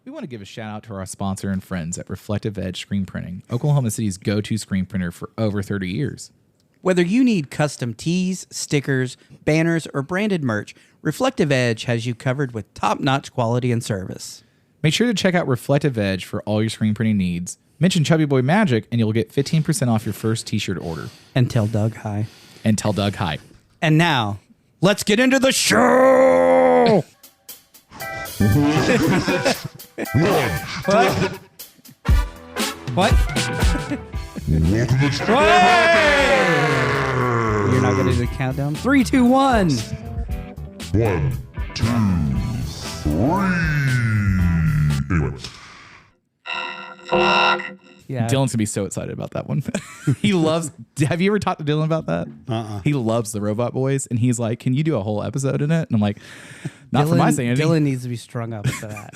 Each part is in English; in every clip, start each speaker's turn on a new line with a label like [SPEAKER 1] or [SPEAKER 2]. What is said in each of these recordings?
[SPEAKER 1] We want to give a shout out to our sponsor and friends at Reflective Edge Screen Printing, Oklahoma City's go-to screen printer for over 30 years.
[SPEAKER 2] Whether you need custom tees, stickers, banners, or branded merch, Reflective Edge has you covered with top-notch quality and service.
[SPEAKER 1] Make sure to check out Reflective Edge for all your screen printing needs. Mention Chubby Boy Magic and you'll get 15% off your first t-shirt order.
[SPEAKER 2] And tell Doug hi.
[SPEAKER 1] And tell Doug hi.
[SPEAKER 2] And now, let's get into the show! What? You're not going to do the countdown? 3, 2, 1.
[SPEAKER 3] 1, 2, 3. Anyway.
[SPEAKER 2] Yeah.
[SPEAKER 1] Dylan's going to be so excited about that one. He loves... Have you ever talked to Dylan about that? He loves the Robot Boys, and he's like, can you do a whole episode in it? And I'm like, not for my sanity.
[SPEAKER 2] Dylan needs to be strung up for that.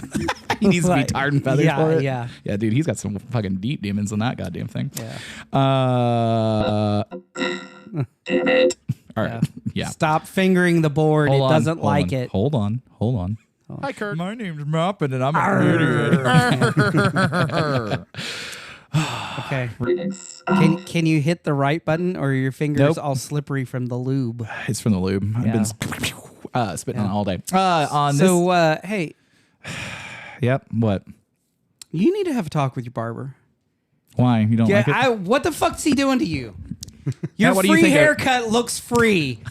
[SPEAKER 1] He needs to be tarred and feathered for it.
[SPEAKER 2] Yeah.
[SPEAKER 1] Yeah, dude, he's got some fucking deep demons on that goddamn thing.
[SPEAKER 2] Yeah.
[SPEAKER 1] All right. Yeah.
[SPEAKER 2] Stop fingering the board.
[SPEAKER 1] Hold
[SPEAKER 2] it
[SPEAKER 1] on,
[SPEAKER 2] doesn't
[SPEAKER 1] hold
[SPEAKER 2] like
[SPEAKER 1] on,
[SPEAKER 2] it.
[SPEAKER 1] Hold on. Hi, Kurt. My name's Moppin, and I'm a idiot.
[SPEAKER 2] Okay. Can you hit the right button, or are your fingers all slippery from the lube?
[SPEAKER 1] It's from the lube. I've been spitting on it all day.
[SPEAKER 2] Hey.
[SPEAKER 1] Yep. What?
[SPEAKER 2] You need to have a talk with your barber.
[SPEAKER 1] Why? You don't like it?
[SPEAKER 2] What the fuck's he doing to you? Your
[SPEAKER 1] what do you
[SPEAKER 2] free
[SPEAKER 1] think
[SPEAKER 2] haircut looks free.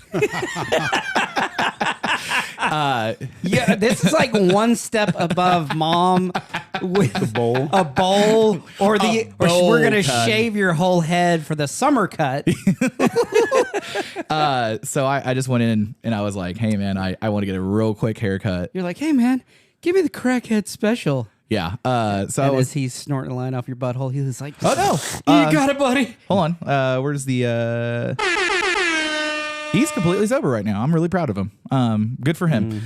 [SPEAKER 2] Yeah, this is like one step above mom with a bowl, or we're gonna shave your whole head for the summer cut.
[SPEAKER 1] So I just went in and I was like, hey man, I want to get a real quick haircut.
[SPEAKER 2] You're like, hey man, give me the crackhead special.
[SPEAKER 1] Yeah. So
[SPEAKER 2] and as he's snorting a line off your butthole, he was like,
[SPEAKER 1] oh no,
[SPEAKER 2] you got it, buddy.
[SPEAKER 1] Hold on. Where's the? He's completely sober right now. I'm really proud of him. Good for him.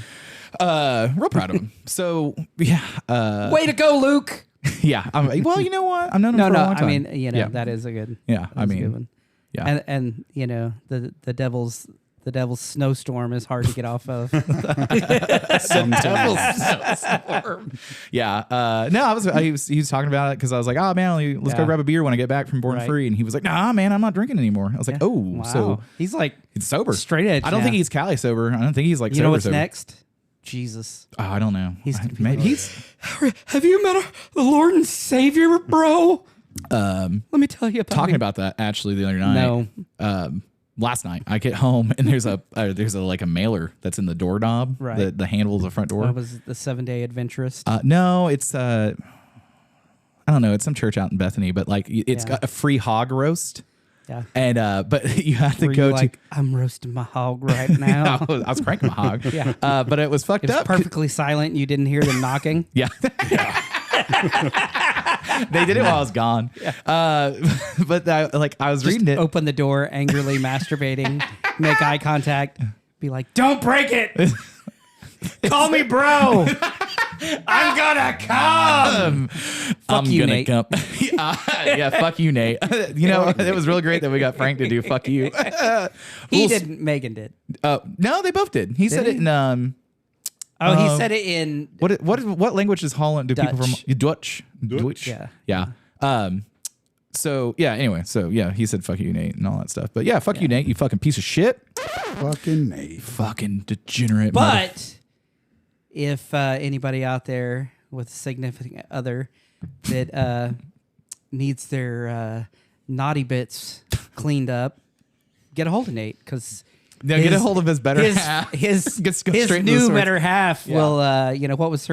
[SPEAKER 1] Real proud of him. So yeah.
[SPEAKER 2] Way to go, Luke.
[SPEAKER 1] Yeah. Well, you know what? I've known him for a long time.
[SPEAKER 2] I mean, that is a good.
[SPEAKER 1] Yeah. I mean,
[SPEAKER 2] a good one.
[SPEAKER 1] Yeah.
[SPEAKER 2] And the devil's snowstorm is hard to get off of.
[SPEAKER 1] Snowstorm. Yeah. No, he was talking about it because I was like, oh man, let's go grab a beer when I get back from Born Free, and he was like, nah, man, I'm not drinking anymore. I was like, oh,
[SPEAKER 2] wow.
[SPEAKER 1] so
[SPEAKER 2] he's like
[SPEAKER 1] he's sober,
[SPEAKER 2] straight edge.
[SPEAKER 1] I don't think he's Cali sober. I don't think he's like.
[SPEAKER 2] You know what's
[SPEAKER 1] sober.
[SPEAKER 2] next? Jesus.
[SPEAKER 1] Oh, I don't know.
[SPEAKER 2] Have you met the Lord and Savior, bro? Let me tell you about
[SPEAKER 1] talking about that actually the other night.
[SPEAKER 2] No.
[SPEAKER 1] Last night I get home and there's a like a mailer that's in the doorknob,
[SPEAKER 2] right?
[SPEAKER 1] The handle of the front door.
[SPEAKER 2] What was it, the 7-day Adventurist?
[SPEAKER 1] No, it's I don't know. It's some church out in Bethany, but like it's got a free hog roast.
[SPEAKER 2] Yeah.
[SPEAKER 1] And but you have to go to.
[SPEAKER 2] I'm roasting my hog right now.
[SPEAKER 1] I was cranking my hog.
[SPEAKER 2] Yeah.
[SPEAKER 1] But it was fucked up.
[SPEAKER 2] Perfectly silent. And you didn't hear them knocking.
[SPEAKER 1] Yeah. They did it while I was gone. Yeah. But I was reading it.
[SPEAKER 2] Open the door, angrily masturbating, make eye contact, be like, "Don't break it. Call me bro. I'm gonna come. Fuck you, Nate.
[SPEAKER 1] Come. Yeah, fuck you, Nate. You know, it was really great that we got Frank to do fuck you.
[SPEAKER 2] He didn't. Megan did.
[SPEAKER 1] No, they both did. He said it in.
[SPEAKER 2] He said it in
[SPEAKER 1] what language does Holland? Do people from Dutch? Yeah. So yeah. Anyway, so yeah, he said fuck you, Nate, and all that stuff. But yeah, fuck you, Nate. You fucking piece of shit.
[SPEAKER 3] Fucking Nate.
[SPEAKER 1] Fucking degenerate.
[SPEAKER 2] But if anybody out there with a significant other that needs their naughty bits cleaned up, get a hold of Nate because.
[SPEAKER 1] Yeah, get a hold of his better half.
[SPEAKER 2] His new better half will. What was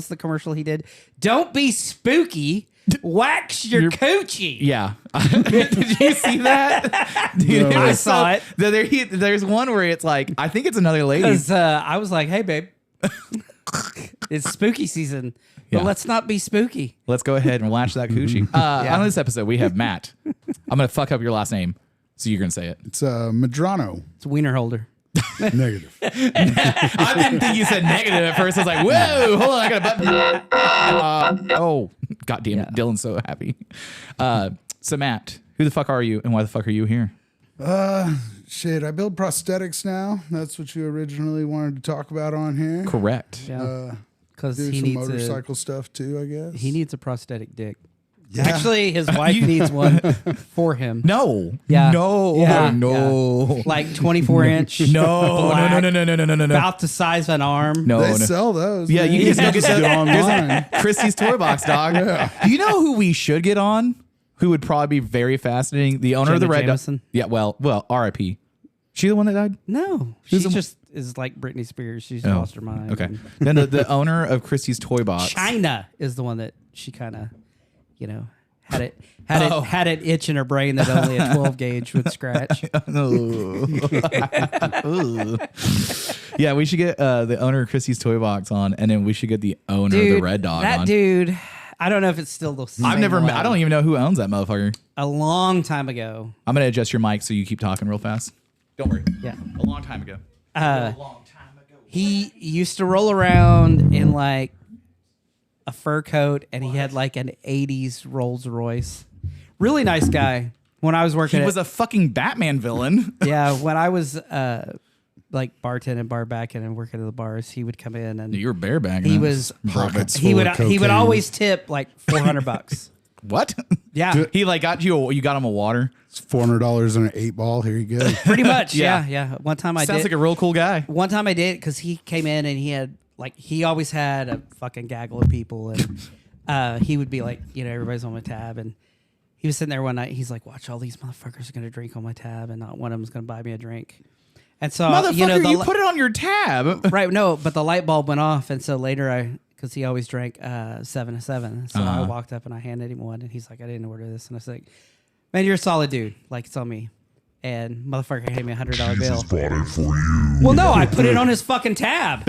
[SPEAKER 2] the commercial he did? Don't be spooky. Wax your coochie.
[SPEAKER 1] Yeah. Did you see that? Dude,
[SPEAKER 2] I saw it.
[SPEAKER 1] There's one where it's like, I think it's another lady.
[SPEAKER 2] Because I was like, hey, babe, it's spooky season. But let's not be spooky.
[SPEAKER 1] Let's go ahead and watch that coochie. On this episode, we have Matt. I'm going to fuck up your last name. So you're going to say it.
[SPEAKER 3] It's Medrano.
[SPEAKER 2] It's a wiener holder.
[SPEAKER 3] Negative.
[SPEAKER 1] I didn't think you said negative at first. I was like, whoa, hold on, I got a button. Oh, God damn it. Dylan's so happy. So Matt, who the fuck are you and why the fuck are you here?
[SPEAKER 3] Shit, I build prosthetics now. That's what you originally wanted to talk about on here.
[SPEAKER 1] Correct.
[SPEAKER 2] Yeah. because
[SPEAKER 3] Do
[SPEAKER 2] he
[SPEAKER 3] some
[SPEAKER 2] needs
[SPEAKER 3] motorcycle stuff too, I guess.
[SPEAKER 2] he needs a prosthetic dick.
[SPEAKER 3] Yeah.
[SPEAKER 2] Actually, his wife needs one for him.
[SPEAKER 1] No.
[SPEAKER 2] Yeah.
[SPEAKER 1] No.
[SPEAKER 2] Yeah.
[SPEAKER 1] No.
[SPEAKER 2] Like 24-inch.
[SPEAKER 1] No. No.
[SPEAKER 2] About the size of an arm.
[SPEAKER 1] No.
[SPEAKER 3] They
[SPEAKER 1] no.
[SPEAKER 3] sell those.
[SPEAKER 1] Yeah,
[SPEAKER 3] man.
[SPEAKER 1] you can just go
[SPEAKER 3] just
[SPEAKER 1] get
[SPEAKER 3] get online.
[SPEAKER 1] Christie's Toy Box, dog. Do you know who we should get on? Who would probably be very fascinating? The owner of the
[SPEAKER 2] Jenna
[SPEAKER 1] Red Dog.
[SPEAKER 2] Jameson?
[SPEAKER 1] Yeah, well, R.I.P. She the one that died?
[SPEAKER 2] No, she just is like Britney Spears. She's lost her mind.
[SPEAKER 1] Okay.
[SPEAKER 2] And
[SPEAKER 1] Then the owner of Christie's Toy Box.
[SPEAKER 2] China is the one that she kind of, had it
[SPEAKER 1] Oh.
[SPEAKER 2] had it itch in her brain that only a 12 gauge would scratch.
[SPEAKER 1] Ooh. Yeah, we should get the owner of Christie's Toy Box on, and then we should get the owner of the Red Dog
[SPEAKER 2] that
[SPEAKER 1] on.
[SPEAKER 2] dude, I don't know if it's still the same.
[SPEAKER 1] I've never
[SPEAKER 2] one.
[SPEAKER 1] met, I don't even know who owns that motherfucker.
[SPEAKER 2] A long time ago.
[SPEAKER 1] I'm going to adjust your mic so you keep talking real fast. Don't worry.
[SPEAKER 2] Yeah.
[SPEAKER 1] A long time ago.
[SPEAKER 2] He used to roll around in like a fur coat, and he had like an 80s Rolls Royce. Really nice guy. When I was working
[SPEAKER 1] He was a fucking Batman villain.
[SPEAKER 2] yeah, when I was like bartending, bar backing, and working at the bars, he would come in and
[SPEAKER 1] You were barebagging.
[SPEAKER 2] he
[SPEAKER 1] us.
[SPEAKER 2] was
[SPEAKER 3] Pockets
[SPEAKER 2] he
[SPEAKER 3] full
[SPEAKER 2] would
[SPEAKER 3] of
[SPEAKER 2] he would
[SPEAKER 3] cocaine.
[SPEAKER 2] always tip like $400.
[SPEAKER 1] What?
[SPEAKER 2] Yeah,
[SPEAKER 1] He like got you got him a water.
[SPEAKER 3] It's $400 and an 8-ball. Here you go.
[SPEAKER 2] pretty much.
[SPEAKER 1] Yeah.
[SPEAKER 2] Yeah. One time I
[SPEAKER 1] Sounds
[SPEAKER 2] did.
[SPEAKER 1] like a real cool guy.
[SPEAKER 2] One time I did because he came in and he had like he always had a fucking gaggle of people, and he would be like, everybody's on my tab, and he was sitting there one night. He's like, watch, all these motherfuckers are gonna drink on my tab, and not one of them's gonna buy me a drink. And so
[SPEAKER 1] Motherfucker, you put it on your tab.
[SPEAKER 2] right, no, but the light bulb went off, and so later because he always drank 7-7, so I walked up and I handed him one, and he's like, I didn't order this, and I was like, man, you're a solid dude, like it's on me. And motherfucker handed me $100 bill.
[SPEAKER 4] Bought it for you.
[SPEAKER 2] Well, no, I put it on his fucking tab.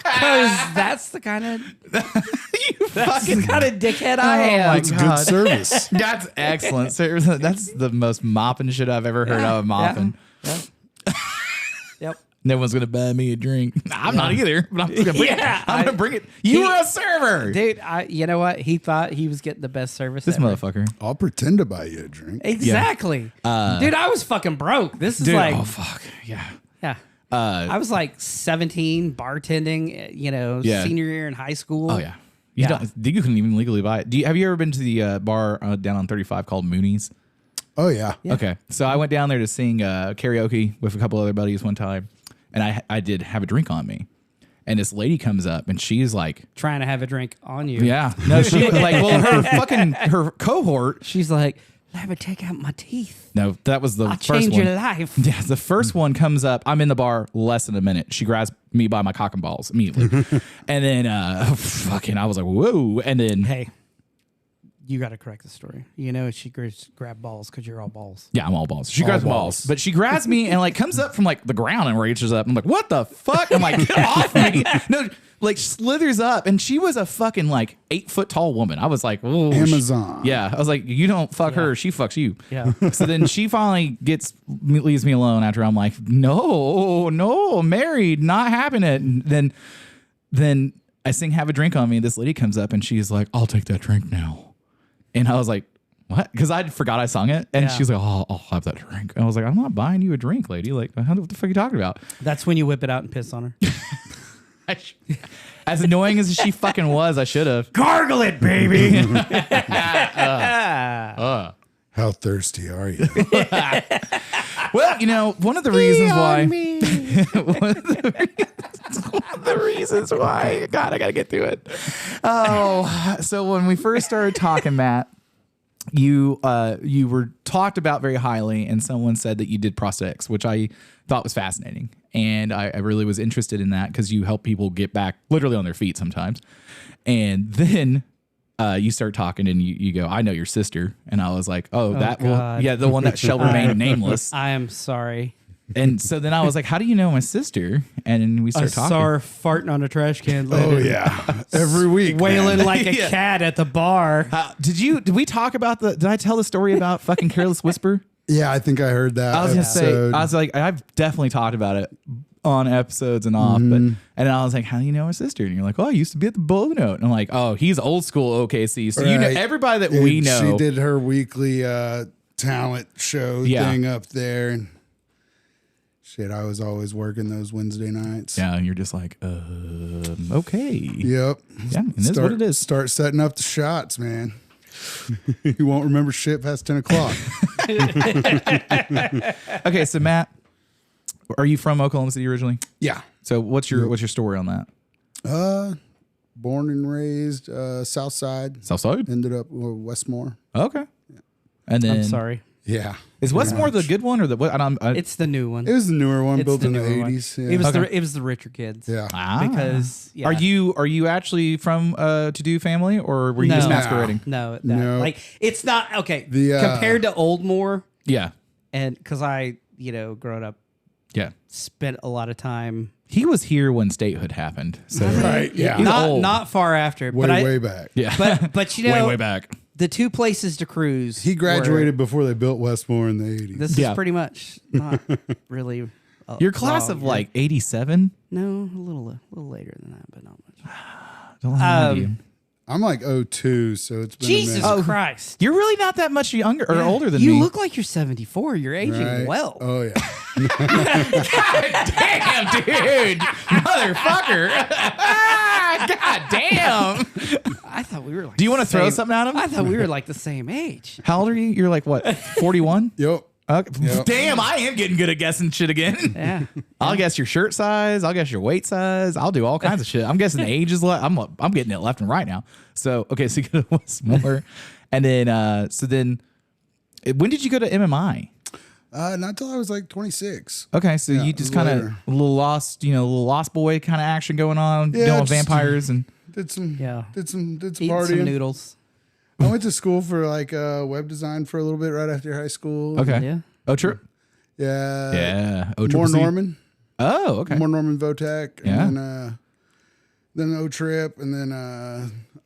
[SPEAKER 2] Because that's the kind of dickhead I am.
[SPEAKER 3] It's good service.
[SPEAKER 1] That's excellent. Seriously, that's the most mopping shit I've ever heard of. Mopping.
[SPEAKER 2] Yep.
[SPEAKER 1] No one's gonna buy me a drink. I'm not either. But I'm just gonna bring it. I'm gonna bring it. You were a server,
[SPEAKER 2] Dude, you know what? He thought he was getting the best service
[SPEAKER 1] this
[SPEAKER 2] ever.
[SPEAKER 1] motherfucker.
[SPEAKER 3] I'll pretend to buy you a drink.
[SPEAKER 2] Exactly. Dude, I was fucking broke. This is
[SPEAKER 1] Dude,
[SPEAKER 2] like,
[SPEAKER 1] oh fuck, yeah.
[SPEAKER 2] yeah. I was like 17, bartending,
[SPEAKER 1] Yeah.
[SPEAKER 2] senior year in high school.
[SPEAKER 1] Oh yeah. You couldn't even legally buy it. Have you ever been to the bar down on 35 called Mooney's?
[SPEAKER 3] Oh, yeah.
[SPEAKER 1] Okay, so I went down there to sing karaoke with a couple other buddies one time, and I did have a drink on me, and this lady comes up and she's like,
[SPEAKER 2] Trying to have a drink on you.
[SPEAKER 1] yeah, no, she like, well, her cohort.
[SPEAKER 2] She's like, let me take out my teeth.
[SPEAKER 1] No, that was the
[SPEAKER 2] I'll
[SPEAKER 1] first
[SPEAKER 2] change
[SPEAKER 1] one.
[SPEAKER 2] your life.
[SPEAKER 1] Yeah, the first one comes up. I'm in the bar less than a minute. She grabs me by my cock and balls immediately, and then I was like, whoa, and then
[SPEAKER 2] Hey, you got to correct the story. She grabbed balls because you're all balls.
[SPEAKER 1] yeah, I'm all balls. She grabs balls, but she grabs me and like comes up from like the ground and reaches up. I'm like, what the fuck? I'm like, get off me! No, like slithers up, and she was a fucking like 8 foot tall woman. I was like, oh,
[SPEAKER 3] Amazon.
[SPEAKER 1] yeah, I was like, you don't fuck her, she fucks you.
[SPEAKER 2] Yeah.
[SPEAKER 1] So then she finally leaves me alone after I'm like, no, I'm married, not having it. And then I sing "Have a Drink on Me." This lady comes up and she's like, I'll take that drink now. And I was like, what? Because I forgot I sung it. And
[SPEAKER 2] Yeah.
[SPEAKER 1] she's like, oh, I'll have that drink. And I was like, I'm not buying you a drink, lady. Like, what the fuck are you talking about?
[SPEAKER 2] That's when you whip it out and piss on her.
[SPEAKER 1] As annoying as she fucking was, I should have.
[SPEAKER 2] Gargle it, baby.
[SPEAKER 3] How thirsty are you?
[SPEAKER 1] Well, one of the reasons why. One of the reasons why. God, I got to get through it. Oh, so when we first started talking, Matt, you were talked about very highly, and someone said that you did prosthetics, which I thought was fascinating. And I really was interested in that because you help people get back literally on their feet sometimes. And then you start talking and you go, I know your sister. And I was like, oh, that one.
[SPEAKER 2] God.
[SPEAKER 1] Yeah, the one that shall remain nameless.
[SPEAKER 2] I am sorry.
[SPEAKER 1] And so then I was like, how do you know my sister? And then we
[SPEAKER 2] I
[SPEAKER 1] start talking.
[SPEAKER 2] saw her farting on a trash can.
[SPEAKER 3] Oh, yeah. Every week.
[SPEAKER 2] Wailing
[SPEAKER 3] man.
[SPEAKER 2] like a cat at the bar.
[SPEAKER 1] Did we talk about did I tell the story about fucking Careless Whisper?
[SPEAKER 3] Yeah, I think I heard that.
[SPEAKER 1] I was going to say,
[SPEAKER 3] episode.
[SPEAKER 1] I was like, I've definitely talked about it on episodes and off, but and I was like, how do you know my sister? And you're like, oh, I used to be at the Blue Note. And I'm like, oh, he's old school OKC. So you know
[SPEAKER 3] Right.
[SPEAKER 1] everybody that
[SPEAKER 3] And
[SPEAKER 1] we know.
[SPEAKER 3] She did her weekly talent show
[SPEAKER 1] Yeah.
[SPEAKER 3] thing up there. And shit, I was always working those Wednesday nights.
[SPEAKER 1] Yeah, and you're just like, okay.
[SPEAKER 3] Yep.
[SPEAKER 1] Yeah, and this is what it is.
[SPEAKER 3] Start setting up the shots, man. You won't remember shit past 10 o'clock.
[SPEAKER 1] Okay, so Matt, are you from Oklahoma City originally?
[SPEAKER 3] Yeah.
[SPEAKER 1] So what's your story on that?
[SPEAKER 3] Born and raised South Side.
[SPEAKER 1] Southside?
[SPEAKER 3] Ended up Westmore.
[SPEAKER 1] Okay. And then
[SPEAKER 2] I'm sorry.
[SPEAKER 3] Yeah.
[SPEAKER 1] Is Westmore the good one or the what?
[SPEAKER 2] It's the new one.
[SPEAKER 3] It was the newer one,
[SPEAKER 2] It's
[SPEAKER 3] built
[SPEAKER 2] the
[SPEAKER 3] in the
[SPEAKER 2] newer one.
[SPEAKER 3] 80s. Yeah.
[SPEAKER 2] It was the richer kids.
[SPEAKER 3] Yeah.
[SPEAKER 2] Because
[SPEAKER 1] Are you actually from to do family or were you just
[SPEAKER 2] No.
[SPEAKER 1] masquerading?
[SPEAKER 2] No,
[SPEAKER 3] No.
[SPEAKER 2] like it's not okay.
[SPEAKER 3] The,
[SPEAKER 2] compared to Oldmore,
[SPEAKER 1] Yeah.
[SPEAKER 2] and because I, growing up,
[SPEAKER 1] Yeah.
[SPEAKER 2] spent a lot of time.
[SPEAKER 1] He was here when statehood happened. So
[SPEAKER 3] Right. Yeah.
[SPEAKER 1] He's old.
[SPEAKER 2] Not far after,
[SPEAKER 3] Way back.
[SPEAKER 1] yeah.
[SPEAKER 2] but
[SPEAKER 1] way back.
[SPEAKER 2] the two places to cruise.
[SPEAKER 3] He graduated before they built Westmore in the 80s.
[SPEAKER 2] This
[SPEAKER 1] Yeah.
[SPEAKER 2] is pretty much not really.
[SPEAKER 1] Your class of like 87?
[SPEAKER 2] no, a little later than that, but not much.
[SPEAKER 1] Don't lie to you.
[SPEAKER 3] I'm like 02, so it's been
[SPEAKER 2] Jesus
[SPEAKER 3] a minute.
[SPEAKER 2] Christ!
[SPEAKER 1] You're really not that much younger or older than
[SPEAKER 2] you
[SPEAKER 1] me.
[SPEAKER 2] look like you're 74. You're aging
[SPEAKER 3] Right?
[SPEAKER 2] well.
[SPEAKER 3] Oh, yeah.
[SPEAKER 1] Damn, dude. Motherfucker. God damn.
[SPEAKER 2] I thought we were like.
[SPEAKER 1] Do you want to throw
[SPEAKER 2] same-
[SPEAKER 1] something at him?
[SPEAKER 2] I thought we were like the same age.
[SPEAKER 1] How old are you? You're like what? 41?
[SPEAKER 3] Yep.
[SPEAKER 1] Okay.
[SPEAKER 3] Yep.
[SPEAKER 1] Damn, I am getting good at guessing shit again.
[SPEAKER 2] Yeah.
[SPEAKER 1] I'll guess your shirt size. I'll guess your weight size. I'll do all kinds of shit. I'm guessing the ages. I'm getting it left and right now. So okay, so you go to Westmore, and then when did you go to MMI?
[SPEAKER 3] Not till I was like 26.
[SPEAKER 1] Okay, so
[SPEAKER 3] Yeah,
[SPEAKER 1] you just kind of
[SPEAKER 3] later.
[SPEAKER 1] a little lost boy kind of action going on,
[SPEAKER 3] Yeah,
[SPEAKER 1] dealing with
[SPEAKER 3] just-
[SPEAKER 1] vampires and
[SPEAKER 3] Did some
[SPEAKER 2] Eating
[SPEAKER 3] partying.
[SPEAKER 2] some noodles.
[SPEAKER 3] I went to school for like web design for a little bit right after high school.
[SPEAKER 1] okay.
[SPEAKER 2] Yeah.
[SPEAKER 1] Oh, true.
[SPEAKER 3] Yeah.
[SPEAKER 1] Yeah. Oh,
[SPEAKER 3] More
[SPEAKER 1] Triple C.
[SPEAKER 3] Norman.
[SPEAKER 1] Oh, okay.
[SPEAKER 3] More Norman Votech.
[SPEAKER 1] Yeah.
[SPEAKER 3] And then O Trip. And then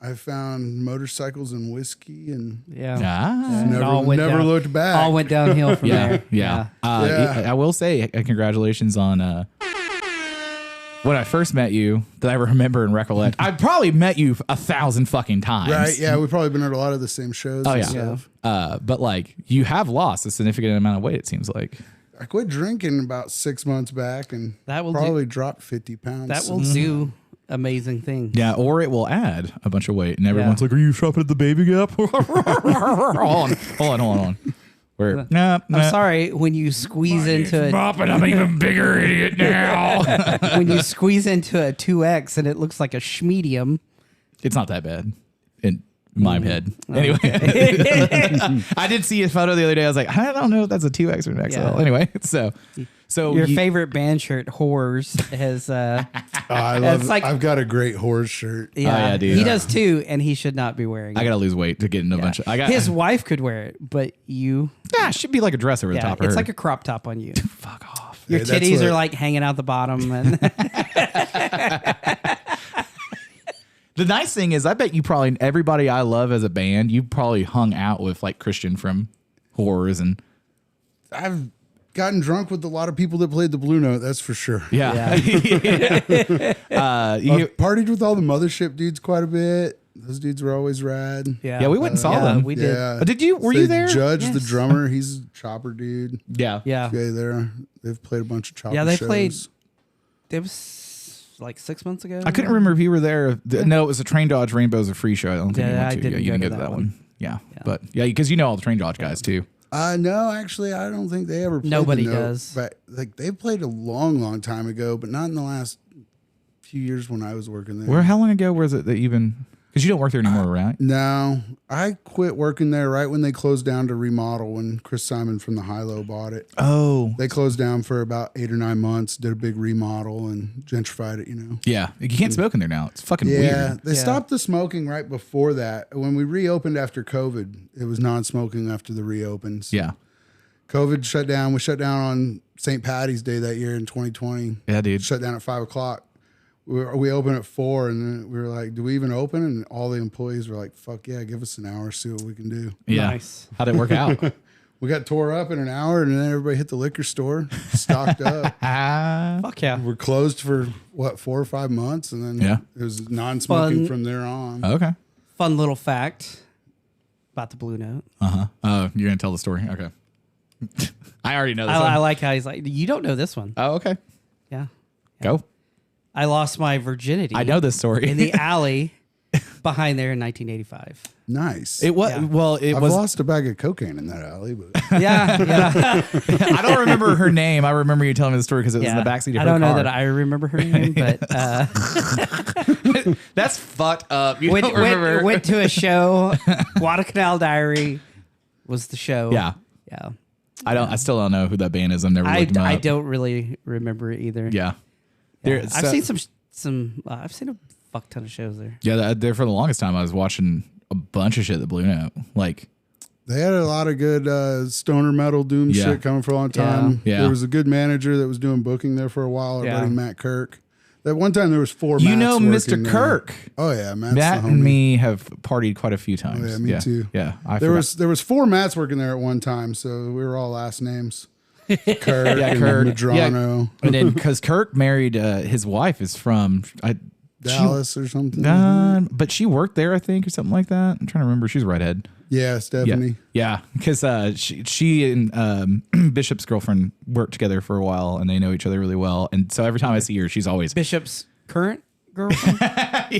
[SPEAKER 3] I found motorcycles and whiskey and
[SPEAKER 2] Yeah.
[SPEAKER 1] Ah.
[SPEAKER 2] It all went
[SPEAKER 3] never
[SPEAKER 2] down-
[SPEAKER 3] looked back.
[SPEAKER 2] All went downhill from
[SPEAKER 1] Yeah,
[SPEAKER 2] there.
[SPEAKER 1] yeah.
[SPEAKER 3] Yeah.
[SPEAKER 1] I will say congratulations on when I first met you that I remember and recollect. I probably met you 1,000 fucking times.
[SPEAKER 3] Right. Yeah. We've probably been at a lot of the same shows.
[SPEAKER 1] Oh,
[SPEAKER 3] and
[SPEAKER 1] yeah.
[SPEAKER 3] stuff.
[SPEAKER 1] But like you have lost a significant amount of weight, it seems like.
[SPEAKER 3] I quit drinking about 6 months back and
[SPEAKER 2] That will
[SPEAKER 3] probably dropped 50 pounds.
[SPEAKER 2] That will do amazing things.
[SPEAKER 1] Yeah, or it will add a bunch of weight, and everyone's like, "Are you shopping at the Baby Gap?" hold on. Where? No,
[SPEAKER 2] I'm sorry when you squeeze into a
[SPEAKER 1] Mopping, I'm an even bigger idiot now.
[SPEAKER 2] when you squeeze into a 2X and it looks like a schmedium.
[SPEAKER 1] It's not that bad in my head. Anyway, I did see a photo the other day. I was like, I don't know if that's a 2X or an XL.
[SPEAKER 2] Yeah.
[SPEAKER 1] Anyway, so
[SPEAKER 2] Your favorite band shirt, Horrors, has
[SPEAKER 3] I love
[SPEAKER 2] It's like-
[SPEAKER 3] I've got a great horse shirt.
[SPEAKER 1] yeah, dude.
[SPEAKER 2] He does too, and he should not be wearing it.
[SPEAKER 1] I gotta lose weight to get in a bunch of.
[SPEAKER 2] His wife could wear it, but you,
[SPEAKER 1] it should be like a dress over the top of
[SPEAKER 2] it's
[SPEAKER 1] her.
[SPEAKER 2] like a crop top on you.
[SPEAKER 1] fuck off.
[SPEAKER 2] Your
[SPEAKER 3] Hey, that's
[SPEAKER 2] titties
[SPEAKER 3] what-
[SPEAKER 2] are like hanging out the bottom, and
[SPEAKER 1] The nice thing is, I bet you probably everybody I love as a band, you probably hung out with like Christian from Horrors and
[SPEAKER 3] I've gotten drunk with a lot of people that played the Blue Note, that's for sure.
[SPEAKER 1] yeah.
[SPEAKER 3] I've partied with all the Mothership dudes quite a bit. Those dudes were always rad.
[SPEAKER 1] Yeah, we went and saw them.
[SPEAKER 2] We did.
[SPEAKER 3] Yeah.
[SPEAKER 1] Did you? Were you there?
[SPEAKER 3] Judge, the
[SPEAKER 2] Yes.
[SPEAKER 3] drummer, he's a chopper dude.
[SPEAKER 1] Yeah.
[SPEAKER 2] Yeah,
[SPEAKER 3] Okay, they've played a bunch of chopper
[SPEAKER 2] Yeah, they
[SPEAKER 3] shows.
[SPEAKER 2] played- it was like 6 months ago.
[SPEAKER 1] I couldn't remember if you were there. No, it was a Train Dodge Rainbows, a free show. I don't think you
[SPEAKER 2] Yeah,
[SPEAKER 1] went
[SPEAKER 2] I
[SPEAKER 1] to.
[SPEAKER 2] didn't
[SPEAKER 1] Yeah, you
[SPEAKER 2] go
[SPEAKER 1] didn't
[SPEAKER 2] to
[SPEAKER 1] go to
[SPEAKER 2] that
[SPEAKER 1] that
[SPEAKER 2] one.
[SPEAKER 1] one. Yeah, but yeah, because you know all the Train Dodge guys too.
[SPEAKER 3] No, actually, I don't think they ever played
[SPEAKER 2] Nobody
[SPEAKER 3] the Note,
[SPEAKER 2] does.
[SPEAKER 3] But like they played a long time ago, but not in the last few years when I was working there.
[SPEAKER 1] How long ago was it that you've been? Because you don't work there anymore, right?
[SPEAKER 3] No, I quit working there right when they closed down to remodel when Chris Simon from the High-Low bought it.
[SPEAKER 1] Oh,
[SPEAKER 3] They closed down for about 8 or 9 months, did a big remodel and gentrified it,
[SPEAKER 1] yeah. You can't smoke in there now. It's fucking
[SPEAKER 3] Yeah,
[SPEAKER 1] weird.
[SPEAKER 3] they stopped the smoking right before that. When we reopened after COVID, it was non-smoking after the reopens.
[SPEAKER 1] Yeah.
[SPEAKER 3] COVID shut down. We shut down on St. Patty's Day that year in 2020.
[SPEAKER 1] Yeah, dude.
[SPEAKER 3] Shut down at 5 o'clock. We opened at 4, and then we were like, "Do we even open?" And all the employees were like, "Fuck yeah, give us an hour, see what we can do."
[SPEAKER 1] Yeah.
[SPEAKER 2] Nice.
[SPEAKER 1] How'd it work out?
[SPEAKER 3] We got tore up in an hour, and then everybody hit the liquor store, stocked up.
[SPEAKER 2] Fuck yeah.
[SPEAKER 3] We're closed for what 4 or 5 months, and then
[SPEAKER 1] Yeah.
[SPEAKER 3] it was non-smoking
[SPEAKER 2] Fun.
[SPEAKER 3] from there on.
[SPEAKER 1] Okay.
[SPEAKER 2] Fun little fact about the Blue Note.
[SPEAKER 1] Oh, you're gonna tell the story? Okay. I already know this
[SPEAKER 2] I
[SPEAKER 1] one.
[SPEAKER 2] like how he's like, you don't know this one.
[SPEAKER 1] Oh, okay.
[SPEAKER 2] Yeah.
[SPEAKER 1] Go.
[SPEAKER 2] I lost my virginity.
[SPEAKER 1] I know this story.
[SPEAKER 2] in the alley behind there in 1985.
[SPEAKER 3] Nice.
[SPEAKER 1] It was
[SPEAKER 2] Yeah.
[SPEAKER 1] well. It
[SPEAKER 3] I've
[SPEAKER 1] was.
[SPEAKER 3] lost a bag of cocaine in that alley, but
[SPEAKER 2] Yeah.
[SPEAKER 1] I don't remember her name. I remember you telling me the story because it was in the backseat of her
[SPEAKER 2] I don't know
[SPEAKER 1] car.
[SPEAKER 2] that I remember her name, but
[SPEAKER 1] That's fucked up. You
[SPEAKER 2] went,
[SPEAKER 1] don't remember?
[SPEAKER 2] went to a show. Guadalcanal Diary was the show.
[SPEAKER 1] Yeah.
[SPEAKER 2] Yeah.
[SPEAKER 1] I still don't know who that band is. I've never looked them up.
[SPEAKER 2] I don't really remember it either.
[SPEAKER 1] Yeah.
[SPEAKER 2] Yeah.
[SPEAKER 1] There-
[SPEAKER 2] I've
[SPEAKER 1] so-
[SPEAKER 2] seen some. I've seen a fuck ton of shows there.
[SPEAKER 1] Yeah, there for the longest time, I was watching a bunch of shit that Blue Note. Like,
[SPEAKER 3] they had a lot of good stoner metal doom
[SPEAKER 1] Yeah.
[SPEAKER 3] shit coming for a long time.
[SPEAKER 1] Yeah.
[SPEAKER 3] There was a good manager that was doing booking there for a while, our
[SPEAKER 2] Yeah.
[SPEAKER 3] buddy Matt Kirk. That one time there was 4
[SPEAKER 1] you
[SPEAKER 3] Matts
[SPEAKER 1] know,
[SPEAKER 3] working
[SPEAKER 1] Mr.
[SPEAKER 3] there.
[SPEAKER 1] Kirk.
[SPEAKER 3] Oh yeah, Matt's
[SPEAKER 1] Matt
[SPEAKER 3] the
[SPEAKER 1] and
[SPEAKER 3] homie.
[SPEAKER 1] me have partied quite a few times.
[SPEAKER 3] yeah, me too.
[SPEAKER 1] Yeah,
[SPEAKER 3] There was 4 Matts working there at one time, so we were all last names. Kirk and
[SPEAKER 1] Kirk.
[SPEAKER 3] Madrano,
[SPEAKER 1] And then because Kirk married his wife is from
[SPEAKER 3] Dallas or something.
[SPEAKER 1] but she worked there, I think, or something like that. I'm trying to remember. She's a redhead.
[SPEAKER 3] Yeah, Stephanie.
[SPEAKER 1] Yeah, because she and Bishop's girlfriend worked together for a while, and they know each other really well. And so every time I see her, she's always
[SPEAKER 2] Bishop's current girlfriend.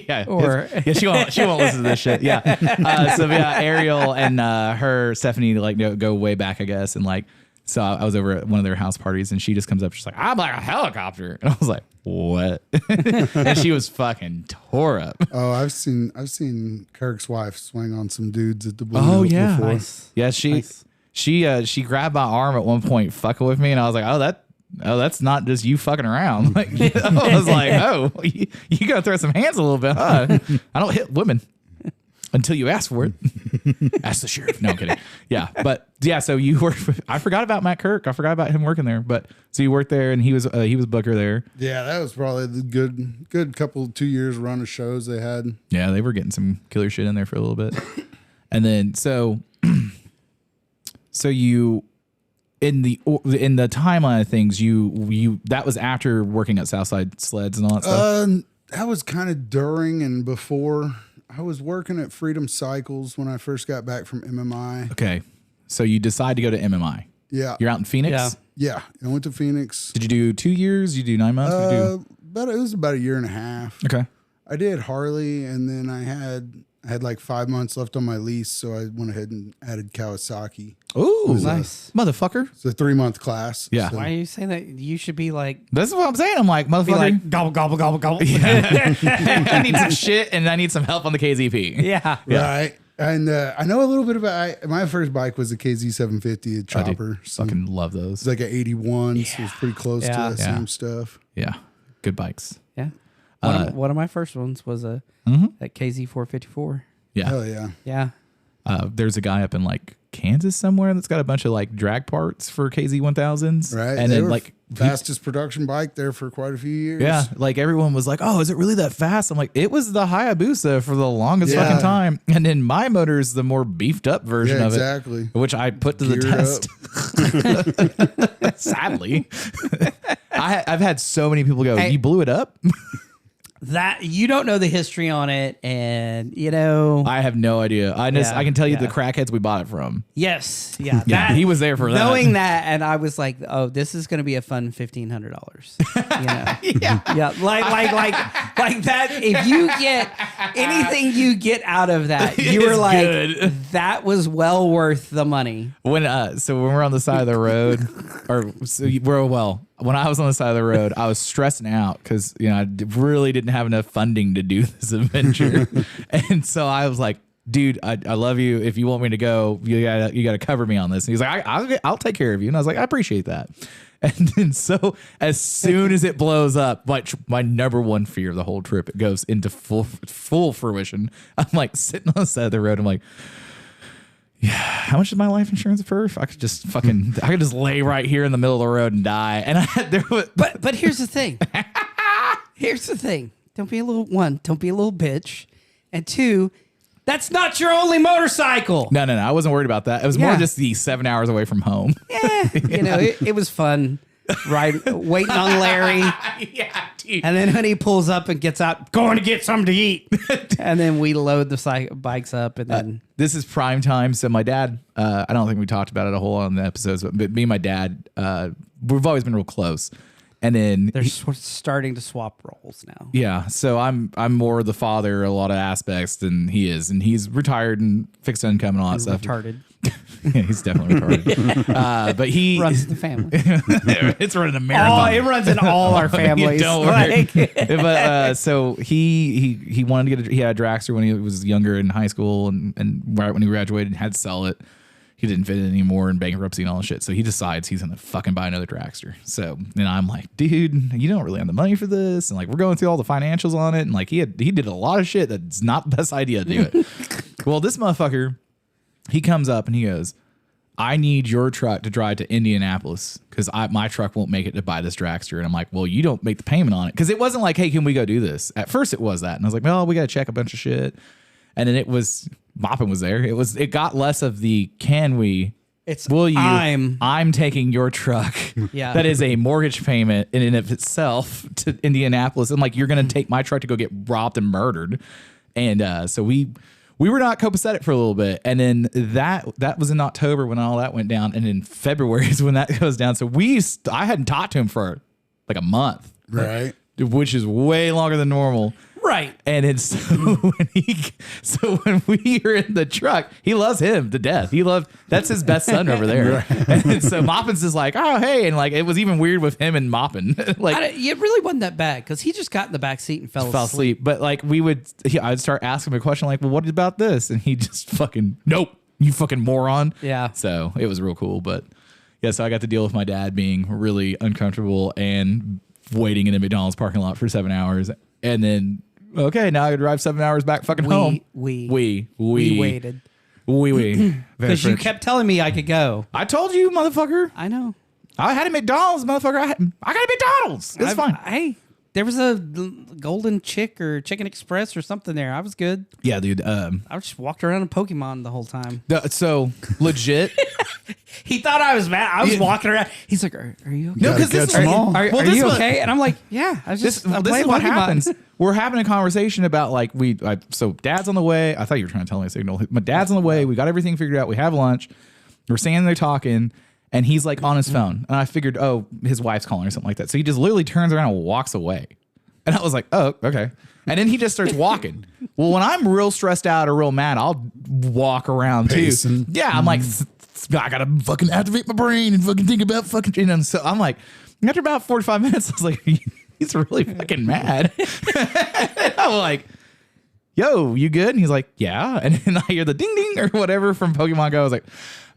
[SPEAKER 1] yeah,
[SPEAKER 2] Or-
[SPEAKER 1] she won't listen to this shit. Yeah, so yeah, Ariel and her Stephanie like go way back, I guess, and like. So I was over at one of their house parties, and she just comes up, she's like, "I'm like a helicopter," and I was like, "What?" And she was fucking tore up.
[SPEAKER 3] Oh, I've seen Kirk's wife swing on some dudes at the Blue
[SPEAKER 1] Oh
[SPEAKER 3] Note
[SPEAKER 1] yeah,
[SPEAKER 3] before.
[SPEAKER 2] Nice.
[SPEAKER 1] yeah. She grabbed my arm at one point, fucking with me, and I was like, "Oh, that's not just you fucking around." Like, I was like, "Oh, you gotta throw some hands a little bit, huh?" I don't hit women until you ask for it. Ask the sheriff. No, I'm kidding. Yeah, but yeah. So you worked. I forgot about Matt Kirk. I forgot about him working there. But so you worked there, and he was booker there.
[SPEAKER 3] Yeah, that was probably the good couple 2 years run of shows they had.
[SPEAKER 1] Yeah, they were getting some killer shit in there for a little bit. And then so you in the timeline of things, you that was after working at Southside Sleds and all that stuff.
[SPEAKER 3] That was kind of during and before. I was working at Freedom Cycles when I first got back from MMI.
[SPEAKER 1] Okay, so you decide to go to MMI.
[SPEAKER 3] Yeah,
[SPEAKER 1] You're out in Phoenix.
[SPEAKER 2] Yeah.
[SPEAKER 3] I went to Phoenix.
[SPEAKER 1] Did you do 2 years? You do 9 months? What'd you do?
[SPEAKER 3] It was about a year and a half.
[SPEAKER 1] Okay.
[SPEAKER 3] I did Harley, and then I had like 5 months left on my lease, so I went ahead and added Kawasaki.
[SPEAKER 1] Ooh,
[SPEAKER 2] Nice.
[SPEAKER 1] motherfucker.
[SPEAKER 3] It's a 3-month class.
[SPEAKER 1] Yeah.
[SPEAKER 3] so-
[SPEAKER 2] Why are you saying that? You should be like,
[SPEAKER 1] That's what I'm saying. I'm like,
[SPEAKER 2] be
[SPEAKER 1] motherfucker.
[SPEAKER 2] like gobble gobble gobble gobble.
[SPEAKER 1] I need some shit, and I need some help on the KZP.
[SPEAKER 2] Yeah.
[SPEAKER 3] Right. And I know a little bit about. My first bike was a KZ750, a chopper. So
[SPEAKER 1] Fucking love those.
[SPEAKER 3] it's like an 81, so it's pretty close
[SPEAKER 2] Yeah.
[SPEAKER 3] to that
[SPEAKER 1] Yeah.
[SPEAKER 3] same stuff.
[SPEAKER 1] Yeah, good bikes.
[SPEAKER 2] Yeah. One of my first ones was a at KZ454.
[SPEAKER 1] Yeah.
[SPEAKER 3] Hell yeah.
[SPEAKER 2] Yeah.
[SPEAKER 1] There's a guy up in like Kansas somewhere that's got a bunch of like drag parts for KZ1000s.
[SPEAKER 3] Right.
[SPEAKER 1] And
[SPEAKER 3] They
[SPEAKER 1] then
[SPEAKER 3] were
[SPEAKER 1] like,
[SPEAKER 3] fastest production bike there for quite a few years.
[SPEAKER 1] yeah, like everyone was like, "Oh, is it really that fast?" I'm like, "It was the Hayabusa for the longest
[SPEAKER 3] Yeah.
[SPEAKER 1] fucking time." And then my motor is the more beefed up version
[SPEAKER 3] Yeah,
[SPEAKER 1] of
[SPEAKER 3] exactly.
[SPEAKER 1] it, which I put to the
[SPEAKER 3] Geared
[SPEAKER 1] test. Sadly, I've had so many people go,
[SPEAKER 2] Hey.
[SPEAKER 1] "You blew it up."
[SPEAKER 2] That you don't know the history on it, and you know,
[SPEAKER 1] I have no idea. I
[SPEAKER 2] Yeah,
[SPEAKER 1] can tell you
[SPEAKER 2] yeah.
[SPEAKER 1] the crackheads we bought it from.
[SPEAKER 2] yes, yeah,
[SPEAKER 1] Yeah, he was there for that.
[SPEAKER 2] knowing that, and I was like, oh, this is going to be a fun $1,500. You know, yeah, like that. If you get anything you get out of that, you were
[SPEAKER 1] It's
[SPEAKER 2] like,
[SPEAKER 1] good.
[SPEAKER 2] that was well worth the money.
[SPEAKER 1] When we're on the side of the road, when I was on the side of the road, I was stressing out because I really didn't have enough funding to do this adventure, and so I was like, "Dude, I love you. If you want me to go, you gotta cover me on this." And he's like, "I'll take care of you," and I was like, "I appreciate that." And then so as soon as it blows up, my number one fear of the whole trip, it goes into full fruition. I'm like sitting on the side of the road. I'm like, yeah, how much is my life insurance for? If I could just lay right here in the middle of the road and die. And
[SPEAKER 2] But here's the thing. Here's the thing. Don't be a little bitch, and 2, that's not your only motorcycle.
[SPEAKER 1] No, I wasn't worried about that. It was more
[SPEAKER 2] Yeah.
[SPEAKER 1] just the 7 hours away from home.
[SPEAKER 2] You know, it was fun. waiting on Larry.
[SPEAKER 1] Yeah, dude.
[SPEAKER 2] And then when he pulls up and gets out, going to get something to eat. And then we load the bikes up. And then
[SPEAKER 1] this is prime time. So my dad, I don't think we talked about it a whole lot on the episodes, but me and my dad, we've always been real close. And then
[SPEAKER 2] they're starting to swap roles now.
[SPEAKER 1] Yeah, so I'm more the father in a lot of aspects than he is, and he's retired and fixed income and all that stuff.
[SPEAKER 2] Retarded.
[SPEAKER 1] Yeah, he's definitely retarded. But he
[SPEAKER 2] Runs the family.
[SPEAKER 1] It's running a marathon.
[SPEAKER 2] It runs in all our families.
[SPEAKER 1] Don't worry. But so he wanted to get he had a dragster when he was younger in high school, and right when he graduated, had to sell it. He didn't fit it anymore in bankruptcy and all that shit. So he decides he's gonna fucking buy another dragster. So then I'm like, dude, you don't really have the money for this. And like, we're going through all the financials on it. And like, he did a lot of shit that's not the best idea to do it. Well, this motherfucker, he comes up and he goes, I need your truck to drive to Indianapolis because my truck won't make it to buy this dragster. And I'm like, well, you don't make the payment on it. Because it wasn't like, hey, can we go do this? At first it was that. And I was like, well, we got to check a bunch of shit. And then it was, Moppin was there. It got less of the, can we, will you, I'm taking your truck.
[SPEAKER 2] Yeah.
[SPEAKER 1] That is a mortgage payment in and of itself to Indianapolis. And like, you're going to take my truck to go get robbed and murdered. And so we were not copacetic for a little bit. And then that was in October when all that went down. And in February is when that goes down. So I hadn't talked to him for like a month.
[SPEAKER 3] Right.
[SPEAKER 1] Which is way longer than normal.
[SPEAKER 2] Right.
[SPEAKER 1] And it's so when we are in the truck, he loves him to death. That's his best son over there. Right. And so Moppin's is like, oh, hey. And like, it was even weird with him and Moppin. Like,
[SPEAKER 2] it really wasn't that bad because he just got in the back seat and fell asleep.
[SPEAKER 1] But like, I'd start asking him a question like, well, what about this? And he just fucking, nope, you fucking moron.
[SPEAKER 2] Yeah.
[SPEAKER 1] So it was real cool. But yeah, so I got to deal with my dad being really uncomfortable and waiting in a McDonald's parking lot for 7 hours. And then, okay, now I gotta drive 7 hours back fucking home. We
[SPEAKER 2] waited. Because you kept telling me I could go.
[SPEAKER 1] I told you, motherfucker.
[SPEAKER 2] I know.
[SPEAKER 1] I had a McDonald's, motherfucker. I got a McDonald's. It's fine.
[SPEAKER 2] Hey, there was a Golden Chick or Chicken Express or something there. I was good.
[SPEAKER 1] Yeah, dude.
[SPEAKER 2] I just walked around in Pokemon the whole time.
[SPEAKER 1] So legit.
[SPEAKER 2] He thought I was mad. I was walking around. He's like, "Are you okay?"
[SPEAKER 1] No, because this
[SPEAKER 2] are you okay? And I'm like, "Yeah." I was just
[SPEAKER 1] this is what happens. We're having a conversation about like so dad's on the way. I thought you were trying to tell me a signal. My dad's on the way. We got everything figured out. We have lunch. We're standing there talking, and he's like on his phone. And I figured, oh, his wife's calling or something like that. So he just literally turns around and walks away. And I was like, oh, okay. And then he just starts walking. Well, when I'm real stressed out or real mad, I'll walk around too. Yeah, I'm like, I gotta fucking activate my brain and fucking think about fucking. And so I'm like, after about 45 minutes, I was like, he's really fucking mad. I'm like, yo, you good? And he's like, yeah. And then I hear the ding ding or whatever from Pokemon Go. I was like,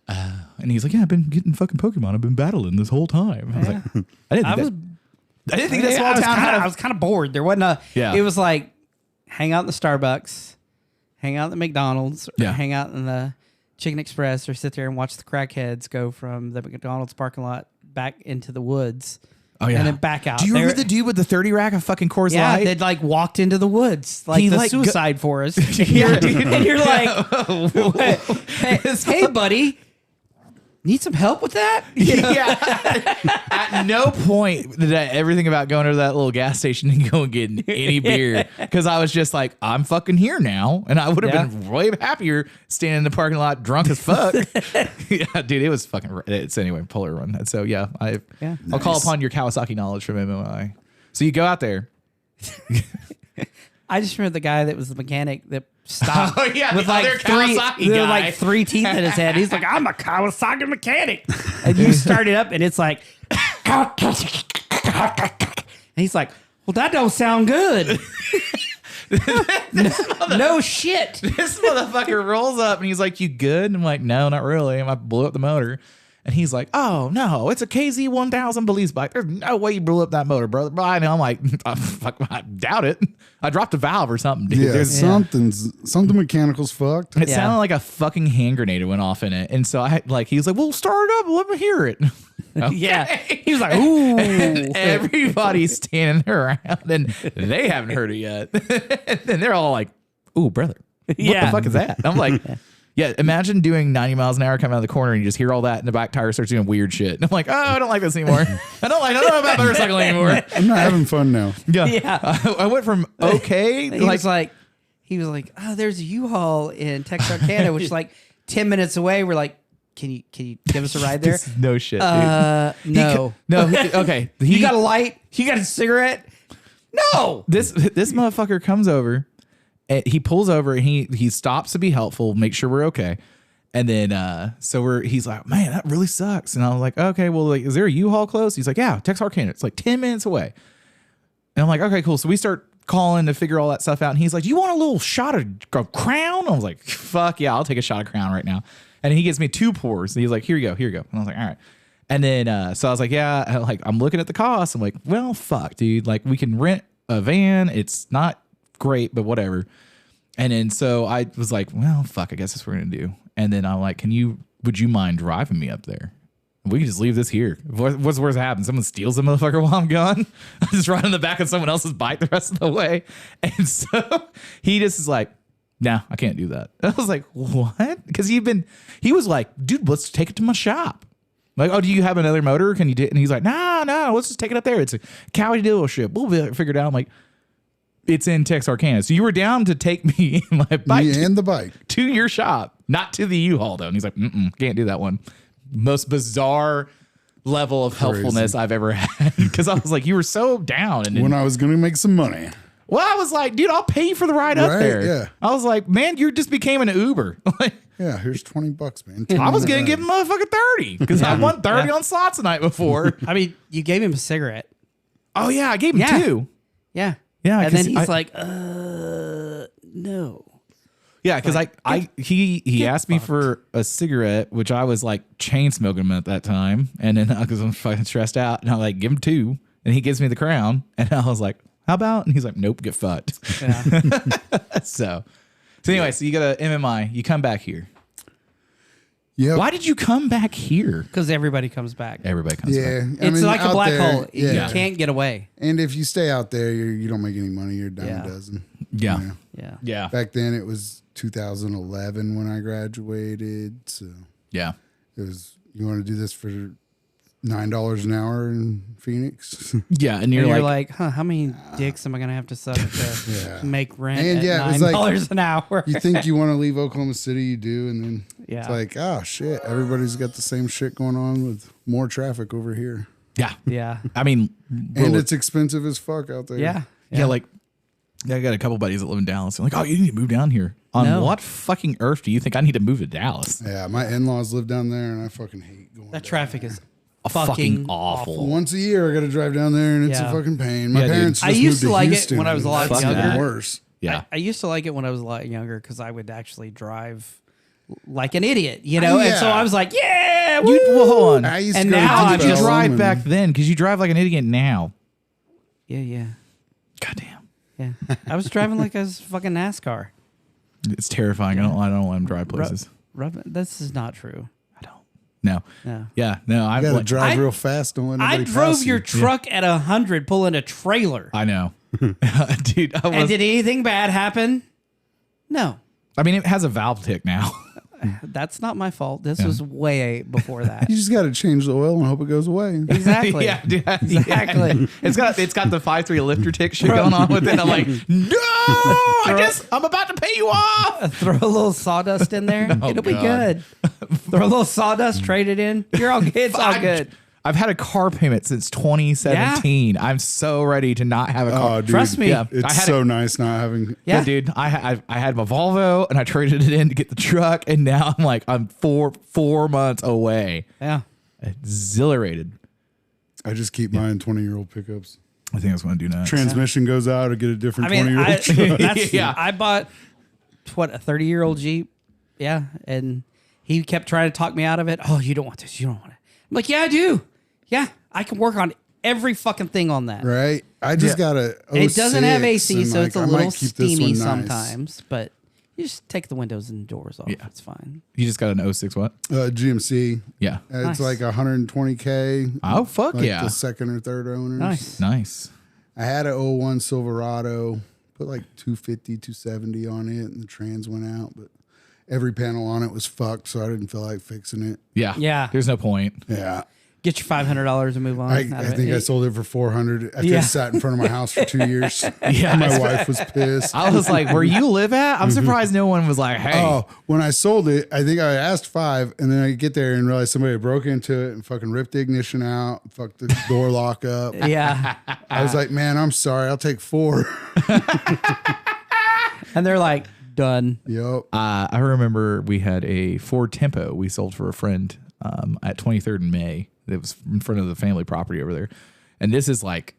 [SPEAKER 1] and he's like, yeah, I've been getting fucking Pokemon. I've been battling this whole time. I was like, I didn't think that small town
[SPEAKER 2] I was kind of bored. There wasn't a.
[SPEAKER 1] Yeah.
[SPEAKER 2] It was like, hang out in the Starbucks, hang out in the McDonald's, or hang out in the Chicken Express, or sit there and watch the crackheads go from the McDonald's parking lot back into the woods.
[SPEAKER 1] Oh yeah,
[SPEAKER 2] and then back out.
[SPEAKER 1] Do you remember the dude with the 30 rack of fucking Coors Light?
[SPEAKER 2] Yeah, they'd like walked into the woods, like the suicide forest.
[SPEAKER 1] Yeah, dude.
[SPEAKER 2] And you're like, hey, buddy. Need some help with that?
[SPEAKER 1] Yeah. At no point did I ever think about going to that little gas station and going and getting any beer, because I was just like, I'm fucking here now, and I would have been way happier standing in the parking lot drunk as fuck. Yeah, dude, it was fucking. It's anyway, Polar Run. So yeah, I'll call upon your Kawasaki knowledge from MMI. So you go out there.
[SPEAKER 2] I just remember the guy that was the mechanic that stopped
[SPEAKER 1] with like
[SPEAKER 2] three teeth in his head. He's like, I'm a Kawasaki mechanic. And you start it up and it's like, and he's like, well, that don't sound good. No shit.
[SPEAKER 1] This motherfucker rolls up and he's like, you good? And I'm like, no, not really. I blew up the motor. And he's like, oh, no, it's a KZ-1000 police bike. There's no way you blew up that motor, brother. And I'm like, I doubt it. I dropped a valve or something, dude.
[SPEAKER 3] Yeah, something mechanical's fucked.
[SPEAKER 1] It sounded like a fucking hand grenade went off in it. And so he was like, well, start it up. Let me hear it. Okay.
[SPEAKER 2] Yeah. He was like, ooh.
[SPEAKER 1] Everybody's standing around and they haven't heard it yet. And they're all like, ooh, brother. What the fuck is that? I'm like, Yeah, imagine doing 90 miles an hour coming out of the corner and you just hear all that and the back tire starts doing weird shit. And I'm like, oh, I don't like this anymore. I don't know about motorcycling anymore.
[SPEAKER 3] I'm not having fun now.
[SPEAKER 2] Yeah.
[SPEAKER 1] I went from okay.
[SPEAKER 2] He was like, oh, there's a U-Haul in Texarkana, which is like 10 minutes away. We're like, can you give us a ride there?
[SPEAKER 1] No shit, dude.
[SPEAKER 2] No.
[SPEAKER 1] Okay.
[SPEAKER 2] You got a light? You got a cigarette? No.
[SPEAKER 1] This motherfucker comes over. He pulls over and he stops to be helpful, make sure we're okay. And then he's like, man, that really sucks. And I was like, okay, well, like, is there a U-Haul close? He's like, yeah, Texarkana. It's like 10 minutes away. And I'm like, okay, cool. So we start calling to figure all that stuff out. And he's like, do you want a little shot of Crown? I was like, fuck yeah, I'll take a shot of Crown right now. And he gives me 2 pours. And he's like, here you go. And I was like, all right. And then so I was like, yeah, I'm looking at the cost. I'm like, well, fuck, dude. Like, we can rent a van. It's not great, but whatever. And then so I was like, well, fuck, I guess that's what we're gonna do. And then I'm like, would you mind driving me up there? We can just leave this here. What's worse happen? Someone steals the motherfucker while I'm gone. I just ride on the back of someone else's bike the rest of the way. And so he just is like, nah, I can't do that. And I was like, what? Because he was like, dude, let's take it to my shop. Like, oh, do you have another motor? Can you do it? And he's like, no, let's just take it up there. It's a Cowie dealership. We'll figure it out. I'm like, it's in Texarkana. So you were down to take me and my bike
[SPEAKER 3] and the bike
[SPEAKER 1] to your shop, not to the U-Haul though. And he's like, can't do that one. Most bizarre level of helpfulness I've ever had. Because I was like, you were so down. And
[SPEAKER 3] when I was going to make some money.
[SPEAKER 1] Well, I was like, dude, I'll pay you for the ride up there.
[SPEAKER 3] Yeah.
[SPEAKER 1] I was like, man, you just became an Uber.
[SPEAKER 3] Yeah, here's $20, man.
[SPEAKER 1] I was going to give him a motherfucker 30 because I won 30 on slots the night before.
[SPEAKER 2] I mean, you gave him a cigarette.
[SPEAKER 1] Oh, yeah, I gave him 2.
[SPEAKER 2] Yeah.
[SPEAKER 1] Yeah,
[SPEAKER 2] and then he's like, no.
[SPEAKER 1] Yeah, because he asked me for a cigarette, which I was like chain smoking him at that time, and then because I'm fucking stressed out, and I'm like, give him 2, and he gives me the Crown, and I was like, how about? And he's like, nope, get fucked. Yeah. So anyway, so you got a MMI, you come back here.
[SPEAKER 3] Yeah.
[SPEAKER 1] Why did you come back here?
[SPEAKER 2] Because everybody comes back.
[SPEAKER 1] Everybody comes back.
[SPEAKER 2] It's like a black hole.
[SPEAKER 3] Yeah.
[SPEAKER 2] You can't get away.
[SPEAKER 3] And if you stay out there, you don't make any money. You're a dime a dozen.
[SPEAKER 1] Yeah.
[SPEAKER 3] You know?
[SPEAKER 1] Yeah.
[SPEAKER 3] Back then, it was 2011 when I graduated. So
[SPEAKER 1] yeah,
[SPEAKER 3] it was, you want to do this for $9 an hour in Phoenix?
[SPEAKER 1] Yeah. And you're like,
[SPEAKER 2] how many dicks am I going to have to suck to make rent
[SPEAKER 3] and
[SPEAKER 2] at
[SPEAKER 3] it was
[SPEAKER 2] $9 an hour?
[SPEAKER 3] You think you want to leave Oklahoma City, you do. And then
[SPEAKER 2] it's
[SPEAKER 3] like, oh, shit. Everybody's got the same shit going on with more traffic over here.
[SPEAKER 1] Yeah.
[SPEAKER 2] Yeah.
[SPEAKER 1] I mean,
[SPEAKER 3] and it's expensive as fuck out there.
[SPEAKER 2] Yeah.
[SPEAKER 1] Yeah. Like, I got a couple buddies that live in Dallas. They're like, oh, you need to move down here. On what fucking earth do you think I need to move to Dallas?
[SPEAKER 3] Yeah. My in-laws live down there, and I fucking hate going
[SPEAKER 2] That traffic is
[SPEAKER 1] fucking awful.
[SPEAKER 3] Once a year, I got to drive down there, and it's a fucking pain. My parents just
[SPEAKER 2] I used
[SPEAKER 3] moved
[SPEAKER 2] to like
[SPEAKER 3] Houston,
[SPEAKER 2] it when I was a lot
[SPEAKER 3] that's
[SPEAKER 2] younger.
[SPEAKER 3] even worse.
[SPEAKER 1] Yeah.
[SPEAKER 2] I used to like it when I was a lot younger because I would actually drive like an idiot, you know? And so I was like, yeah, woo!
[SPEAKER 1] Well, hold on.
[SPEAKER 3] I used
[SPEAKER 2] And
[SPEAKER 3] to go to
[SPEAKER 2] now
[SPEAKER 1] How
[SPEAKER 2] I'm
[SPEAKER 1] did you
[SPEAKER 2] just-
[SPEAKER 1] drive back then? Because you drive like an idiot now.
[SPEAKER 2] Yeah.
[SPEAKER 1] Goddamn.
[SPEAKER 2] Yeah. I was driving like I was fucking NASCAR.
[SPEAKER 1] It's terrifying. I don't let them drive places.
[SPEAKER 2] This is not true.
[SPEAKER 1] I don't. No.
[SPEAKER 2] No.
[SPEAKER 1] Yeah. No.
[SPEAKER 3] You
[SPEAKER 1] I'm
[SPEAKER 3] got to
[SPEAKER 1] like,
[SPEAKER 3] drive real fast. Don't let
[SPEAKER 2] I
[SPEAKER 3] anybody
[SPEAKER 2] drove
[SPEAKER 3] pass
[SPEAKER 2] your
[SPEAKER 3] you.
[SPEAKER 2] truck at 100 pulling a trailer.
[SPEAKER 1] I know. Dude,
[SPEAKER 2] And did anything bad happen? No.
[SPEAKER 1] I mean, it has a valve tick now.
[SPEAKER 2] That's not my fault. This was way before that.
[SPEAKER 3] You just got to change the oil and hope it goes away.
[SPEAKER 2] Exactly.
[SPEAKER 1] Yeah, dude,
[SPEAKER 2] Exactly.
[SPEAKER 1] yeah. It's got the 5.3 lifter tick shit going on with it. I'm like, no, I'm about to pay you off.
[SPEAKER 2] Throw a little sawdust in there.
[SPEAKER 1] Oh,
[SPEAKER 2] It'll be
[SPEAKER 1] God.
[SPEAKER 2] good. Throw a little sawdust, trade it in. You're all good. It's all good.
[SPEAKER 1] I've had a car payment since 2017. I'm so ready to not have a car.
[SPEAKER 3] Oh, dude.
[SPEAKER 2] Trust me.
[SPEAKER 1] Yeah. I
[SPEAKER 3] It's
[SPEAKER 1] had
[SPEAKER 3] so nice not having.
[SPEAKER 1] Yeah, dude. I had my Volvo and I traded it in to get the truck, and now I'm 4 months away.
[SPEAKER 2] Yeah.
[SPEAKER 1] Exhilarated.
[SPEAKER 3] I just keep buying 20-year-old pickups.
[SPEAKER 1] I think that's what I'm doing next.
[SPEAKER 3] Transmission goes out, I get a different 20-year-old truck.
[SPEAKER 1] Yeah.
[SPEAKER 2] I bought a 30-year-old Jeep. Yeah. And he kept trying to talk me out of it. Oh, you don't want this. You don't want it. I'm like, yeah, I do. Yeah. I can work on every fucking thing on that.
[SPEAKER 3] Right? I just got a 06,
[SPEAKER 2] It doesn't have AC,
[SPEAKER 3] and,
[SPEAKER 2] so it's a
[SPEAKER 3] I might
[SPEAKER 2] little
[SPEAKER 3] keep this
[SPEAKER 2] steamy
[SPEAKER 3] one nice.
[SPEAKER 2] sometimes, but you just take the windows and doors off.
[SPEAKER 1] Yeah.
[SPEAKER 2] It's fine.
[SPEAKER 1] You just got an 06 what?
[SPEAKER 3] GMC.
[SPEAKER 1] Yeah.
[SPEAKER 3] It's
[SPEAKER 2] Nice.
[SPEAKER 3] like 120K.
[SPEAKER 1] Oh, fuck
[SPEAKER 3] like
[SPEAKER 1] yeah.
[SPEAKER 3] the second or third owners.
[SPEAKER 2] Nice.
[SPEAKER 1] Nice.
[SPEAKER 3] I had a 01 Silverado, put like 250, 270 on it, and the trans went out. But every panel on it was fucked, so I didn't feel like fixing it.
[SPEAKER 1] Yeah.
[SPEAKER 2] Yeah.
[SPEAKER 1] There's no point.
[SPEAKER 3] Yeah.
[SPEAKER 2] Get your $500 and move on.
[SPEAKER 3] I think I sold it for $400 after it sat in front of my house for 2 years.
[SPEAKER 1] Yeah.
[SPEAKER 3] My wife was pissed.
[SPEAKER 1] I was like, where you live at? I'm surprised no one was like, hey.
[SPEAKER 3] Oh, when I sold it, I think I asked $5, and then I get there and realize somebody broke into it and fucking ripped the ignition out, fucked the door lock up.
[SPEAKER 2] Yeah.
[SPEAKER 3] I was like, man, I'm sorry, I'll take $4.
[SPEAKER 2] And they're like, done.
[SPEAKER 3] Yep.
[SPEAKER 1] I remember we had a Ford Tempo we sold for a friend at 23rd and May. It was in front of the family property over there. And this is like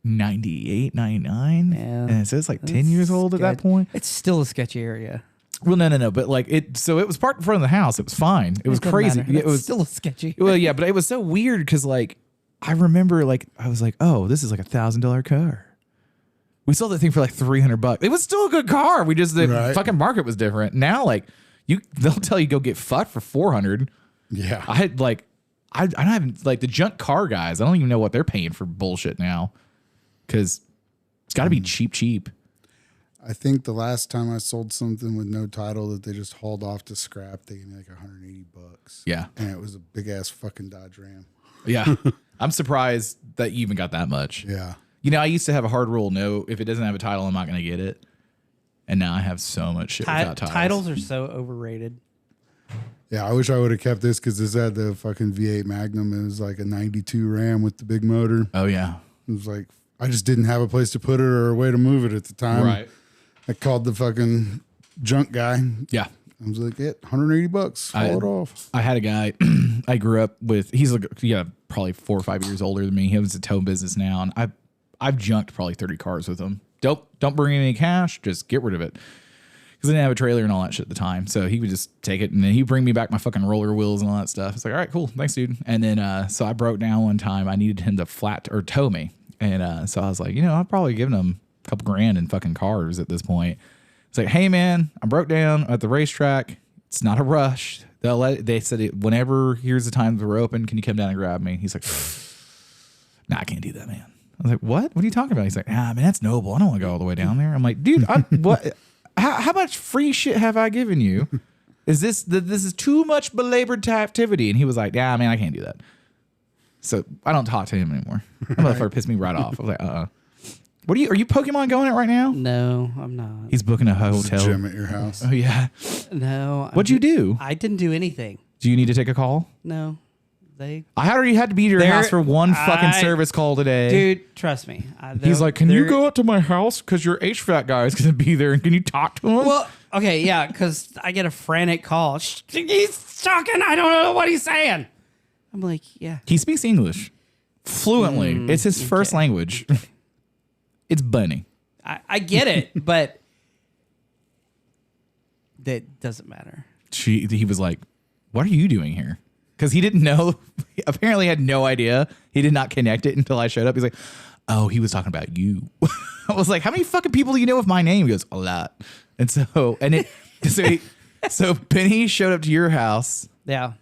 [SPEAKER 1] 98, 99.
[SPEAKER 2] Yeah.
[SPEAKER 1] And it says like 10 years old at that point.
[SPEAKER 2] It's still a sketchy area.
[SPEAKER 1] Well, no. But like so it was parked in front of the house. It was fine. It was
[SPEAKER 2] doesn't
[SPEAKER 1] crazy.
[SPEAKER 2] matter.
[SPEAKER 1] It was
[SPEAKER 2] still a sketchy.
[SPEAKER 1] well, yeah, but it was so weird because like I remember like I was like, oh, this is like $1,000 car. We sold that thing for like $300. It was still a good car. We just the fucking market was different. Now like they'll tell you go get fucked for $400.
[SPEAKER 3] Yeah.
[SPEAKER 1] I had like I don't have like the junk car guys. I don't even know what they're paying for bullshit now because it's got to be cheap.
[SPEAKER 3] I think the last time I sold something with no title that they just hauled off to scrap, they gave me like $180.
[SPEAKER 1] Yeah.
[SPEAKER 3] And it was a big ass fucking Dodge Ram.
[SPEAKER 1] Yeah. I'm surprised that you even got that much.
[SPEAKER 3] Yeah.
[SPEAKER 1] You know, I used to have a hard rule. No, if it doesn't have a title, I'm not going to get it. And now I have so much shit without titles.
[SPEAKER 2] Titles are so overrated.
[SPEAKER 3] Yeah, I wish I would have kept this because this had the fucking V8 Magnum. It was like a 92 Ram with the big motor.
[SPEAKER 1] Oh, yeah.
[SPEAKER 3] It was like, I just didn't have a place to put it or a way to move it at the time.
[SPEAKER 1] Right.
[SPEAKER 3] I called the fucking junk guy.
[SPEAKER 1] Yeah.
[SPEAKER 3] I was like, $180. Haul it off.
[SPEAKER 1] I had a guy I grew up with. He's like, probably 4 or 5 years older than me. He owns a tow business now. And I've junked probably 30 cars with him. Don't bring any cash. Just get rid of it. Because I didn't have a trailer and all that shit at the time. So he would just take it and then he'd bring me back my fucking roller wheels and all that stuff. It's like, all right, cool. Thanks, dude. And then, so I broke down one time. I needed him to flat or tow me. And so I was like, I've probably given him a couple grand in fucking cars at this point. It's like, hey, man, I broke down at the racetrack. It's not a rush. They said, whenever, here's the time we're open. Can you come down and grab me? He's like, nah, I can't do that, man. I was like, what? What are you talking about? He's like, man, that's noble. I don't want to go all the way down there. I'm like, dude, what? How much free shit have I given you? This is too much belabored activity? And he was like, yeah, man, I can't do that. So I don't talk to him anymore. That motherfucker pissed me right off. I was like, Are you Pokemon going it right now?
[SPEAKER 2] No, I'm not.
[SPEAKER 1] He's booking a
[SPEAKER 3] There's
[SPEAKER 1] hotel.
[SPEAKER 3] a gym at your house.
[SPEAKER 1] Oh yeah.
[SPEAKER 2] No.
[SPEAKER 1] What'd you do?
[SPEAKER 2] I didn't do anything.
[SPEAKER 1] Do you need to take a call?
[SPEAKER 2] No.
[SPEAKER 1] I already had to be to your house for one fucking service call today.
[SPEAKER 2] Dude, trust me.
[SPEAKER 1] He's like, can you go out to my house? Because your HVAC guy is going to be there. And can you talk to him?
[SPEAKER 2] Well, okay, yeah, because I get a frantic call. He's talking. I don't know what he's saying. I'm like, yeah.
[SPEAKER 1] He speaks English fluently. It's his first language. It's bunny.
[SPEAKER 2] I get it, but that doesn't matter.
[SPEAKER 1] He was like, what are you doing here? Because he didn't know. He apparently had no idea. He did not connect it until I showed up. He's like, oh, he was talking about you. I was like, how many fucking people do you know with my name? He goes, a lot. And so Penny showed up to your house.
[SPEAKER 2] Yeah.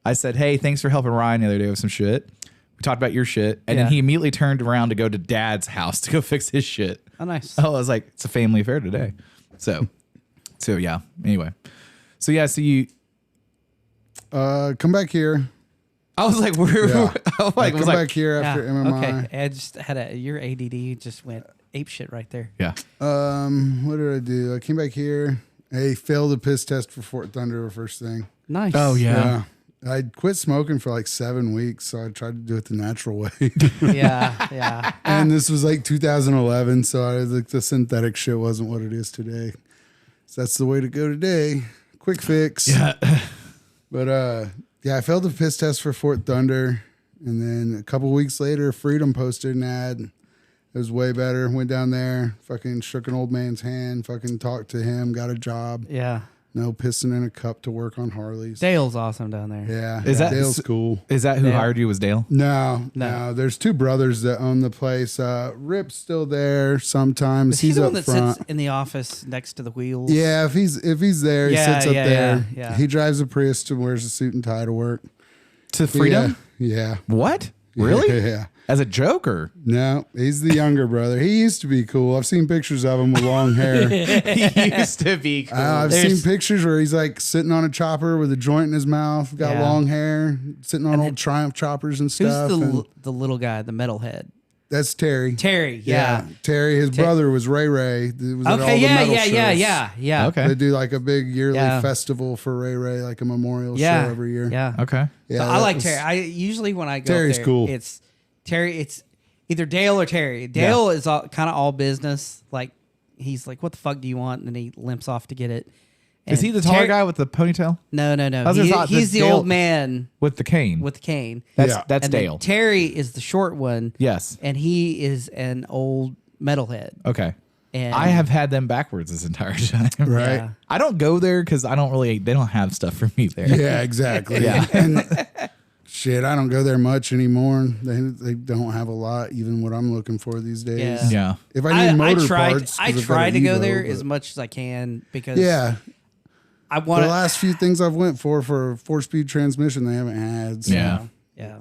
[SPEAKER 1] I said, hey, thanks for helping Ryan the other day with some shit. We talked about your shit. And then he immediately turned around to go to Dad's house to go fix his shit.
[SPEAKER 2] Oh, nice.
[SPEAKER 1] Oh, I was like, it's a family affair today. So yeah. Anyway. So you
[SPEAKER 3] come back here.
[SPEAKER 1] I was like,
[SPEAKER 3] Come back here after MMI.
[SPEAKER 2] Okay. I just had your ADD just went ape shit right there.
[SPEAKER 1] Yeah.
[SPEAKER 3] What did I do? I came back here. I failed a piss test for Fort Thunder first thing.
[SPEAKER 2] Nice.
[SPEAKER 1] Oh yeah.
[SPEAKER 3] I quit smoking for like 7 weeks, so I tried to do it the natural way.
[SPEAKER 2] Yeah.
[SPEAKER 3] And this was like 2011, so I was like, the synthetic shit wasn't what it is today. So that's the way to go today. Quick fix.
[SPEAKER 1] Yeah.
[SPEAKER 3] But I failed the piss test for Fort Thunder, and then a couple weeks later, Freedom posted an ad. It was way better. Went down there, fucking shook an old man's hand, fucking talked to him, got a job.
[SPEAKER 2] Yeah.
[SPEAKER 3] No pissing in a cup to work on Harleys.
[SPEAKER 2] Dale's awesome down there.
[SPEAKER 3] Yeah.
[SPEAKER 1] Dale's
[SPEAKER 3] cool.
[SPEAKER 1] Is that who
[SPEAKER 2] Dale.
[SPEAKER 1] hired you? Was Dale?
[SPEAKER 3] No. There's 2 brothers that own the place. Rip's still there sometimes.
[SPEAKER 2] Is he
[SPEAKER 3] He's
[SPEAKER 2] the
[SPEAKER 3] up
[SPEAKER 2] one that
[SPEAKER 3] front.
[SPEAKER 2] sits in the office next to the wheels?
[SPEAKER 3] Yeah, if he's there, he sits up there.
[SPEAKER 2] Yeah.
[SPEAKER 3] He drives a Prius and wears a suit and tie to work.
[SPEAKER 1] To Freedom?
[SPEAKER 3] Yeah.
[SPEAKER 1] What? Really?
[SPEAKER 3] Yeah.
[SPEAKER 1] As a joke or?
[SPEAKER 3] No, he's the younger brother. He used to be cool. I've seen pictures of him with long hair.
[SPEAKER 1] He used to be cool.
[SPEAKER 3] I've seen pictures where he's like sitting on a chopper with a joint in his mouth, got long hair, sitting on old Triumph choppers and stuff.
[SPEAKER 2] Who's the little guy, the metalhead?
[SPEAKER 3] That's Terry.
[SPEAKER 2] Terry, yeah.
[SPEAKER 3] Terry, his brother was Ray Ray. It was at all
[SPEAKER 2] Okay,
[SPEAKER 3] the metal shows.
[SPEAKER 2] yeah.
[SPEAKER 1] Okay.
[SPEAKER 3] They do like a big yearly festival for Ray Ray, like a memorial show every year.
[SPEAKER 2] Yeah.
[SPEAKER 1] Okay.
[SPEAKER 3] Yeah,
[SPEAKER 2] So I like Terry. I usually when I go
[SPEAKER 3] Terry's
[SPEAKER 2] there,
[SPEAKER 3] cool.
[SPEAKER 2] it's Terry. It's either Dale or Terry. Dale is kind of all business. Like he's like, "What the fuck do you want?" And then he limps off to get it.
[SPEAKER 1] Is he the taller guy with the ponytail?
[SPEAKER 2] No. He's the
[SPEAKER 1] Dale
[SPEAKER 2] old man
[SPEAKER 1] with the cane.
[SPEAKER 2] with the cane.
[SPEAKER 1] That's
[SPEAKER 2] And then
[SPEAKER 1] Dale.
[SPEAKER 2] Terry is the short one.
[SPEAKER 1] Yes.
[SPEAKER 2] And he is an old metalhead.
[SPEAKER 1] Okay.
[SPEAKER 2] And
[SPEAKER 1] I have had them backwards this entire time.
[SPEAKER 3] Right.
[SPEAKER 2] Yeah.
[SPEAKER 1] I don't go there because they don't have stuff for me there.
[SPEAKER 3] Yeah, exactly.
[SPEAKER 1] Yeah.
[SPEAKER 3] And shit, I don't go there much anymore. They don't have a lot, even what I'm looking for these days.
[SPEAKER 1] Yeah.
[SPEAKER 3] If I need motor parts,
[SPEAKER 2] I
[SPEAKER 3] 'cause I've got
[SPEAKER 2] try
[SPEAKER 3] an
[SPEAKER 2] to go
[SPEAKER 3] Evo,
[SPEAKER 2] there
[SPEAKER 3] but-
[SPEAKER 2] as much as I can because I
[SPEAKER 3] The
[SPEAKER 2] want to.
[SPEAKER 3] last few things I've went for 4-speed transmission, they haven't had. So
[SPEAKER 1] Yeah.
[SPEAKER 2] Yeah.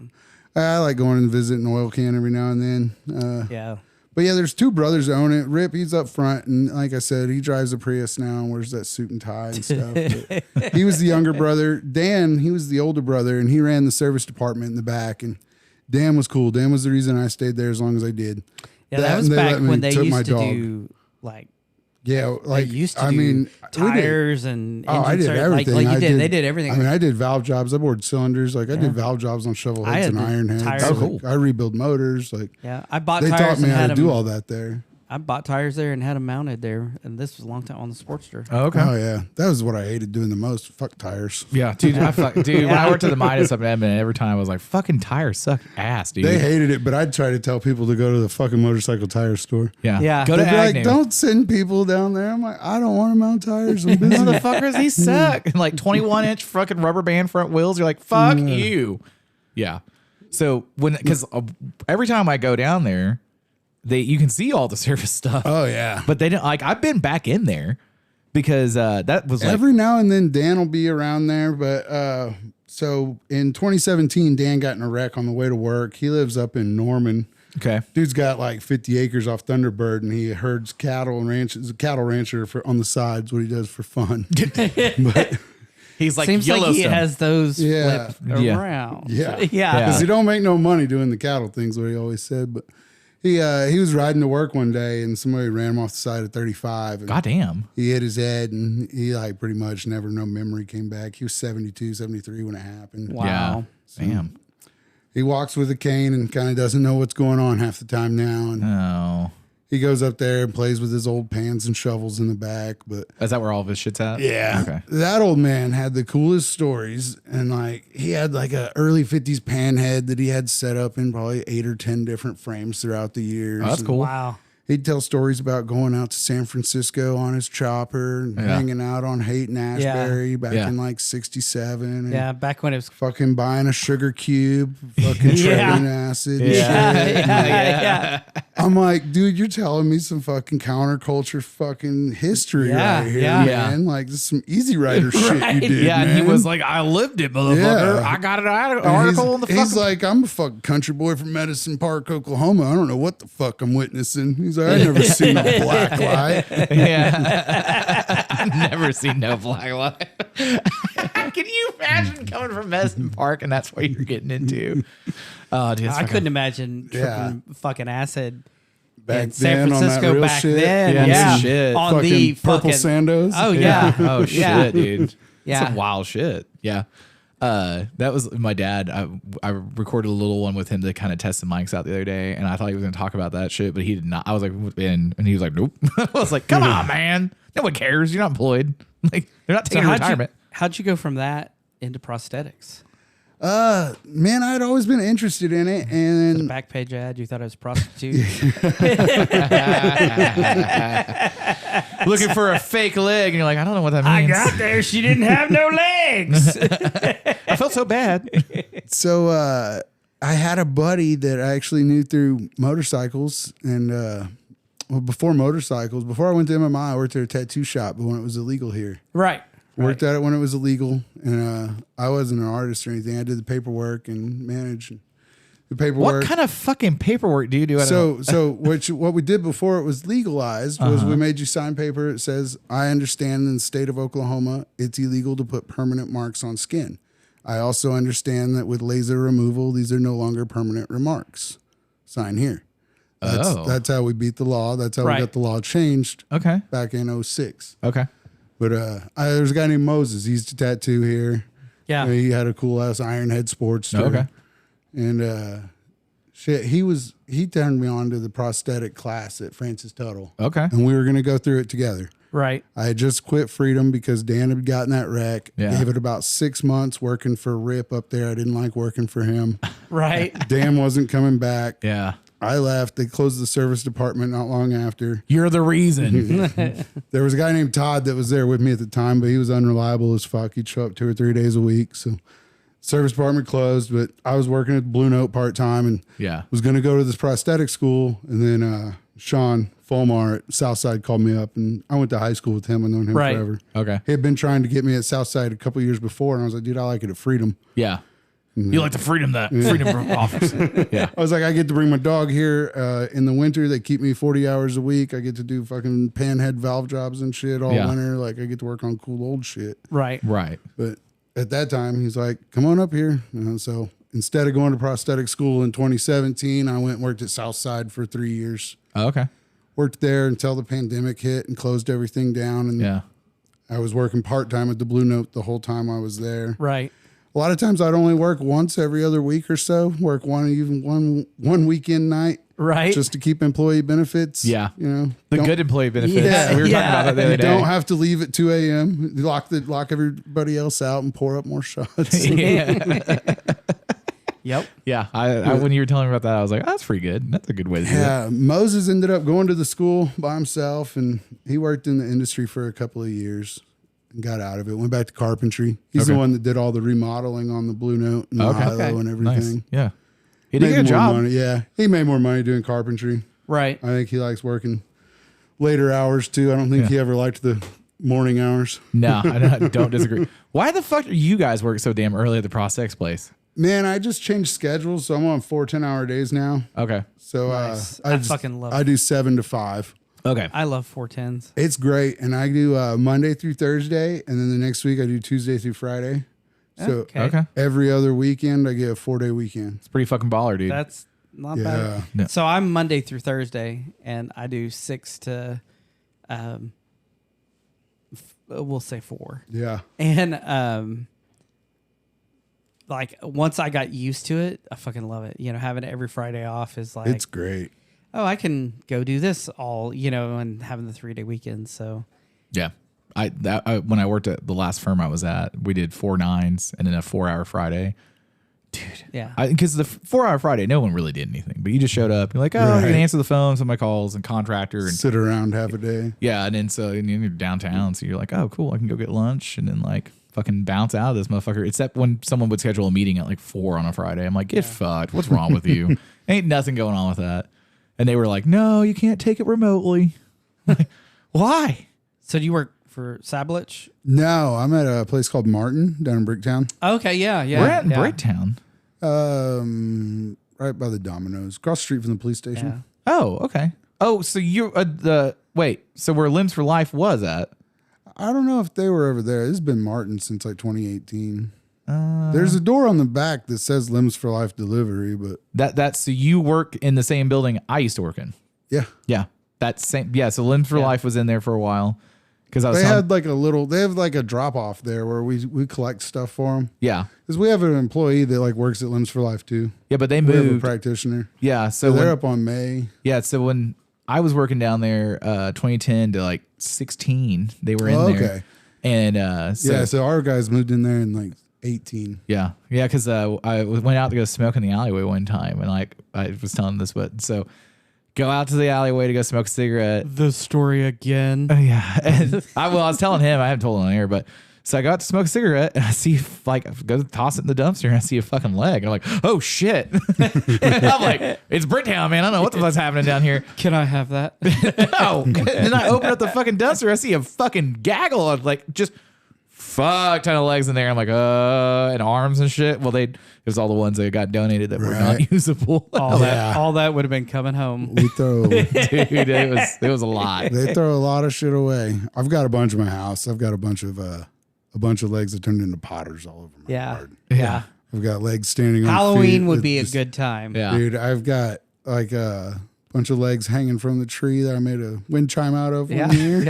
[SPEAKER 3] I like going and visiting an oil can every now and then.
[SPEAKER 2] Yeah.
[SPEAKER 3] But yeah, there's two brothers that own it. Rip, he's up front, and like I said, he drives a Prius now and wears that suit and tie and stuff. But he was the younger brother. Dan, he was the older brother, and he ran the service department in the back. And Dan was cool. Dan was the reason I stayed there as long as I did.
[SPEAKER 2] Yeah, that was
[SPEAKER 3] and
[SPEAKER 2] back
[SPEAKER 3] let me
[SPEAKER 2] when they
[SPEAKER 3] took my
[SPEAKER 2] used to
[SPEAKER 3] dog.
[SPEAKER 2] do like
[SPEAKER 3] Yeah, like
[SPEAKER 2] they used to
[SPEAKER 3] I
[SPEAKER 2] do
[SPEAKER 3] mean, we did-
[SPEAKER 2] tires and
[SPEAKER 3] Oh, I did
[SPEAKER 2] engine
[SPEAKER 3] everything.
[SPEAKER 2] Like you
[SPEAKER 3] I
[SPEAKER 2] did. They did everything.
[SPEAKER 3] I mean, I did valve jobs. I bored cylinders. Like I did valve jobs on shovel
[SPEAKER 2] I
[SPEAKER 3] heads
[SPEAKER 2] had
[SPEAKER 3] and
[SPEAKER 2] the
[SPEAKER 3] iron heads.
[SPEAKER 2] tires.
[SPEAKER 1] Oh, cool.
[SPEAKER 3] I rebuild motors. Like
[SPEAKER 2] yeah, I bought
[SPEAKER 3] they
[SPEAKER 2] tires
[SPEAKER 3] taught me
[SPEAKER 2] and
[SPEAKER 3] how
[SPEAKER 2] had
[SPEAKER 3] to
[SPEAKER 2] them.
[SPEAKER 3] do all that there.
[SPEAKER 2] I bought tires there and had them mounted there, and this was a long time on the Sportster.
[SPEAKER 1] Oh, okay.
[SPEAKER 3] Oh yeah, that was what I hated doing the most. Fuck tires.
[SPEAKER 1] Yeah, dude. When I worked at the Midas up in Edmonton, every time I was like, "Fucking tires suck ass, dude."
[SPEAKER 3] They hated it, but I'd try to tell people to go to the fucking motorcycle tire store.
[SPEAKER 1] yeah,
[SPEAKER 2] Yeah.
[SPEAKER 1] Go to
[SPEAKER 3] They'd be
[SPEAKER 1] Agnew.
[SPEAKER 3] like, don't send people down there. I'm like, I don't want to mount tires. I'm busy.
[SPEAKER 1] Motherfuckers, these suck. And like 21-inch fucking rubber band front wheels. You're like, fuck you. Yeah. So because every time I go down there, you can see all the service stuff.
[SPEAKER 3] Oh yeah.
[SPEAKER 1] But they didn't like. I've been back in there because that was like,
[SPEAKER 3] Every now and then Dan will be around there, but so in 2017, Dan got in a wreck on the way to work. He lives up in Norman.
[SPEAKER 1] okay.
[SPEAKER 3] Dude's got like 50 acres off Thunderbird, and he herds cattle and ranches. A cattle rancher on the sides, what he does for fun. But
[SPEAKER 1] He's like
[SPEAKER 2] Seems like he
[SPEAKER 1] Yellowstone.
[SPEAKER 2] has those
[SPEAKER 3] Yeah.
[SPEAKER 2] flipped
[SPEAKER 1] Yeah.
[SPEAKER 2] around.
[SPEAKER 3] Yeah.
[SPEAKER 2] yeah.
[SPEAKER 3] because he don't make no money doing the cattle things, what he always said. But he was riding to work one day, and somebody ran him off the side of 35. And
[SPEAKER 1] Goddamn.
[SPEAKER 3] he hit his head, and he like pretty much never no memory came back. He was 72, 73 when it happened.
[SPEAKER 2] Wow.
[SPEAKER 1] Yeah. Damn.
[SPEAKER 3] He walks with a cane and kind of doesn't know what's going on half the time now. And
[SPEAKER 1] Oh.
[SPEAKER 3] he goes up there and plays with his old pans and shovels in the back. But
[SPEAKER 1] Is that where all of his shit's at?
[SPEAKER 3] yeah,
[SPEAKER 1] Okay.
[SPEAKER 3] that old man had the coolest stories. And like he had like a early 50s pan head that he had set up in probably 8 or 10 different frames throughout the years.
[SPEAKER 1] Oh, that's
[SPEAKER 3] And
[SPEAKER 1] cool.
[SPEAKER 2] Wow.
[SPEAKER 3] He'd tell stories about going out to San Francisco on his chopper and hanging out on Haight and Ashbury back
[SPEAKER 1] Yeah.
[SPEAKER 3] in like 67. And
[SPEAKER 2] Yeah, back when it was.
[SPEAKER 3] fucking buying a sugar cube, fucking
[SPEAKER 2] Yeah.
[SPEAKER 3] treading acid. and
[SPEAKER 1] Yeah.
[SPEAKER 3] shit.
[SPEAKER 2] Yeah.
[SPEAKER 3] I'm like, dude, you're telling me some fucking counterculture fucking history
[SPEAKER 2] Yeah,
[SPEAKER 3] right here,
[SPEAKER 2] yeah.
[SPEAKER 3] man. Like, this is some Easy Rider shit you did,
[SPEAKER 1] Yeah, and
[SPEAKER 3] man.
[SPEAKER 1] he was like, I lived it, motherfucker.
[SPEAKER 3] Yeah.
[SPEAKER 1] I got an
[SPEAKER 3] And
[SPEAKER 1] article in the
[SPEAKER 3] he's
[SPEAKER 1] fucking.
[SPEAKER 3] like, I'm a fucking country boy from Medicine Park, Oklahoma. I don't know what the fuck I'm witnessing. He's like, I've never seen a black light.
[SPEAKER 1] Yeah. Never seen no black light. Can you imagine coming from Medicine Park and that's what you're getting into? Oh, dude,
[SPEAKER 2] I couldn't imagine
[SPEAKER 3] Yeah.
[SPEAKER 2] tripping fucking acid
[SPEAKER 3] Back
[SPEAKER 2] in San
[SPEAKER 3] then on that
[SPEAKER 2] Francisco
[SPEAKER 3] real
[SPEAKER 2] back
[SPEAKER 3] shit.
[SPEAKER 2] then.
[SPEAKER 1] Yeah,
[SPEAKER 2] Yeah,
[SPEAKER 1] shit.
[SPEAKER 2] on
[SPEAKER 3] Fucking
[SPEAKER 2] the
[SPEAKER 3] purple
[SPEAKER 2] fucking
[SPEAKER 3] Sandos.
[SPEAKER 2] Oh yeah.
[SPEAKER 1] Oh shit,
[SPEAKER 2] Yeah.
[SPEAKER 1] dude.
[SPEAKER 2] Yeah.
[SPEAKER 1] Some wild shit. Yeah. That was my dad. I recorded a little one with him to kind of test the mics out the other day, and I thought he was going to talk about that shit, but he did not. I was like, and he was like, nope. I was like, come on, man. No one cares. You're not employed. Like, they're not
[SPEAKER 2] So
[SPEAKER 1] taking retirement.
[SPEAKER 2] how'd you go from that into prosthetics?
[SPEAKER 3] Man, I'd always been interested in it.
[SPEAKER 2] The
[SPEAKER 3] And
[SPEAKER 2] back page ad, you thought I was a prostitute?
[SPEAKER 1] Looking for a fake leg, and you're like, I don't know what that means.
[SPEAKER 2] there. She didn't have no legs.
[SPEAKER 1] I felt so bad.
[SPEAKER 3] so I had a buddy that I actually knew through motorcycles. And well, before I went to MMI, I worked at a tattoo shop, but when it was illegal here.
[SPEAKER 2] Right.
[SPEAKER 3] Worked at it when it was illegal, and I wasn't an artist or anything. I did the paperwork and managed. the paperwork.
[SPEAKER 1] What kind of fucking paperwork do you do?
[SPEAKER 3] So what we did before it was legalized was we made you sign paper. It says, I understand in the state of Oklahoma, it's illegal to put permanent marks on skin. I also understand that with laser removal, these are no longer permanent remarks. Sign here. That's how we beat the law. That's how we got the law changed.
[SPEAKER 1] Okay.
[SPEAKER 3] Back in 2006.
[SPEAKER 1] Okay.
[SPEAKER 3] But there's a guy named Moses. He's a tattoo here.
[SPEAKER 2] Yeah.
[SPEAKER 3] He had a cool ass Ironhead Sportster.
[SPEAKER 1] Okay.
[SPEAKER 3] And he turned me on to the prosthetic class at Francis Tuttle.
[SPEAKER 1] Okay.
[SPEAKER 3] And we were going to go through it together.
[SPEAKER 2] Right.
[SPEAKER 3] I had just quit Freedom because Dan had gotten that wreck.
[SPEAKER 1] Yeah.
[SPEAKER 3] Gave it about 6 months working for Rip up there. I didn't like working for him.
[SPEAKER 2] Right.
[SPEAKER 3] Dan wasn't coming back.
[SPEAKER 1] Yeah.
[SPEAKER 3] I left. They closed the service department not long after.
[SPEAKER 1] You're the reason.
[SPEAKER 3] There was a guy named Todd that was there with me at the time, but he was unreliable as fuck. He'd show up 2 or 3 days a week. So service department closed, but I was working at Blue Note part-time and was going to go to this prosthetic school. And then Sean Fulmar at Southside called me up, and I went to high school with him. I've known him forever.
[SPEAKER 1] Okay.
[SPEAKER 3] He had been trying to get me at Southside a couple years before, and I was like, dude, I like it at Freedom.
[SPEAKER 1] Yeah. You like the freedom offers. Yeah.
[SPEAKER 3] I was like, I get to bring my dog here in the winter. They keep me 40 hours a week. I get to do fucking panhead valve jobs and shit all winter. Like, I get to work on cool old shit.
[SPEAKER 2] Right.
[SPEAKER 1] Right.
[SPEAKER 3] But at that time, he's like, come on up here. So instead of going to prosthetic school in 2017, I went and worked at Southside for 3 years.
[SPEAKER 1] Oh, okay.
[SPEAKER 3] Worked there until the pandemic hit and closed everything down. And I was working part-time at the Blue Note the whole time I was there.
[SPEAKER 2] Right.
[SPEAKER 3] A lot of times I'd only work once every other week or so, work one weekend night.
[SPEAKER 2] Right.
[SPEAKER 3] Just to keep employee benefits.
[SPEAKER 1] Yeah.
[SPEAKER 3] You know,
[SPEAKER 1] The good employee benefits.
[SPEAKER 2] Yeah.
[SPEAKER 1] We were talking about that the other
[SPEAKER 3] you
[SPEAKER 1] day.
[SPEAKER 3] don't have to leave at 2 a.m. Lock everybody else out and pour up more shots.
[SPEAKER 1] Yeah.
[SPEAKER 2] Yep.
[SPEAKER 1] Yeah. I when you were telling me about that, I was like, oh, that's pretty good. That's a good way to do it.
[SPEAKER 3] Yeah. Moses ended up going to the school by himself, and he worked in the industry for a couple of years. Got out of it, went back to carpentry. He's the one that did all the remodeling on the Blue Note and the Hilo and everything.
[SPEAKER 1] Nice. Yeah. He did a good job.
[SPEAKER 3] Money. Yeah. He made more money doing carpentry.
[SPEAKER 2] Right.
[SPEAKER 3] I think he likes working later hours too. I don't think he ever liked the morning hours.
[SPEAKER 1] No, I don't disagree. Why the fuck do you guys work so damn early at the prosthetics place?
[SPEAKER 3] Man, I just changed schedules, so I'm on 4 10-hour days now.
[SPEAKER 1] Okay.
[SPEAKER 3] So
[SPEAKER 2] Nice. I fucking love it.
[SPEAKER 3] I do 7 to 5.
[SPEAKER 1] Okay.
[SPEAKER 2] I love 410s.
[SPEAKER 3] It's great, and I do Monday through Thursday, and then the next week I do Tuesday through Friday. So
[SPEAKER 1] Okay.
[SPEAKER 3] every other weekend I get a 4-day weekend.
[SPEAKER 1] It's pretty fucking baller, dude.
[SPEAKER 2] That's not
[SPEAKER 3] Yeah.
[SPEAKER 2] bad.
[SPEAKER 1] No.
[SPEAKER 2] So I'm Monday through Thursday, and I do 6 to, we'll say 4.
[SPEAKER 3] Yeah.
[SPEAKER 2] And like once I got used to it, I fucking love it. You know, having it every Friday off is like,
[SPEAKER 3] It's great.
[SPEAKER 2] oh, I can go do this all, you know, and having the 3-day weekend. So
[SPEAKER 1] Yeah. When I worked at the last firm I was at, we did 4 9s and then a 4-hour Friday. Dude.
[SPEAKER 2] yeah,
[SPEAKER 1] Because the 4-hour Friday, no one really did anything, but you just showed up. You're like, oh, you're going to answer the phone, some of my calls and contractor. And
[SPEAKER 3] Sit around half a day.
[SPEAKER 1] yeah. And then and you're downtown. So you're like, oh, cool. I can go get lunch and then like fucking bounce out of this motherfucker. Except when someone would schedule a meeting at like 4 on a Friday. I'm like, get fucked. What's wrong with you? Ain't nothing going on with that. And they were like, no, you can't take it remotely. Why?
[SPEAKER 2] So do you work for Sablich?
[SPEAKER 3] No, I'm at a place called Martin down in Bricktown.
[SPEAKER 2] Okay, yeah.
[SPEAKER 1] We're at in
[SPEAKER 2] yeah.
[SPEAKER 1] Bricktown.
[SPEAKER 3] Right by the Domino's, across the street from the police station.
[SPEAKER 2] Yeah.
[SPEAKER 1] Oh, okay. Oh, so you're so where Limbs for Life was at?
[SPEAKER 3] I don't know if they were over there. This has been Martin since like 2018. There's a door on the back that says Limbs for Life Delivery, but
[SPEAKER 1] That's so you work in the same building I used to work in.
[SPEAKER 3] yeah.
[SPEAKER 1] Yeah. So Limbs for Life was in there for a while. Because I was
[SPEAKER 3] They have like a drop off there where we collect stuff for them.
[SPEAKER 1] yeah.
[SPEAKER 3] Because we have an employee that like works at Limbs for Life too.
[SPEAKER 1] Yeah, but they
[SPEAKER 3] We have a
[SPEAKER 1] moved.
[SPEAKER 3] practitioner.
[SPEAKER 1] Yeah. So
[SPEAKER 3] So they're
[SPEAKER 1] when,
[SPEAKER 3] up on May.
[SPEAKER 1] yeah, so when I was working down there 2010 to like 16, they were in
[SPEAKER 3] Oh,
[SPEAKER 1] there.
[SPEAKER 3] okay.
[SPEAKER 1] And
[SPEAKER 3] So our guys moved in there in like 18.
[SPEAKER 1] Yeah, because I went out to go smoke in the alleyway one time, and like I was telling this, but so go out to the alleyway to go smoke a cigarette.
[SPEAKER 2] The story again.
[SPEAKER 1] Yeah, and I was telling him, I haven't told him on air, but so I go out to smoke a cigarette, and I see go toss it in the dumpster, and I see a fucking leg, and I'm like, oh shit! And I'm like, it's Bricktown, man. I don't know what the fuck's happening down here.
[SPEAKER 2] Can I have that?
[SPEAKER 1] No, and then I open up the fucking dumpster, I see a fucking gaggle of like just fuck ton of legs in there. I'm like, and arms and shit. Well, it was all the ones that got donated that were not usable.
[SPEAKER 2] All that would have been coming home.
[SPEAKER 3] We throw,
[SPEAKER 1] Dude, it was a lot.
[SPEAKER 3] they throw a lot of shit away. I've got a bunch in my house. I've got a bunch of legs that turned into potters all over my yard.
[SPEAKER 2] Yeah.
[SPEAKER 3] I've got legs standing on
[SPEAKER 2] Halloween
[SPEAKER 3] feet.
[SPEAKER 2] would be a good time.
[SPEAKER 1] Yeah.
[SPEAKER 3] Dude, I've got like a bunch of legs hanging from the tree that I made a wind chime out of one year.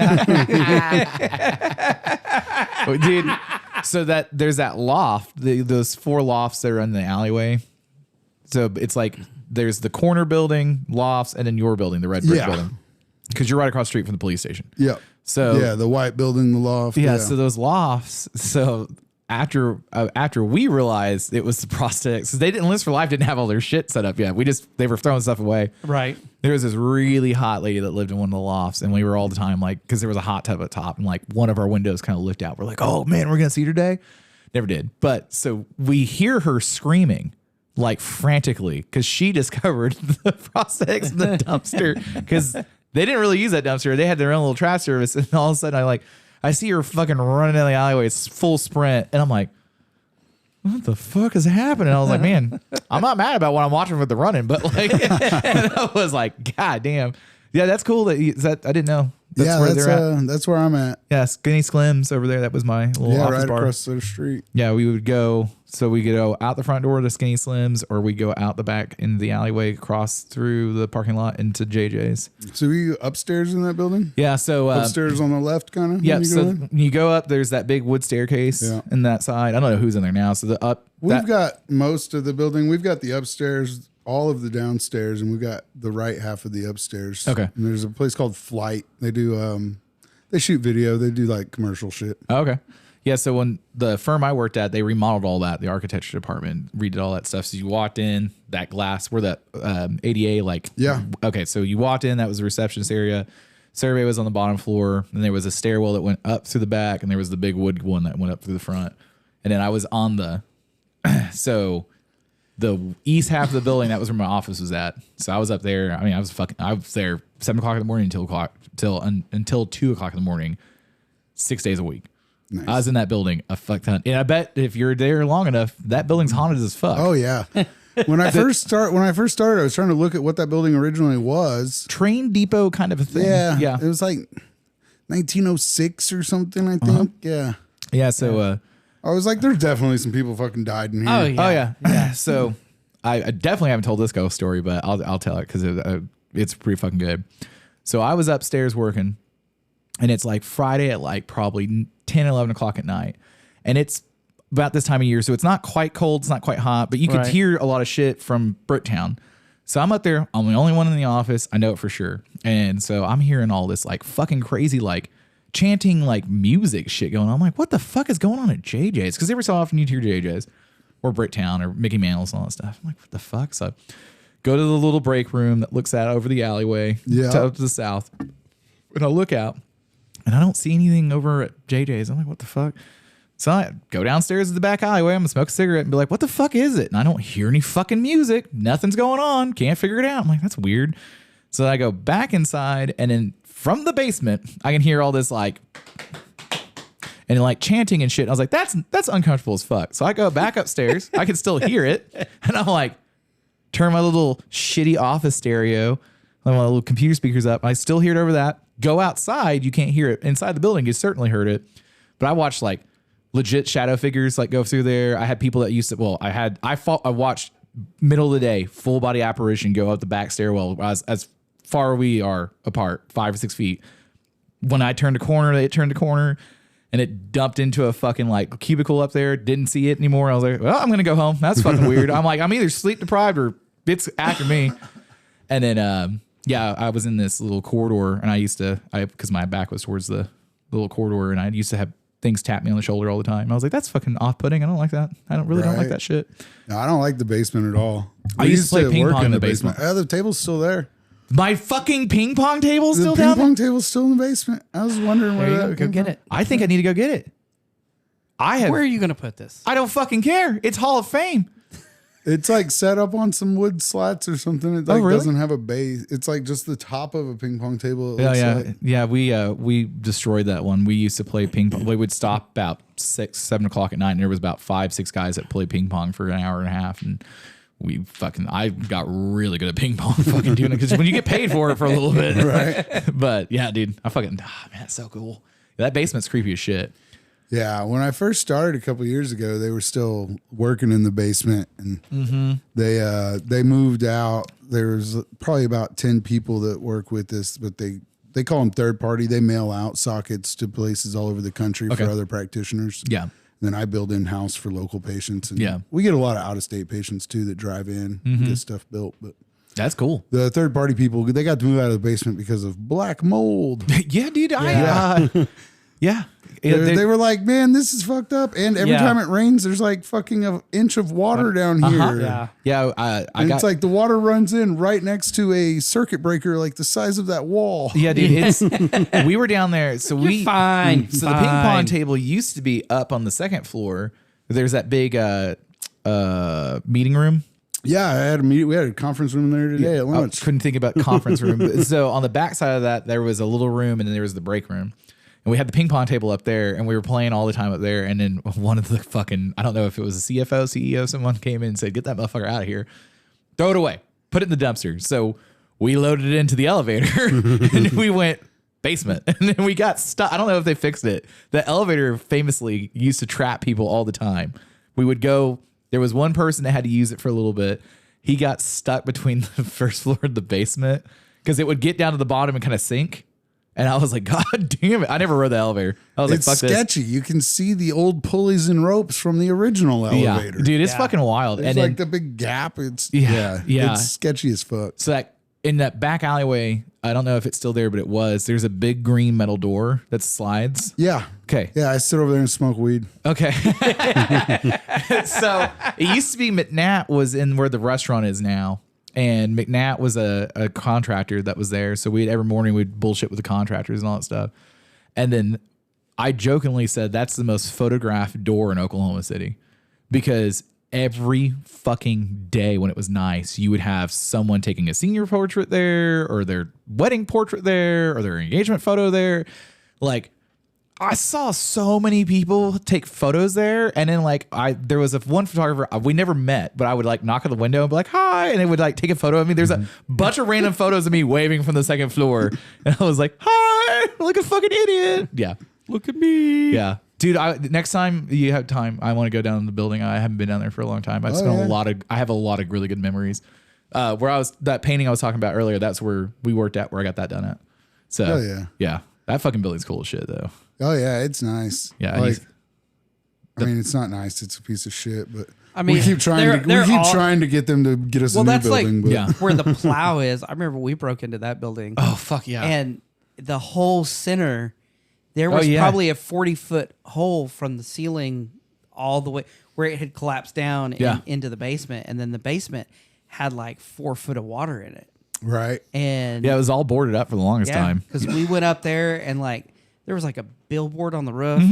[SPEAKER 1] Dude, so there's that loft, those 4 lofts that are in the alleyway. So it's like there's the corner building, lofts, and then your building, the red brick building. Because you're right across the street from the police station.
[SPEAKER 3] Yeah.
[SPEAKER 1] So
[SPEAKER 3] yeah, the white building, the loft.
[SPEAKER 1] Yeah, so those lofts. So after we realized it was the prosthetics, 'cause they didn't list for life, didn't have all their shit set up yet. They were throwing stuff away.
[SPEAKER 2] Right.
[SPEAKER 1] There was this really hot lady that lived in one of the lofts, and we were all the time like, because there was a hot tub at the top, and like one of our windows kind of looked out. We're like, oh man, we're gonna see her today. Never did. But so we hear her screaming like frantically because she discovered the prosthetics in the dumpster because they didn't really use that dumpster. They had their own little trash service, and all of a sudden I see her fucking running down the alleyway. It's full sprint, and I'm like, what the fuck is happening? I was like, man, I'm not mad about what I'm watching with the running, but like, and I was like, God damn. Yeah, that's cool. I didn't know.
[SPEAKER 3] That's where I'm at.
[SPEAKER 1] Yeah, Skinny Slims over there. That was my little office
[SPEAKER 3] right
[SPEAKER 1] bar.
[SPEAKER 3] across the street.
[SPEAKER 1] Yeah, we would go. So we could go out the front door to Skinny Slims, or we go out the back into the alleyway, across through the parking lot into JJ's.
[SPEAKER 3] So were you upstairs in that building?
[SPEAKER 1] Yeah, so
[SPEAKER 3] upstairs on the left, kind of.
[SPEAKER 1] Yeah, so when you go up, there's that big wood staircase in that side. I don't know who's in there now. So
[SPEAKER 3] we've got most of the building. We've got the upstairs, all of the downstairs, and we've got the right half of the upstairs.
[SPEAKER 1] Okay.
[SPEAKER 3] And there's a place called Flight. They do they shoot video. They do like commercial shit.
[SPEAKER 1] Oh, okay. Yeah, so when the firm I worked at, they remodeled all that, the architecture department, redid all that stuff. So you walked in, that glass, where that ADA, like...
[SPEAKER 3] Yeah.
[SPEAKER 1] Okay, so you walked in, that was the receptionist area. Survey was on the bottom floor. Then there was a stairwell that went up through the back, and there was the big wood one that went up through the front. And then I was on the... So the east half of the building, that was where my office was at. So I was up there. I mean, I was there 7 o'clock in the morning until 2 o'clock in the morning, 6 days a week. Nice. I was in that building a fuck ton. And I bet if you're there long enough, that building's haunted as fuck.
[SPEAKER 3] Oh yeah. When I first started, I was trying to look at what that building originally was.
[SPEAKER 1] Train depot kind of a thing.
[SPEAKER 3] Yeah. It was like 1906 or something, I think. Yeah.
[SPEAKER 1] Yeah. So
[SPEAKER 3] I was like, there's definitely some people fucking died in here.
[SPEAKER 1] Oh yeah. So I definitely haven't told this ghost story, but I'll tell it because it's pretty fucking good. So I was upstairs working, and it's like Friday at like probably 10, 11 o'clock at night. And it's about this time of year. So it's not quite cold. It's not quite hot, but you could hear a lot of shit from Bricktown. So I'm up there. I'm the only one in the office. I know it for sure. And so I'm hearing all this like fucking crazy, like chanting, like music shit going on. I'm like, what the fuck is going on at JJ's? Because every so often you'd hear JJ's or Bricktown or Mickey Mantle's and all that stuff. I'm like, what the fuck? So I go to the little break room that looks out over the alleyway to the south. And I look out, and I don't see anything over at JJ's. I'm like, what the fuck? So I go downstairs to the back alleyway. I'm going to smoke a cigarette and be like, what the fuck is it? And I don't hear any fucking music. Nothing's going on. Can't figure it out. I'm like, that's weird. So I go back inside, and then from the basement, I can hear all this like, and like chanting and shit. I was like, that's uncomfortable as fuck. So I go back upstairs. I can still hear it. And I'm like, turn my little shitty office stereo, my little computer speakers up. I still hear it over that. Go outside, you can't hear it. Inside the building, you certainly heard it. But I watched like legit shadow figures like go through there. I had people that used to, I watched middle of the day, full body apparition go up the back stairwell as far as we are apart, 5 or 6 feet. When I turned a corner, it turned a corner, and it dumped into a fucking like cubicle up there. Didn't see it anymore. I was like, well, I'm going to go home. That's fucking weird. I'm like, I'm either sleep deprived or it's after me. And then, I was in this little corridor, and because my back was towards the little corridor, and I used to have things tap me on the shoulder all the time. I was like, that's fucking off-putting. I don't like that. I don't like that shit.
[SPEAKER 3] No, I don't like the basement at all.
[SPEAKER 1] I used to play ping pong in the basement.
[SPEAKER 3] The table's still there.
[SPEAKER 1] My fucking ping pong table's still
[SPEAKER 3] down?
[SPEAKER 1] down?
[SPEAKER 3] The ping pong table's still in the basement. I was wondering where that
[SPEAKER 2] go get it.
[SPEAKER 1] I think I need to go get it.
[SPEAKER 2] Where are you going to put this?
[SPEAKER 1] I don't fucking care. It's Hall of Fame.
[SPEAKER 3] It's like set up on some wood slats or something. It doesn't have a base. It's like just the top of a ping pong table.
[SPEAKER 1] Yeah. We destroyed that one. We used to play ping pong. We would stop about 6, 7 o'clock at night, and there was about 5, 6 guys that played ping pong for an hour and a half, and I got really good at ping pong fucking doing it because when you get paid for it for a little bit,
[SPEAKER 3] Right.
[SPEAKER 1] But yeah, dude, man, it's so cool. That basement's creepy as shit.
[SPEAKER 3] Yeah, when I first started a couple years ago, they were still working in the basement, and they moved out. There was probably about 10 people that work with this, but they call them third party. They mail out sockets to places all over the country for other practitioners.
[SPEAKER 1] Yeah.
[SPEAKER 3] Then I build in house for local patients, and we get a lot of out of state patients too that drive in and get stuff built. But
[SPEAKER 1] that's cool.
[SPEAKER 3] the third party people, they got to move out of the basement because of black mold.
[SPEAKER 1] Yeah, dude.
[SPEAKER 3] They were like, man, this is fucked up. And every time it rains, there's like fucking an inch of water down here.
[SPEAKER 1] It's
[SPEAKER 3] like the water runs in right next to a circuit breaker, like the size of that wall.
[SPEAKER 1] Yeah, dude. We were down there, so
[SPEAKER 2] fine.
[SPEAKER 1] So the ping pong table used to be up on the second floor. There's that big meeting room.
[SPEAKER 3] Yeah, I had a meeting. We had a conference room there today at lunch.
[SPEAKER 1] I couldn't think about conference room. So on the back side of that, there was a little room, and then there was the break room. And we had the ping pong table up there, and we were playing all the time up there. And then one of the I don't know if it was a CFO, CEO, someone came in and said, get that motherfucker out of here. Throw it away. Put it in the dumpster. So we loaded it into the elevator, and we went basement. And then we got stuck. I don't know if they fixed it. The elevator famously used to trap people all the time. We would go, there was one person that had to use it for a little bit. He got stuck between the first floor and the basement because it would get down to the bottom and kind of sink. And I was like, God damn it. I never rode the elevator. I was
[SPEAKER 3] It's
[SPEAKER 1] like, fuck
[SPEAKER 3] sketchy. You can see the old pulleys and ropes from the original
[SPEAKER 1] this. Yeah,
[SPEAKER 3] elevator.
[SPEAKER 1] dude, it's fucking wild.
[SPEAKER 3] There's
[SPEAKER 1] and
[SPEAKER 3] like
[SPEAKER 1] then,
[SPEAKER 3] the big gap. It's
[SPEAKER 1] Yeah.
[SPEAKER 3] It's sketchy as fuck.
[SPEAKER 1] so that in that back alleyway, I don't know if it's still there, but it was. There's a big green metal door that slides.
[SPEAKER 3] Yeah.
[SPEAKER 1] Okay.
[SPEAKER 3] Yeah, I sit over there and smoke weed.
[SPEAKER 1] Okay. So it used to be McNatt was in where the restaurant is now. And McNatt was a contractor that was there. So every morning we'd bullshit with the contractors and all that stuff. And then I jokingly said that's the most photographed door in Oklahoma City because every fucking day when it was nice, you would have someone taking a senior portrait there or their wedding portrait there or their engagement photo there. Like, I saw so many people take photos there, and then there was one photographer we never met, but I would like knock on the window and be like, "Hi," and they would like take a photo of me. There's a bunch of random photos of me waving from the second floor, and I was like, "Hi, like a fucking idiot." Yeah, look at me. Yeah, dude. Next time you have time, I want to go down in the building. I haven't been down there for a long time. I have a lot of really good memories. That painting I was talking about earlier. That's where we worked at, where I got that done at. So yeah, that fucking building's cool as shit though.
[SPEAKER 3] Oh yeah, it's nice.
[SPEAKER 1] Yeah,
[SPEAKER 3] I mean, it's not nice. It's a piece of shit, but
[SPEAKER 2] I mean,
[SPEAKER 3] we keep trying to get them to get us a new building. But
[SPEAKER 2] where the plow is. I remember we broke into that building.
[SPEAKER 1] Oh fuck yeah!
[SPEAKER 2] And the whole center, there was probably a 40-foot hole from the ceiling all the way where it had collapsed down into the basement, and then the basement had like 4 foot of water in it.
[SPEAKER 3] Right.
[SPEAKER 2] And
[SPEAKER 1] it was all boarded up for the longest time.
[SPEAKER 2] Because we went up there and there was like a billboard on the roof.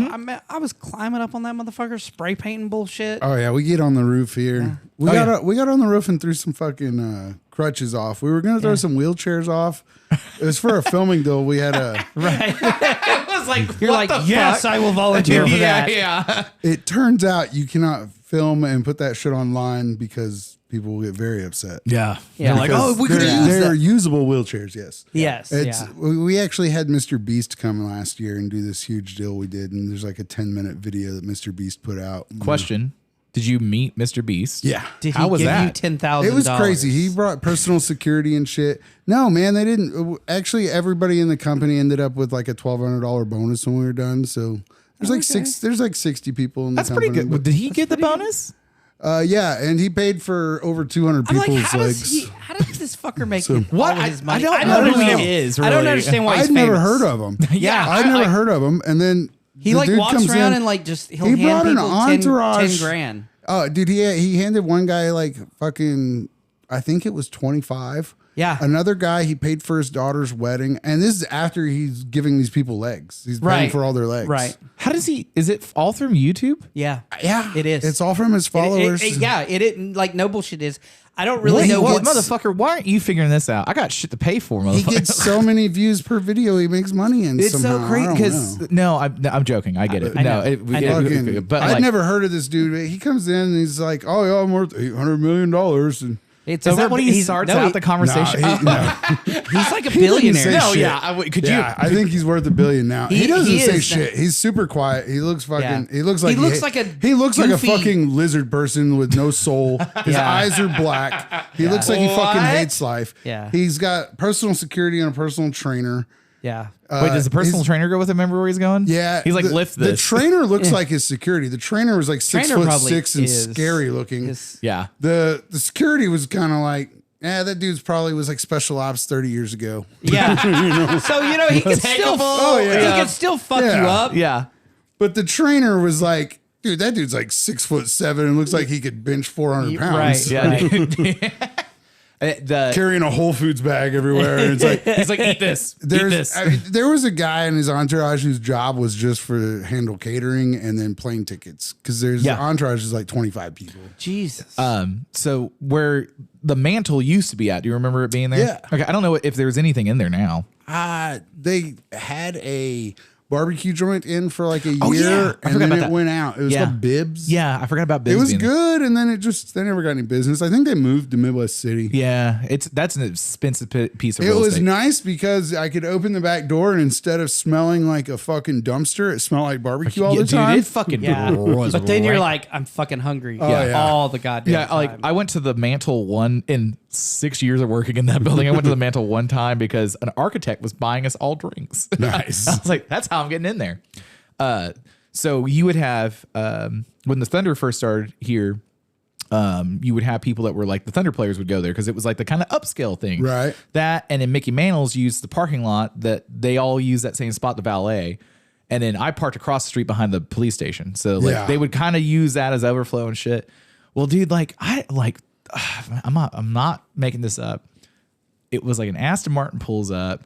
[SPEAKER 2] I was climbing up on that motherfucker, spray painting bullshit.
[SPEAKER 3] Oh yeah, we get on the roof here.
[SPEAKER 2] Yeah.
[SPEAKER 3] We got on the roof and threw some fucking crutches off. We were gonna throw some wheelchairs off. It was for a filming deal. We had a
[SPEAKER 2] right.
[SPEAKER 1] It was like
[SPEAKER 2] you're like, yes, I will volunteer for that.
[SPEAKER 1] Yeah.
[SPEAKER 3] It turns out you cannot film and put that shit online because people will get very upset.
[SPEAKER 1] Yeah.
[SPEAKER 2] Yeah.
[SPEAKER 1] Like, oh, we could use
[SPEAKER 3] They're
[SPEAKER 1] that.
[SPEAKER 3] usable wheelchairs, yes.
[SPEAKER 2] Yes.
[SPEAKER 3] We actually had Mr. Beast come last year and do this huge deal we did, and there's like a 10-minute video that Mr. Beast put out.
[SPEAKER 1] Question. Did you meet Mr. Beast?
[SPEAKER 3] Yeah.
[SPEAKER 2] Did
[SPEAKER 1] How
[SPEAKER 2] he
[SPEAKER 1] was
[SPEAKER 2] give
[SPEAKER 1] that?
[SPEAKER 2] you $10,000?
[SPEAKER 3] It was crazy. He brought personal security and shit. No, man, they didn't. Actually, everybody in the company ended up with like a $1,200 bonus when we were done. So there's like 60 people in the company.
[SPEAKER 1] That's pretty good. Did he get the bonus?
[SPEAKER 3] Yeah, and he paid for over 200
[SPEAKER 2] I'm like,
[SPEAKER 3] people's
[SPEAKER 2] how
[SPEAKER 3] legs.
[SPEAKER 2] how does this fucker make
[SPEAKER 1] What?
[SPEAKER 2] all of his money?
[SPEAKER 1] I don't know who he is.
[SPEAKER 2] I don't
[SPEAKER 1] really.
[SPEAKER 2] understand why he's
[SPEAKER 3] I'd never
[SPEAKER 2] famous.
[SPEAKER 3] heard of him.
[SPEAKER 2] Yeah,
[SPEAKER 3] I'd never heard of him. And then
[SPEAKER 2] He
[SPEAKER 3] the
[SPEAKER 2] like
[SPEAKER 3] dude
[SPEAKER 2] walks
[SPEAKER 3] comes
[SPEAKER 2] around
[SPEAKER 3] in.
[SPEAKER 2] and like just he'll
[SPEAKER 3] He
[SPEAKER 2] hand
[SPEAKER 3] brought an
[SPEAKER 2] people
[SPEAKER 3] entourage.
[SPEAKER 2] 10 grand.
[SPEAKER 3] Oh, dude, he handed one guy like fucking, I think it was 25.
[SPEAKER 2] Yeah.
[SPEAKER 3] Another guy, he paid for his daughter's wedding. And this is after he's giving these people legs. He's paying
[SPEAKER 2] Right.
[SPEAKER 3] for all their legs.
[SPEAKER 2] Right.
[SPEAKER 1] How does he? Is it all from YouTube?
[SPEAKER 2] Yeah.
[SPEAKER 3] Yeah.
[SPEAKER 2] It is.
[SPEAKER 3] It's all from his followers.
[SPEAKER 2] It didn't like no bullshit is. I don't really know
[SPEAKER 1] Well,
[SPEAKER 2] what
[SPEAKER 1] motherfucker, why aren't you figuring this out? I got shit to pay for, motherfucker.
[SPEAKER 3] He gets so many views per video. He makes money in.
[SPEAKER 1] It's
[SPEAKER 3] somehow.
[SPEAKER 1] so crazy
[SPEAKER 3] I
[SPEAKER 1] because
[SPEAKER 3] don't know.
[SPEAKER 1] I'm joking. I get it.
[SPEAKER 2] I know.
[SPEAKER 1] No,
[SPEAKER 2] I know.
[SPEAKER 1] but
[SPEAKER 3] I'd
[SPEAKER 1] like,
[SPEAKER 3] never heard of this dude. He comes in and he's like, "Oh yeah, I'm worth $800 million." And
[SPEAKER 2] it's
[SPEAKER 1] is
[SPEAKER 2] over.
[SPEAKER 1] that when he starts out the conversation?
[SPEAKER 2] He's like a
[SPEAKER 3] He didn't
[SPEAKER 2] billionaire.
[SPEAKER 3] say
[SPEAKER 1] No,
[SPEAKER 3] shit.
[SPEAKER 1] yeah. Could you?
[SPEAKER 3] I think he's worth $1 billion now. He doesn't
[SPEAKER 2] he
[SPEAKER 3] say
[SPEAKER 2] is
[SPEAKER 3] shit. He's super quiet. He looks fucking.
[SPEAKER 2] Yeah.
[SPEAKER 3] He looks like
[SPEAKER 2] he looks like a
[SPEAKER 3] a
[SPEAKER 2] goofy-
[SPEAKER 3] fucking lizard person with no soul. His
[SPEAKER 2] Yeah.
[SPEAKER 3] eyes are black. He looks like he fucking
[SPEAKER 1] What?
[SPEAKER 3] hates life.
[SPEAKER 2] Yeah.
[SPEAKER 3] He's got personal security and a personal trainer.
[SPEAKER 2] Yeah.
[SPEAKER 1] Wait, does the personal
[SPEAKER 3] he's-
[SPEAKER 1] trainer go with him? Remember where he's going?
[SPEAKER 3] Yeah,
[SPEAKER 1] he's like,
[SPEAKER 3] the,
[SPEAKER 1] lift
[SPEAKER 3] The
[SPEAKER 1] this.
[SPEAKER 3] trainer looks like his security. The trainer was like
[SPEAKER 2] Trainer probably
[SPEAKER 3] 6'6" and
[SPEAKER 2] is
[SPEAKER 3] scary looking.
[SPEAKER 1] Yeah.
[SPEAKER 3] The security was kind of like, that dude's probably was like special ops 30 years ago.
[SPEAKER 2] Yeah. So he can still.
[SPEAKER 1] Takeable.
[SPEAKER 2] He can still fuck
[SPEAKER 3] Yeah.
[SPEAKER 2] you up.
[SPEAKER 1] Yeah.
[SPEAKER 3] But the trainer was like, dude, that dude's like 6'7" and looks like he could bench 400 pounds.
[SPEAKER 2] Right.
[SPEAKER 1] Yeah.
[SPEAKER 2] Right.
[SPEAKER 3] Carrying a Whole Foods bag everywhere. And it's like,
[SPEAKER 1] He's like, eat this. Eat this.
[SPEAKER 3] I mean, there was a guy in his entourage whose job was just for handle catering and then plane tickets. Because there's
[SPEAKER 1] Yeah.
[SPEAKER 3] entourage is like 25 people.
[SPEAKER 2] Jesus.
[SPEAKER 1] So where the mantle used to be at, do you remember it being there?
[SPEAKER 3] Yeah.
[SPEAKER 1] Okay. I don't know if there's anything in there now.
[SPEAKER 3] They had a barbecue joint in for like a year
[SPEAKER 1] Oh, yeah. I
[SPEAKER 3] and
[SPEAKER 1] forgot
[SPEAKER 3] then
[SPEAKER 1] about
[SPEAKER 3] it
[SPEAKER 1] that.
[SPEAKER 3] went out. It was
[SPEAKER 1] Yeah.
[SPEAKER 3] called Bibs.
[SPEAKER 1] Yeah. I forgot about
[SPEAKER 3] It
[SPEAKER 1] Biz
[SPEAKER 3] was
[SPEAKER 1] being there.
[SPEAKER 3] good, and then they never got any business. I think they moved to Midwest City.
[SPEAKER 1] Yeah. That's an expensive piece of
[SPEAKER 3] It
[SPEAKER 1] real
[SPEAKER 3] was
[SPEAKER 1] estate.
[SPEAKER 3] nice because I could open the back door, and instead of smelling like a fucking dumpster, it smelled like barbecue all
[SPEAKER 1] Yeah,
[SPEAKER 3] the time.
[SPEAKER 1] Dude, it fucking was
[SPEAKER 2] but then you're
[SPEAKER 1] rank.
[SPEAKER 2] like, I'm fucking hungry.
[SPEAKER 3] yeah.
[SPEAKER 2] All the goddamn
[SPEAKER 1] Yeah,
[SPEAKER 2] time.
[SPEAKER 1] like I went to the Mantle one in 6 years of working in that building. I went to the Mantle one time because an architect was buying us all drinks.
[SPEAKER 3] Nice.
[SPEAKER 1] I was like, that's how I'm getting in there. So you would have when the Thunder first started here, you would have people that were like the Thunder players would go there because it was like the kind of upscale thing,
[SPEAKER 3] Right.
[SPEAKER 1] That and then Mickey Mantle's used the parking lot that they all use that same spot, the valet. And then I parked across the street behind the police station, so like
[SPEAKER 3] Yeah.
[SPEAKER 1] they would kind of use that as overflow and shit. Well, dude, like I'm not making this up. It was like an Aston Martin pulls up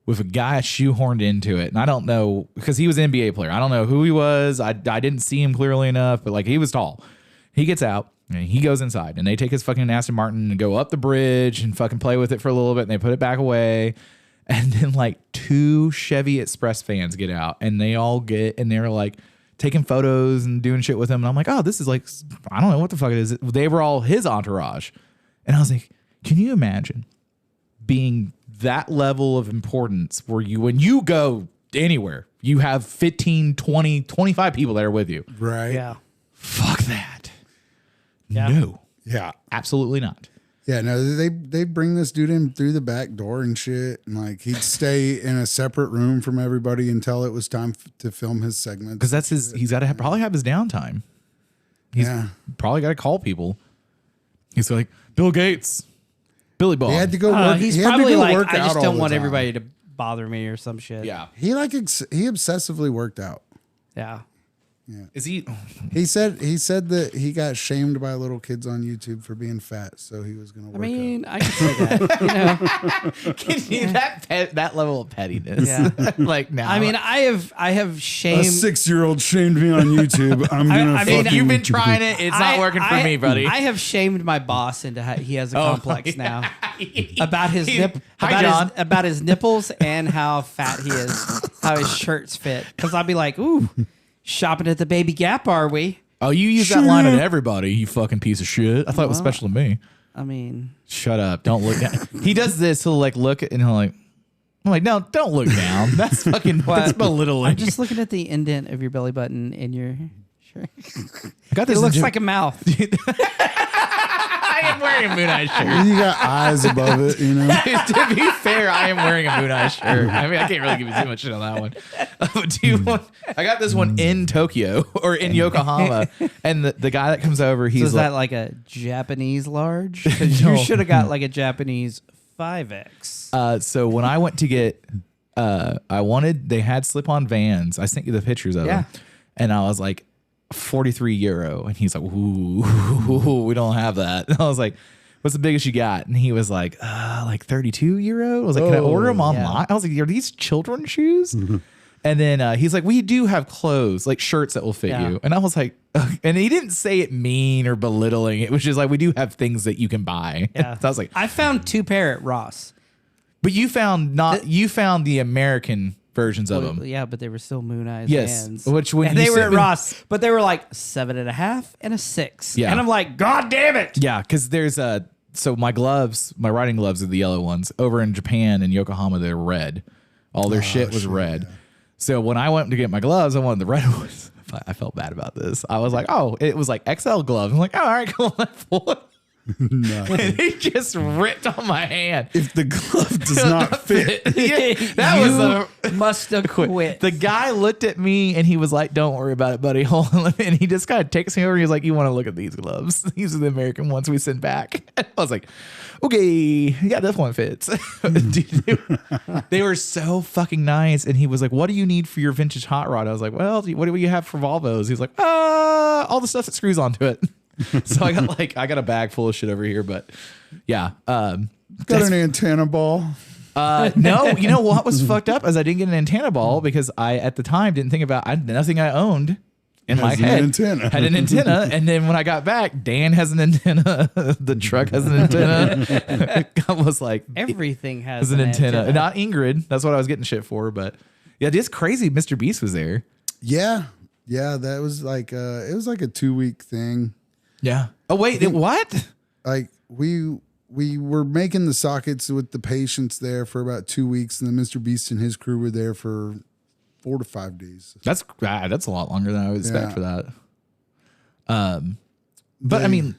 [SPEAKER 1] with a guy shoehorned into it. And I don't know, because he was an NBA player. I don't know who he was. I didn't see him clearly enough, but like he was tall. He gets out and he goes inside and they take his fucking Aston Martin and go up the bridge and fucking play with it for a little bit and they put it back away. And then like 2 Chevy Express fans get out and they all get, and they're like taking photos and doing shit with him. And I'm like, oh, this is like, I don't know what the fuck it is. They were all his entourage. And I was like, can you imagine being that level of importance where when you go anywhere, you have 15, 20, 25 people there with you?
[SPEAKER 3] Right.
[SPEAKER 2] yeah.
[SPEAKER 1] Fuck that.
[SPEAKER 2] Yeah.
[SPEAKER 1] No,
[SPEAKER 3] Yeah.
[SPEAKER 1] absolutely not.
[SPEAKER 3] Yeah, no, they bring this dude in through the back door and shit, and like he'd stay in a separate room from everybody until it was time to film his segment.
[SPEAKER 1] Because that's he's got to probably have his downtime. He's
[SPEAKER 3] Yeah.
[SPEAKER 1] probably got to call people. He's like, Bill Gates, Billy Bob.
[SPEAKER 3] He had to go work.
[SPEAKER 2] He's
[SPEAKER 3] he had to
[SPEAKER 2] probably
[SPEAKER 3] go
[SPEAKER 2] like,
[SPEAKER 3] work
[SPEAKER 2] I
[SPEAKER 3] out
[SPEAKER 2] just
[SPEAKER 3] all
[SPEAKER 2] don't
[SPEAKER 3] the
[SPEAKER 2] want
[SPEAKER 3] time.
[SPEAKER 2] everybody to bother me or some shit.
[SPEAKER 1] Yeah.
[SPEAKER 3] He he obsessively worked out.
[SPEAKER 2] Yeah.
[SPEAKER 1] Is he?
[SPEAKER 3] He said that he got shamed by little kids on YouTube for being fat, so he was gonna work
[SPEAKER 2] I mean, I can say that.
[SPEAKER 1] Can you that level of pettiness?
[SPEAKER 2] Yeah.
[SPEAKER 1] Like now.
[SPEAKER 2] I mean, I have
[SPEAKER 3] out. A
[SPEAKER 2] shamed.
[SPEAKER 3] 6-year-old shamed me on YouTube. I'm gonna.
[SPEAKER 2] I mean,
[SPEAKER 1] if you've been trying it, it's not working for me, buddy.
[SPEAKER 2] I have shamed my boss into he has a
[SPEAKER 1] Oh,
[SPEAKER 2] complex
[SPEAKER 1] yeah.
[SPEAKER 2] now about his
[SPEAKER 1] Hi, John.
[SPEAKER 2] about his nipples and how fat he is, how his shirts fit. Because I'll be like, ooh, shopping at the Baby Gap, are we?
[SPEAKER 1] Oh, you use that line at everybody, you fucking piece of shit. I thought it was special to me.
[SPEAKER 2] I mean,
[SPEAKER 1] Shut up. Don't look down. He does this. He'll like look at and he'll like, I'm like, no, don't look down. That's fucking, that's belittling.
[SPEAKER 2] I'm just looking at the indent of your belly button in your shirt.
[SPEAKER 1] I got
[SPEAKER 2] It
[SPEAKER 1] this.
[SPEAKER 2] looks like a mouth.
[SPEAKER 1] I am wearing a Moon Eye shirt.
[SPEAKER 3] You got eyes above it, you know.
[SPEAKER 1] To be fair, I am wearing a Moon Eye shirt. I mean, I can't really give you too much shit on that one. Do you want, I got this one in Tokyo or in Yokohama, and the guy that comes over, he's
[SPEAKER 2] So is
[SPEAKER 1] like,
[SPEAKER 2] that like a Japanese large? 'Cause
[SPEAKER 1] No.
[SPEAKER 2] you should have got like a Japanese 5X.
[SPEAKER 1] so when I went to get, they had slip-on Vans. I sent you the pictures of
[SPEAKER 2] Yeah.
[SPEAKER 1] them, and I was like, €43, and he's like, ooh, we don't have that. And I was like, what's the biggest you got? And he was like, like €32. I was like, can I order them online?
[SPEAKER 2] yeah.
[SPEAKER 1] I was like, are these children's shoes? And then he's like, we do have clothes, like shirts that will fit you. And I was like, ugh. And he didn't say it mean or belittling. It was just like, we do have things that you can buy.
[SPEAKER 2] Yeah.
[SPEAKER 1] So I was like,
[SPEAKER 2] I found 2 pair at Ross.
[SPEAKER 1] but you found the American versions of them.
[SPEAKER 2] Yeah, but they were still Moon Eyes
[SPEAKER 1] Yes.
[SPEAKER 2] Vans.
[SPEAKER 1] Which when
[SPEAKER 2] and
[SPEAKER 1] you
[SPEAKER 2] they were
[SPEAKER 1] sent
[SPEAKER 2] at
[SPEAKER 1] me-
[SPEAKER 2] Ross, but they were like 7.5 and a 6.
[SPEAKER 1] Yeah.
[SPEAKER 2] And I'm like, God damn it.
[SPEAKER 1] Yeah, because there's so my gloves, my riding gloves are the yellow ones. Over in Japan and Yokohama, they're red. All their shit was red. Yeah. So when I went to get my gloves, I wanted the red ones. I felt bad about this. I was like, oh, it was like XL gloves. I'm like, oh, all right, cool.
[SPEAKER 3] No.
[SPEAKER 1] And he just ripped on my hand.
[SPEAKER 3] If the glove does not fit.
[SPEAKER 1] Yeah, that was
[SPEAKER 2] must have quit.
[SPEAKER 1] The guy looked at me and he was like, don't worry about it, buddy. Hold on. And he just kind of takes me over. He's like, you want to look at these gloves? These are the American ones we send back. I was like, okay, yeah, this one fits. Dude, they were so fucking nice. And he was like, what do you need for your vintage hot rod? I was like, well, what do you have for Volvos? He's like, all the stuff that screws onto it. So I got a bag full of shit over here, but yeah.
[SPEAKER 3] Got an antenna ball.
[SPEAKER 1] No, you know what was fucked up is I didn't get an antenna ball because I at the time didn't think about nothing I owned in my head had an antenna, and then when I got back, Dan has an antenna, the truck has an antenna. I was like,
[SPEAKER 2] everything has
[SPEAKER 1] an antenna. Not Ingrid. That's what I was getting shit for, but yeah, it's crazy. Mr. Beast was there.
[SPEAKER 3] Yeah, that was like it was like a 2-week thing.
[SPEAKER 1] Yeah. Oh wait, what?
[SPEAKER 3] Like we were making the sockets with the patients there for about 2 weeks, and then Mr. Beast and his crew were there for 4 to 5 days.
[SPEAKER 1] That's a lot longer than I would expect for that. But I mean,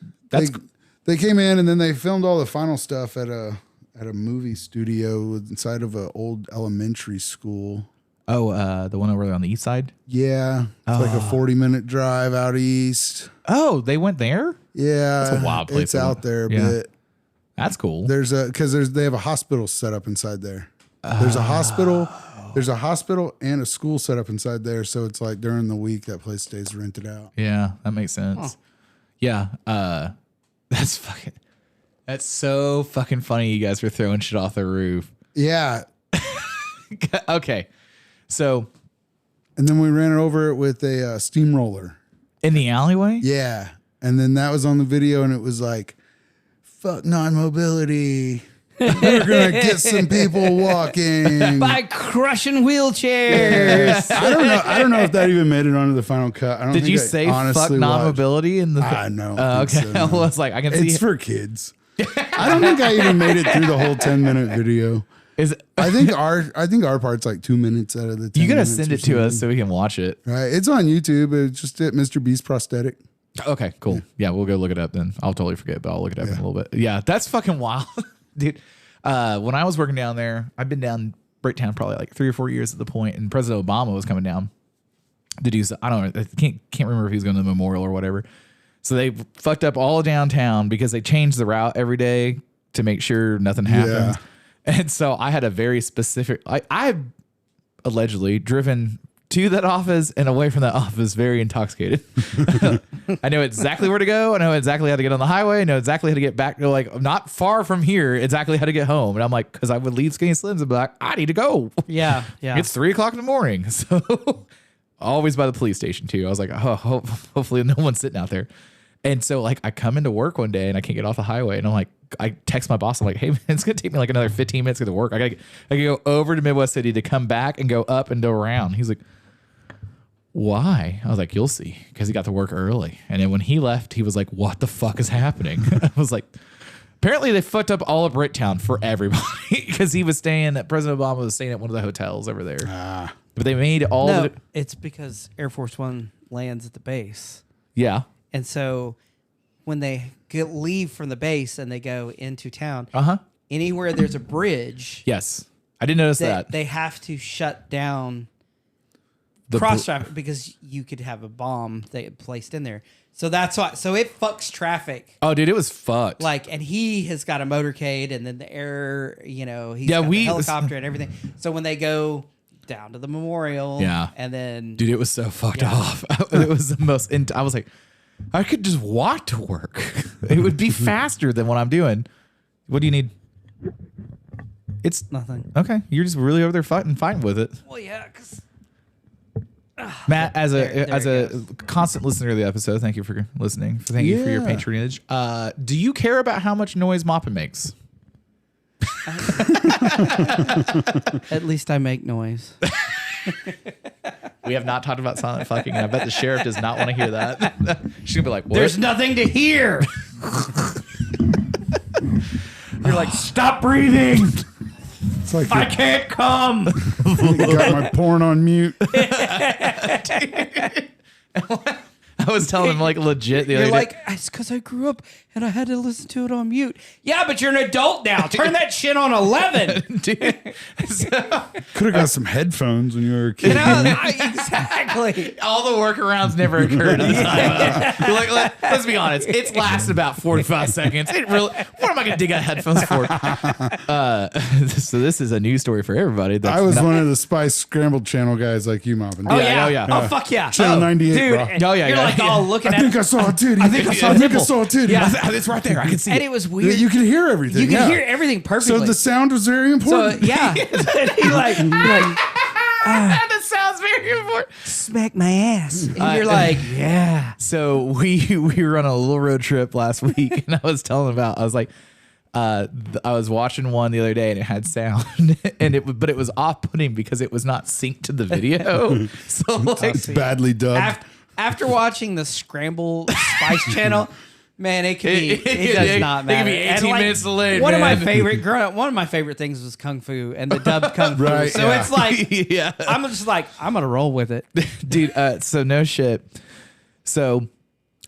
[SPEAKER 3] they came in and then they filmed all the final stuff at a movie studio inside of an old elementary school.
[SPEAKER 1] Oh, the one over there on the east side?
[SPEAKER 3] Yeah. It's like a 40-minute drive out east.
[SPEAKER 1] Oh, they went there?
[SPEAKER 3] Yeah.
[SPEAKER 1] That's a wild place.
[SPEAKER 3] It's out there a bit.
[SPEAKER 1] That's cool.
[SPEAKER 3] They have a hospital set up inside there. There's a hospital and a school set up inside there. So it's like during the week that place stays rented out.
[SPEAKER 1] Yeah, that makes sense. Oh. Yeah. That's so fucking funny you guys were throwing shit off the roof.
[SPEAKER 3] Yeah.
[SPEAKER 1] Okay. So,
[SPEAKER 3] and then we ran it over with a steamroller
[SPEAKER 1] in the alleyway.
[SPEAKER 3] Yeah, and then that was on the video, and it was like, "Fuck non-mobility. We're gonna get some people walking
[SPEAKER 2] by crushing wheelchairs."
[SPEAKER 3] Yeah. I don't know if that even made it onto the final cut. I don't.
[SPEAKER 1] Did you say fuck non-mobility in the?
[SPEAKER 3] I know.
[SPEAKER 1] Okay,
[SPEAKER 3] so, no.
[SPEAKER 1] I was like, I can see
[SPEAKER 3] it's for kids. I don't think I even made it through the whole 10-minute video. I think our part's like 2 minutes out of the 10
[SPEAKER 1] You gotta
[SPEAKER 3] minutes
[SPEAKER 1] send it to us so we can watch it.
[SPEAKER 3] Right. It's on YouTube. It's just at Mr. Beast Prosthetic.
[SPEAKER 1] Okay, cool. Yeah, we'll go look it up then. I'll totally forget, but I'll look it up in a little bit. Yeah, that's fucking wild. Dude. When I was working down there, I've been down Bricktown probably like 3 or 4 years at the point, and President Obama was coming down to do I don't know, I can't remember if he was going to the memorial or whatever. So they fucked up all downtown because they changed the route every day to make sure nothing happens. Yeah. And so I had a very specific, I've allegedly driven to that office and away from that office very intoxicated. I know exactly where to go. I know exactly how to get on the highway. I know exactly how to get back. Like, not far from here, exactly how to get home. And I'm like, because I would leave Skinny Slims and be like, I need to go.
[SPEAKER 2] Yeah.
[SPEAKER 1] It's 3 o'clock in the morning. So always by the police station too. I was like, oh, hopefully no one's sitting out there. And so like I come into work one day and I can't get off the highway, and I'm like, I text my boss. I'm like, hey man, it's gonna take me like another 15 minutes to get to work. I gotta go over to Midwest City to come back and go up and go around. He's like, why? I was like, you'll see, because he got to work early. And then when he left, he was like, what the fuck is happening? I was like, apparently they fucked up all of Bricktown for everybody because he was staying at President Obama was staying at one of the hotels over there. But they made all of it.
[SPEAKER 2] It's because Air Force One lands at the base.
[SPEAKER 1] Yeah.
[SPEAKER 2] And so when they leave from the base and they go into town, anywhere there's a bridge.
[SPEAKER 1] Yes. I didn't notice that.
[SPEAKER 2] They have to shut down the cross traffic because you could have a bomb placed in there. So that's why. So it fucks traffic.
[SPEAKER 1] Oh, dude, it was fucked.
[SPEAKER 2] Like, and he has got a motorcade, and then the air, he's got the helicopter and everything. So when they go down to the memorial, and then,
[SPEAKER 1] dude, it was so fucked off. It was the most. I was like, I could just walk to work. It would be faster than what I'm doing. What do you need? It's
[SPEAKER 2] nothing.
[SPEAKER 1] Okay, you're just really over there fighting with it.
[SPEAKER 2] Well, yeah, because
[SPEAKER 1] Matt, as
[SPEAKER 2] There
[SPEAKER 1] a
[SPEAKER 2] it
[SPEAKER 1] constant listener to the episode, thank you for listening. Thank you for your patronage. Do you care about how much noise mopping makes?
[SPEAKER 2] At least I make noise.
[SPEAKER 1] We have not talked about silent fucking, and I bet the sheriff does not want to hear that. She's gonna be like, what?
[SPEAKER 2] There's nothing to hear. You're like, stop breathing.
[SPEAKER 3] It's like
[SPEAKER 2] I can't come.
[SPEAKER 3] got my porn on mute.
[SPEAKER 1] I was telling him like legit the other
[SPEAKER 2] You're
[SPEAKER 1] day.
[SPEAKER 2] like, it's because I grew up and I had to listen to it on mute. Yeah, but you're an adult now. Turn that shit on 11.
[SPEAKER 1] Dude,
[SPEAKER 3] Could have got some headphones when you were a kid.
[SPEAKER 2] Exactly.
[SPEAKER 1] all the workarounds never occurred at the time. Let's be honest. It's lasted about 45 seconds. It really. What am I gonna dig out headphones for? So this is a news story for everybody.
[SPEAKER 3] I was one of the Spice Scrambled Channel guys like you, Moppin.
[SPEAKER 2] Oh,
[SPEAKER 1] Yeah,
[SPEAKER 2] yeah.
[SPEAKER 1] oh, yeah.
[SPEAKER 2] Oh, fuck yeah.
[SPEAKER 3] Channel 98,
[SPEAKER 2] dude.
[SPEAKER 3] bro.
[SPEAKER 1] Oh, yeah,
[SPEAKER 2] You're
[SPEAKER 1] yeah,
[SPEAKER 2] like
[SPEAKER 1] yeah.
[SPEAKER 2] all looking
[SPEAKER 3] I
[SPEAKER 2] at
[SPEAKER 3] think I saw a titty.
[SPEAKER 1] I think I saw a
[SPEAKER 3] I
[SPEAKER 1] nipple.
[SPEAKER 3] saw a titty.
[SPEAKER 2] Yeah.
[SPEAKER 1] It's right there. I can see
[SPEAKER 2] and
[SPEAKER 1] it.
[SPEAKER 2] it was weird.
[SPEAKER 3] You could hear everything.
[SPEAKER 2] You could
[SPEAKER 3] yeah.
[SPEAKER 2] hear everything perfectly.
[SPEAKER 3] So the sound was very
[SPEAKER 2] So,
[SPEAKER 3] important.
[SPEAKER 2] yeah. He like
[SPEAKER 1] That sounds very important.
[SPEAKER 2] smack my ass. And you're like, yeah.
[SPEAKER 1] So we were on a little road trip last week, and I was telling about. I was like, I was watching one the other day, and it had sound, and but it was off-putting because it was not synced to the video. So like,
[SPEAKER 3] It's badly dubbed.
[SPEAKER 2] After watching the Scramble Spice Channel, man, it could be. It does not
[SPEAKER 1] it
[SPEAKER 2] matter.
[SPEAKER 1] could be 18
[SPEAKER 2] And, like,
[SPEAKER 1] minutes delayed.
[SPEAKER 2] One of my
[SPEAKER 1] man.
[SPEAKER 2] favorite growing up. One of my favorite things was Kung Fu and the dubbed Kung Fu.
[SPEAKER 3] Right,
[SPEAKER 2] So
[SPEAKER 3] yeah.
[SPEAKER 2] it's like,
[SPEAKER 1] yeah,
[SPEAKER 2] I'm just like, I'm gonna roll with it.
[SPEAKER 1] dude. So no shit. So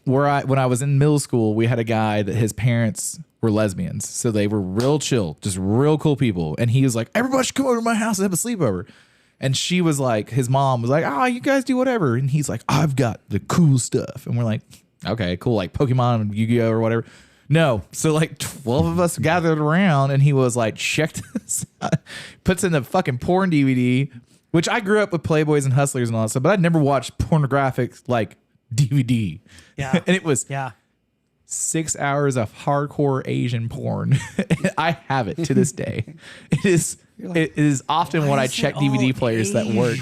[SPEAKER 1] when I was in middle school, we had a guy that his parents were lesbians, so they were real chill, just real cool people. And he was like, everybody should come over to my house and have a sleepover. And she was like, his mom was like, oh, you guys do whatever. And he's like, I've got the cool stuff. And we're like, okay, cool, like Pokemon and Yu-Gi-Oh or whatever. No. So like 12 of us gathered around, and he was like, check this out. Puts in the fucking porn DVD, which I grew up with Playboys and Hustlers and all that stuff, but I'd never watched pornographic like DVD.
[SPEAKER 2] Yeah.
[SPEAKER 1] And it was
[SPEAKER 2] Yeah.
[SPEAKER 1] 6 hours of hardcore Asian porn. I have it to this day. It is often what I
[SPEAKER 2] is
[SPEAKER 1] check
[SPEAKER 2] it
[SPEAKER 1] DVD
[SPEAKER 2] all
[SPEAKER 1] players that work.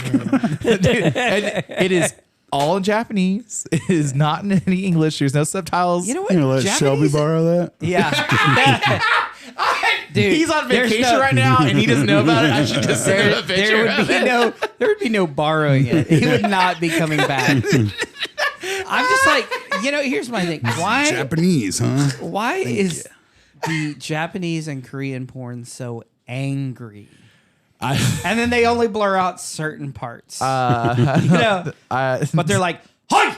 [SPEAKER 1] Dude, and it is all in Japanese. It is not in any English. There's no subtitles.
[SPEAKER 2] You know what?
[SPEAKER 3] You gonna let Shelby borrow that?
[SPEAKER 2] Yeah. Dude,
[SPEAKER 1] he's on
[SPEAKER 2] there's
[SPEAKER 1] vacation right now and he doesn't know about it. I should just send him a picture of it.
[SPEAKER 2] There would be no borrowing it. He would not be coming back. I'm just like, here's my thing. Why
[SPEAKER 3] Japanese, huh?
[SPEAKER 2] Why is the Japanese and Korean porn so angry? And then they only blur out certain parts. But they're like, hi!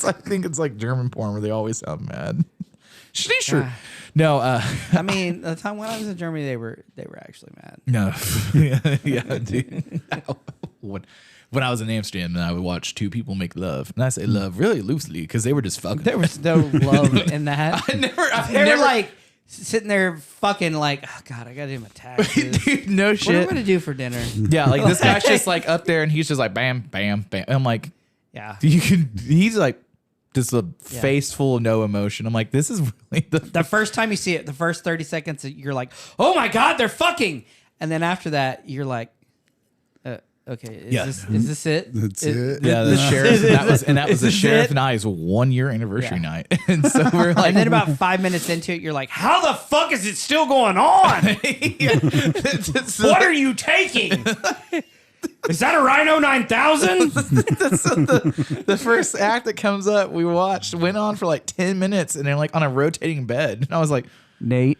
[SPEAKER 1] I think it's like German porn where they always sound mad. Sure. No,
[SPEAKER 2] I mean, the time when I was in Germany, they were actually mad.
[SPEAKER 1] no. yeah, dude. When I was in Amsterdam, and I would watch two people make love, and I say love really loosely because they were just fucking.
[SPEAKER 2] There was no love in that.
[SPEAKER 1] I've
[SPEAKER 2] They
[SPEAKER 1] never
[SPEAKER 2] were like sitting there fucking like, oh God, I gotta do my taxes.
[SPEAKER 1] dude, no
[SPEAKER 2] What am I
[SPEAKER 1] shit.
[SPEAKER 2] gonna do for dinner?
[SPEAKER 1] Yeah, like this guy's just like up there, and he's just like bam, bam, bam. And I'm like,
[SPEAKER 2] Yeah.
[SPEAKER 1] he's like just a face full of no emotion. I'm like, this is really
[SPEAKER 2] The first time you see it, the first 30 seconds, you're like, oh my God, they're fucking. And then after that, you're like, okay, is this it?
[SPEAKER 3] That's it.
[SPEAKER 1] Yeah, the sheriff. That was the
[SPEAKER 2] Is this
[SPEAKER 1] sheriff
[SPEAKER 2] it?
[SPEAKER 1] and I's 1 year anniversary
[SPEAKER 2] Yeah.
[SPEAKER 1] night, and so we're like,
[SPEAKER 2] And then about 5 minutes into it, you're like, how the fuck is it still going on? What are you taking? Is that a Rhino 9000?
[SPEAKER 1] the first act that comes up, we watched, went on for like 10 minutes, and they're like on a rotating bed, and I was like,
[SPEAKER 2] Nate,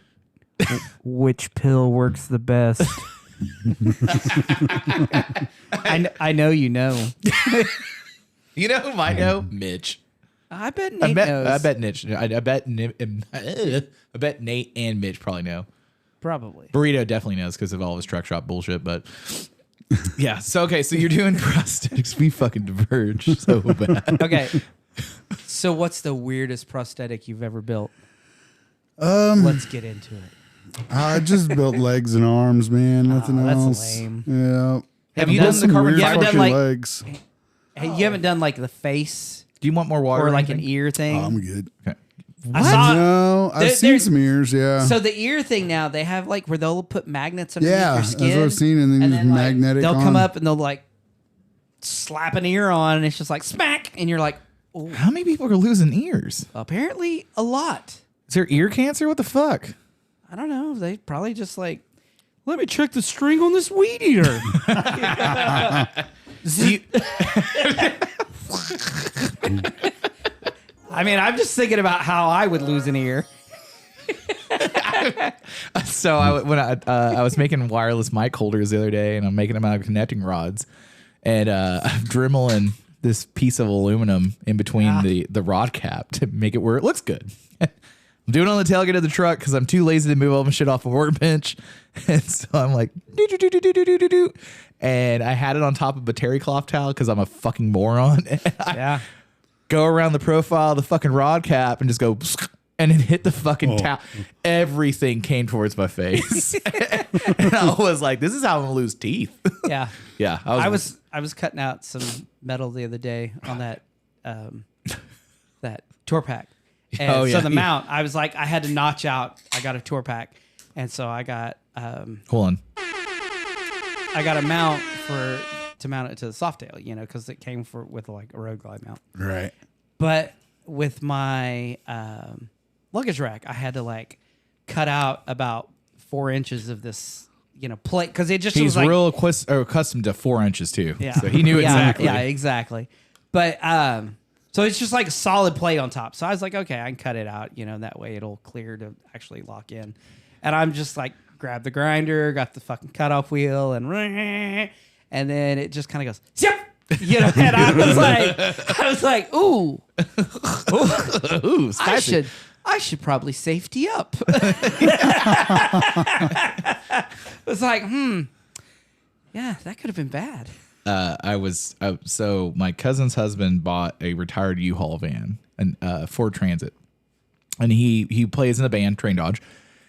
[SPEAKER 2] which pill works the best? I know you know.
[SPEAKER 1] you know who might know? Mitch.
[SPEAKER 2] I bet Nate knows.
[SPEAKER 1] I bet Mitch. I bet Nate and Mitch probably know.
[SPEAKER 2] Probably.
[SPEAKER 1] Burrito definitely knows because of all his truck shop bullshit, but yeah. So okay, so you're doing prosthetics. We fucking diverge so bad.
[SPEAKER 2] Okay. So what's the weirdest prosthetic you've ever built? Let's get into it.
[SPEAKER 3] I just built legs and arms, man. Nothing
[SPEAKER 2] that's
[SPEAKER 3] else.
[SPEAKER 2] lame.
[SPEAKER 3] Yeah.
[SPEAKER 1] Have you
[SPEAKER 3] Built
[SPEAKER 1] done the
[SPEAKER 3] some
[SPEAKER 1] carbon
[SPEAKER 3] weird
[SPEAKER 2] fiber? You haven't done,
[SPEAKER 3] fucking
[SPEAKER 2] like-
[SPEAKER 3] legs?
[SPEAKER 2] Hey, you haven't done like the face
[SPEAKER 1] Do you want more water
[SPEAKER 2] or like
[SPEAKER 1] anything?
[SPEAKER 2] an ear thing?
[SPEAKER 3] I'm good.
[SPEAKER 1] Okay.
[SPEAKER 2] I saw.
[SPEAKER 3] No, I've seen
[SPEAKER 2] there's-
[SPEAKER 3] some ears, yeah.
[SPEAKER 2] So the ear thing now, they have like where they'll put magnets underneath
[SPEAKER 3] Yeah,
[SPEAKER 2] your
[SPEAKER 3] that's
[SPEAKER 2] skin.
[SPEAKER 3] what I've seen, and then use
[SPEAKER 2] then, like,
[SPEAKER 3] magnetic
[SPEAKER 2] they'll
[SPEAKER 3] on.
[SPEAKER 2] come up and they'll like slap an ear on, and it's just like smack, and you're like, oh.
[SPEAKER 1] How many people are losing ears?
[SPEAKER 2] Apparently a lot.
[SPEAKER 1] Is there ear cancer? What the fuck?
[SPEAKER 2] I don't know. They probably just like, let me check the string on this weed eater. I mean, I'm just thinking about how I would lose an ear.
[SPEAKER 1] So I was making wireless mic holders the other day, and I'm making them out of connecting rods, and I'm dremeling this piece of aluminum in between the rod cap to make it where it looks good. I'm doing it on the tailgate of the truck because I'm too lazy to move all my shit off a workbench, and so I'm like, do. And I had it on top of a terry cloth towel because I'm a fucking moron.
[SPEAKER 2] Yeah.
[SPEAKER 1] Go around the profile of the fucking rod cap and just go, and it hit the fucking towel. Everything came towards my face. And I was like, this is how I'm gonna lose teeth.
[SPEAKER 2] Yeah.
[SPEAKER 1] Yeah.
[SPEAKER 2] I was cutting out some metal the other day on that that tour pack. And so the mount, I was like, I had to notch out. I got a tour pack. And so I got
[SPEAKER 1] hold on.
[SPEAKER 2] I got a mount to mount it to the Softail, because it came with like a road glide mount.
[SPEAKER 3] Right.
[SPEAKER 2] But with my luggage rack, I had to like cut out about 4 inches of this, plate, because it just
[SPEAKER 1] He's
[SPEAKER 2] was like,
[SPEAKER 1] real accustomed to 4 inches too.
[SPEAKER 2] Yeah.
[SPEAKER 1] So he knew exactly.
[SPEAKER 2] Yeah, exactly. But so it's just like a solid plate on top. So I was like, okay, I can cut it out, that way it'll clear to actually lock in. And I'm just like, grab the grinder, got the fucking cutoff wheel, and then it just kind of goes, zip. And I was like, ooh,
[SPEAKER 1] Spicy.
[SPEAKER 2] I should probably safety up. It's like, yeah, that could have been bad.
[SPEAKER 1] So my cousin's husband bought a retired U-Haul van, and Ford Transit, and he plays in a band, Train Dodge,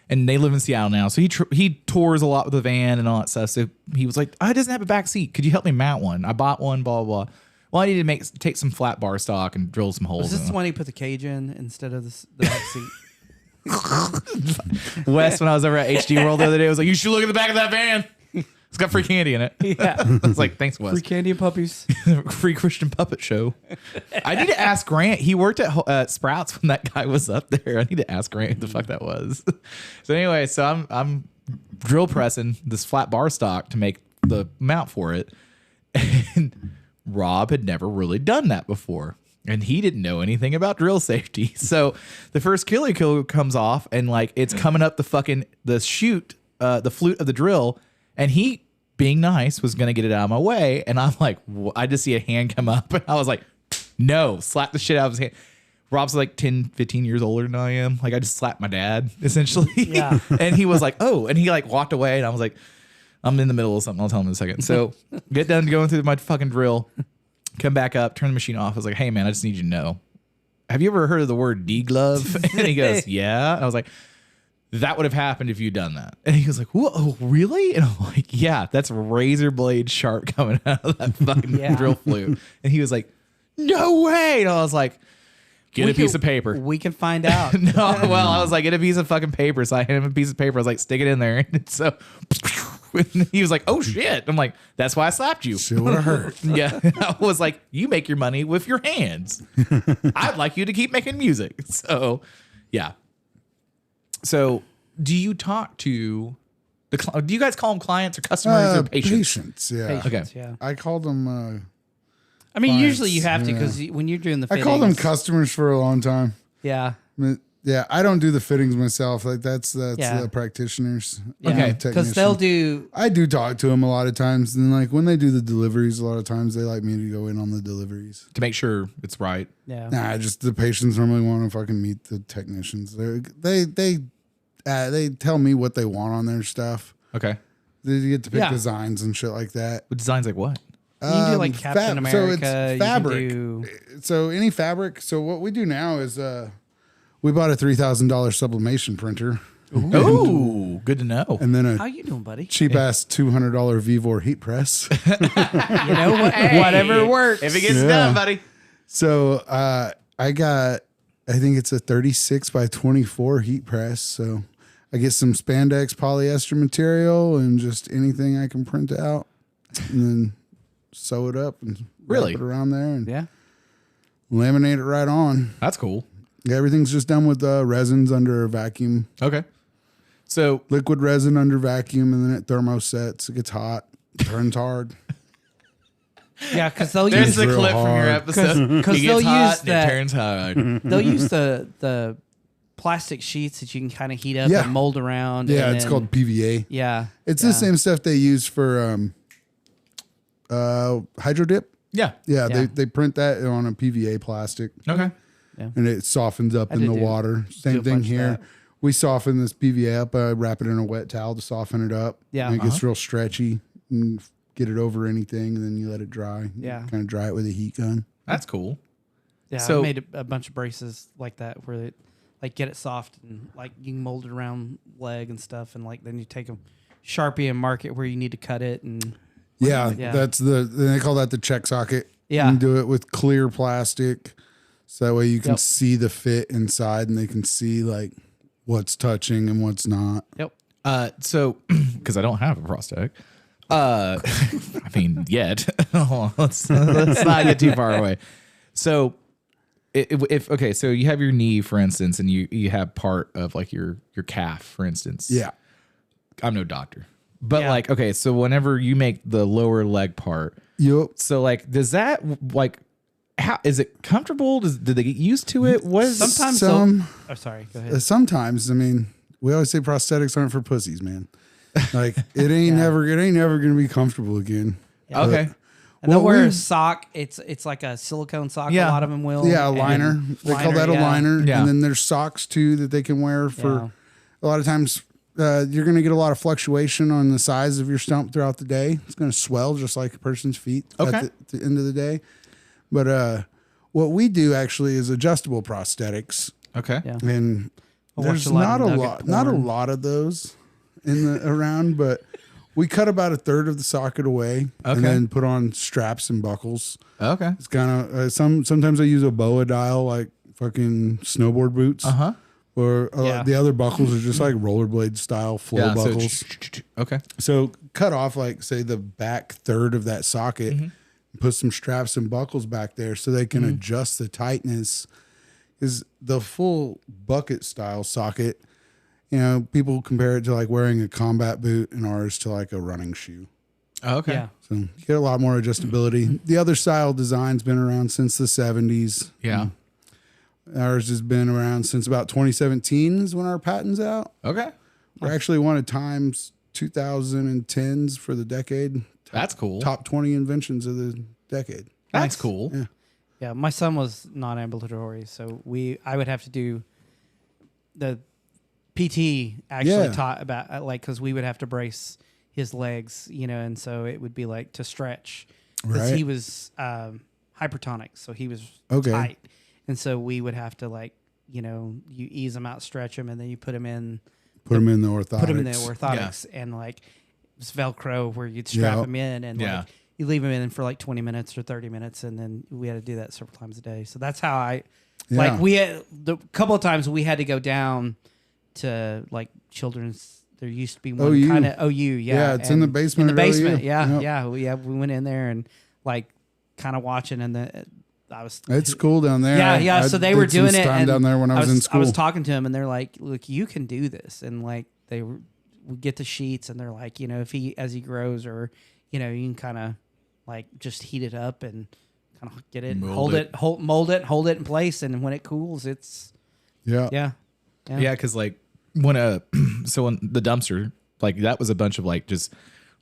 [SPEAKER 1] and they live in Seattle now. So he tours a lot with the van and all that stuff. So he was like, it doesn't have a back seat. Could you help me mount one? I bought one, blah, blah, blah. Well, I need to take some flat bar stock and drill some holes.
[SPEAKER 2] Was this the one he put the cage in instead of the back seat?
[SPEAKER 1] Wes, when I was over at HD World the other day, was like, you should look at the back of that van. It's got free candy in it.
[SPEAKER 2] Yeah.
[SPEAKER 1] I was like, thanks, Wes.
[SPEAKER 2] Free candy and puppies.
[SPEAKER 1] Free Christian puppet show. I need to ask Grant. He worked at Sprouts when that guy was up there. I need to ask Grant what the fuck that was. So anyway, so I'm drill pressing this flat bar stock to make the mount for it. And Rob had never really done that before. And he didn't know anything about drill safety. So the first killie comes off, and like it's coming up the chute, the flute of the drill. And he, being nice, was going to get it out of my way. And I'm like, I just see a hand come up. And I was like, no, slap the shit out of his hand. Rob's like 10, 15 years older than I am. Like, I just slapped my dad, essentially.
[SPEAKER 2] Yeah.
[SPEAKER 1] And he was like, oh. And he like walked away. And I was like, I'm in the middle of something. I'll tell him in a second. So get done going through my fucking drill. Come back up, turn the machine off. I was like, hey, man, I just need you to know. Have you ever heard of the word D-glove? And he goes, yeah. And I was like, that would have happened if you'd done that. And he was like, whoa, really? And I'm like, yeah, that's razor blade sharp coming out of that fucking drill flute. And he was like, no way. And I was like, get a piece of paper.
[SPEAKER 2] We can find out.
[SPEAKER 1] No, well, I was like, get a piece of fucking paper. So I handed him a piece of paper. I was like, stick it in there. And so and he was like, oh shit. I'm like, that's why I slapped you.
[SPEAKER 3] Shit would have hurt.
[SPEAKER 1] Yeah. I was like, you make your money with your hands. I'd like you to keep making music. So yeah. So, do you talk to do you guys call them clients or customers or patients?
[SPEAKER 3] Patients, yeah.
[SPEAKER 2] Patients,
[SPEAKER 1] Okay.
[SPEAKER 2] yeah.
[SPEAKER 3] I called them.
[SPEAKER 2] I mean,
[SPEAKER 3] clients,
[SPEAKER 2] usually you have to, because when you're doing the
[SPEAKER 3] I
[SPEAKER 2] fittings.
[SPEAKER 3] called them customers for a long time.
[SPEAKER 2] Yeah.
[SPEAKER 3] Yeah, I don't do the fittings myself. Like that's
[SPEAKER 2] Yeah.
[SPEAKER 3] the practitioners.
[SPEAKER 1] Okay.
[SPEAKER 2] Because they'll do.
[SPEAKER 3] I do talk to them a lot of times, and like when they do the deliveries, a lot of times they like me to go in on the deliveries
[SPEAKER 1] To make sure it's right.
[SPEAKER 2] Yeah.
[SPEAKER 3] Nah, just the patients normally want to fucking meet the technicians. They tell me what they want on their stuff.
[SPEAKER 1] Okay.
[SPEAKER 3] They get to pick
[SPEAKER 2] Yeah.
[SPEAKER 3] designs and shit like that.
[SPEAKER 1] What designs like what?
[SPEAKER 2] You can do like Captain America.
[SPEAKER 3] So it's fabric.
[SPEAKER 2] You can do,
[SPEAKER 3] So any fabric. So what we do now is we bought a $3,000 sublimation printer.
[SPEAKER 1] Oh, good to know.
[SPEAKER 3] And then
[SPEAKER 2] how
[SPEAKER 3] a
[SPEAKER 2] you doing, buddy?
[SPEAKER 3] cheap ass $200 Vevor heat press.
[SPEAKER 2] You know what? Whatever works.
[SPEAKER 1] If it gets
[SPEAKER 3] Yeah.
[SPEAKER 1] done, buddy.
[SPEAKER 3] So I think it's a 36 by 24 heat press. So I get some spandex polyester material and just anything I can print out. And then sew it up and
[SPEAKER 1] Really?
[SPEAKER 3] wrap it around there and
[SPEAKER 2] Yeah.
[SPEAKER 3] laminate it right on.
[SPEAKER 1] That's cool.
[SPEAKER 3] Yeah, everything's just done with resins under a vacuum.
[SPEAKER 1] Okay. So
[SPEAKER 3] Liquid resin under vacuum, and then it thermosets. It gets hot, turns hard.
[SPEAKER 2] Yeah, because they'll
[SPEAKER 1] there's
[SPEAKER 2] use
[SPEAKER 1] the
[SPEAKER 3] real
[SPEAKER 1] clip from your
[SPEAKER 3] hard.
[SPEAKER 1] episode.
[SPEAKER 2] 'Cause
[SPEAKER 1] It
[SPEAKER 2] they'll
[SPEAKER 1] gets hot
[SPEAKER 2] use
[SPEAKER 1] and
[SPEAKER 2] that-
[SPEAKER 1] it turns hard.
[SPEAKER 2] they'll use the plastic sheets that you can kind of heat up
[SPEAKER 3] Yeah.
[SPEAKER 2] and mold around.
[SPEAKER 3] Yeah,
[SPEAKER 2] and
[SPEAKER 3] it's
[SPEAKER 2] then-
[SPEAKER 3] called PVA.
[SPEAKER 2] Yeah.
[SPEAKER 3] It's
[SPEAKER 2] yeah.
[SPEAKER 3] the same stuff they use for hydro dip.
[SPEAKER 1] Yeah.
[SPEAKER 3] Yeah,
[SPEAKER 2] Yeah.
[SPEAKER 3] They print that on a PVA plastic,
[SPEAKER 1] Okay.
[SPEAKER 3] and it softens up
[SPEAKER 2] I
[SPEAKER 3] in
[SPEAKER 2] did
[SPEAKER 3] the
[SPEAKER 2] do-
[SPEAKER 3] water.
[SPEAKER 2] do
[SPEAKER 3] Same
[SPEAKER 2] a
[SPEAKER 3] thing
[SPEAKER 2] bunch of
[SPEAKER 3] here.
[SPEAKER 2] that.
[SPEAKER 3] We soften this PVA up, wrap it in a wet towel to soften it up.
[SPEAKER 2] Yeah.
[SPEAKER 3] And it gets real stretchy and get it over anything, and then you let it dry.
[SPEAKER 2] Yeah.
[SPEAKER 3] Kind of dry it with a heat gun.
[SPEAKER 1] That's cool.
[SPEAKER 2] Yeah,
[SPEAKER 1] So-
[SPEAKER 2] I made a bunch of braces like that where it like get it soft and like you can mold it around leg and stuff, and like then you take a Sharpie and mark it where you need to cut it, and
[SPEAKER 3] Yeah,
[SPEAKER 2] Yeah.
[SPEAKER 3] that's they call that the check socket.
[SPEAKER 2] Yeah.
[SPEAKER 3] You can do it with clear plastic, so that way you can
[SPEAKER 2] Yep.
[SPEAKER 3] see the fit inside, and they can see like what's touching and what's not.
[SPEAKER 2] yep.
[SPEAKER 1] So because I don't have a prosthetic. I mean, yet. let's not get too far away. So if okay, so you have your knee, for instance, and you have part of like your calf, for instance.
[SPEAKER 3] Yeah.
[SPEAKER 1] I'm no doctor. But
[SPEAKER 2] Yeah.
[SPEAKER 1] like, okay, so whenever you make the lower leg part,
[SPEAKER 3] Yep.
[SPEAKER 1] so like, does that like, how is it comfortable? Did they get used to it? What is
[SPEAKER 2] Sometimes
[SPEAKER 3] Some
[SPEAKER 2] Oh, sorry. Go ahead.
[SPEAKER 3] sometimes, I mean, we always say prosthetics aren't for pussies, man. Like it ain't never gonna be comfortable again.
[SPEAKER 1] okay?
[SPEAKER 2] And they'll
[SPEAKER 3] Well,
[SPEAKER 2] wear
[SPEAKER 3] we-
[SPEAKER 2] a sock. It's like a silicone sock.
[SPEAKER 1] Yeah.
[SPEAKER 2] A lot of them will.
[SPEAKER 3] Yeah, a
[SPEAKER 2] And
[SPEAKER 3] liner. They call that a
[SPEAKER 2] yeah.
[SPEAKER 3] liner.
[SPEAKER 1] Yeah.
[SPEAKER 3] And then there's socks too that they can wear for
[SPEAKER 2] Yeah.
[SPEAKER 3] a lot of times. You're going to get a lot of fluctuation on the size of your stump throughout the day. It's going to swell just like a person's feet
[SPEAKER 1] Okay.
[SPEAKER 3] at the end of the day. But what we do actually is adjustable prosthetics,
[SPEAKER 1] Okay.
[SPEAKER 2] Yeah.
[SPEAKER 3] and
[SPEAKER 2] I
[SPEAKER 3] there's
[SPEAKER 2] watch a lot
[SPEAKER 3] not
[SPEAKER 2] of
[SPEAKER 3] a
[SPEAKER 2] nugget
[SPEAKER 3] lot, not a
[SPEAKER 2] porn.
[SPEAKER 3] lot of those in the around, but we cut about a third of the socket away
[SPEAKER 1] Okay.
[SPEAKER 3] and then put on straps and buckles.
[SPEAKER 1] Okay.
[SPEAKER 3] It's kind of sometimes I use a boa dial like fucking snowboard boots.
[SPEAKER 1] Uh-huh.
[SPEAKER 3] Or
[SPEAKER 2] Yeah.
[SPEAKER 3] the other buckles are just like rollerblade style flow
[SPEAKER 1] Yeah.
[SPEAKER 3] buckles.
[SPEAKER 1] Okay.
[SPEAKER 3] So cut off like say the back third of that socket, put some straps and buckles back there so they can adjust the tightness. Is the full bucket style socket, you know, people compare it to like wearing a combat boot and ours to like a running shoe.
[SPEAKER 1] Okay.
[SPEAKER 2] Yeah.
[SPEAKER 3] So you get a lot more adjustability. The other style design's been around since the 70s.
[SPEAKER 1] Yeah.
[SPEAKER 3] Ours has been around since about 2017 is when our patent's out.
[SPEAKER 1] Okay.
[SPEAKER 3] We're actually one of Time's 2010s for the decade.
[SPEAKER 1] That's cool.
[SPEAKER 3] Top 20 inventions of the decade.
[SPEAKER 1] That's cool.
[SPEAKER 3] Yeah.
[SPEAKER 2] Yeah, my son was non-ambulatory, so I would have to do the PT actually
[SPEAKER 3] Yeah.
[SPEAKER 2] taught about like because we would have to brace his legs, you know, and so it would be like to stretch because
[SPEAKER 3] Right.
[SPEAKER 2] he was hypertonic, so he was
[SPEAKER 3] Okay.
[SPEAKER 2] tight, and so we would have to like you know you ease him out, stretch him, and then you put him in
[SPEAKER 3] Put them in the orthotics.
[SPEAKER 2] put him in the orthotics, and like it was Velcro where you'd strap
[SPEAKER 3] Yep.
[SPEAKER 2] him in and
[SPEAKER 1] Yeah.
[SPEAKER 2] like you leave him in for like 20 minutes or 30 minutes, and then we had to do that several times a day. So that's how I like
[SPEAKER 3] Yeah.
[SPEAKER 2] we had the couple of times we had to go down to like children's. There used to be one
[SPEAKER 3] OU.
[SPEAKER 2] kind of OU, yeah.
[SPEAKER 3] Yeah, it's in the basement
[SPEAKER 2] In the
[SPEAKER 3] at OU.
[SPEAKER 2] basement, yeah,
[SPEAKER 3] Yep.
[SPEAKER 2] yeah. We went in there and like kind of watching, and I was
[SPEAKER 3] It's cool down there.
[SPEAKER 2] yeah, yeah.
[SPEAKER 3] I
[SPEAKER 2] So they
[SPEAKER 3] did
[SPEAKER 2] were
[SPEAKER 3] some
[SPEAKER 2] doing it
[SPEAKER 3] time
[SPEAKER 2] and
[SPEAKER 3] down there when I was in school.
[SPEAKER 2] I was talking to him, and they're like, "Look, you can do this." And like we get the sheets, and they're like, you know, if he as he grows, or you know, you can kind of like just heat it up and kind of get it,
[SPEAKER 1] Mold it.
[SPEAKER 2] mold it, hold it in place, and when it cools, it's
[SPEAKER 3] yeah.
[SPEAKER 2] yeah,
[SPEAKER 1] Yeah, because like when so when the dumpster, like that was a bunch of like just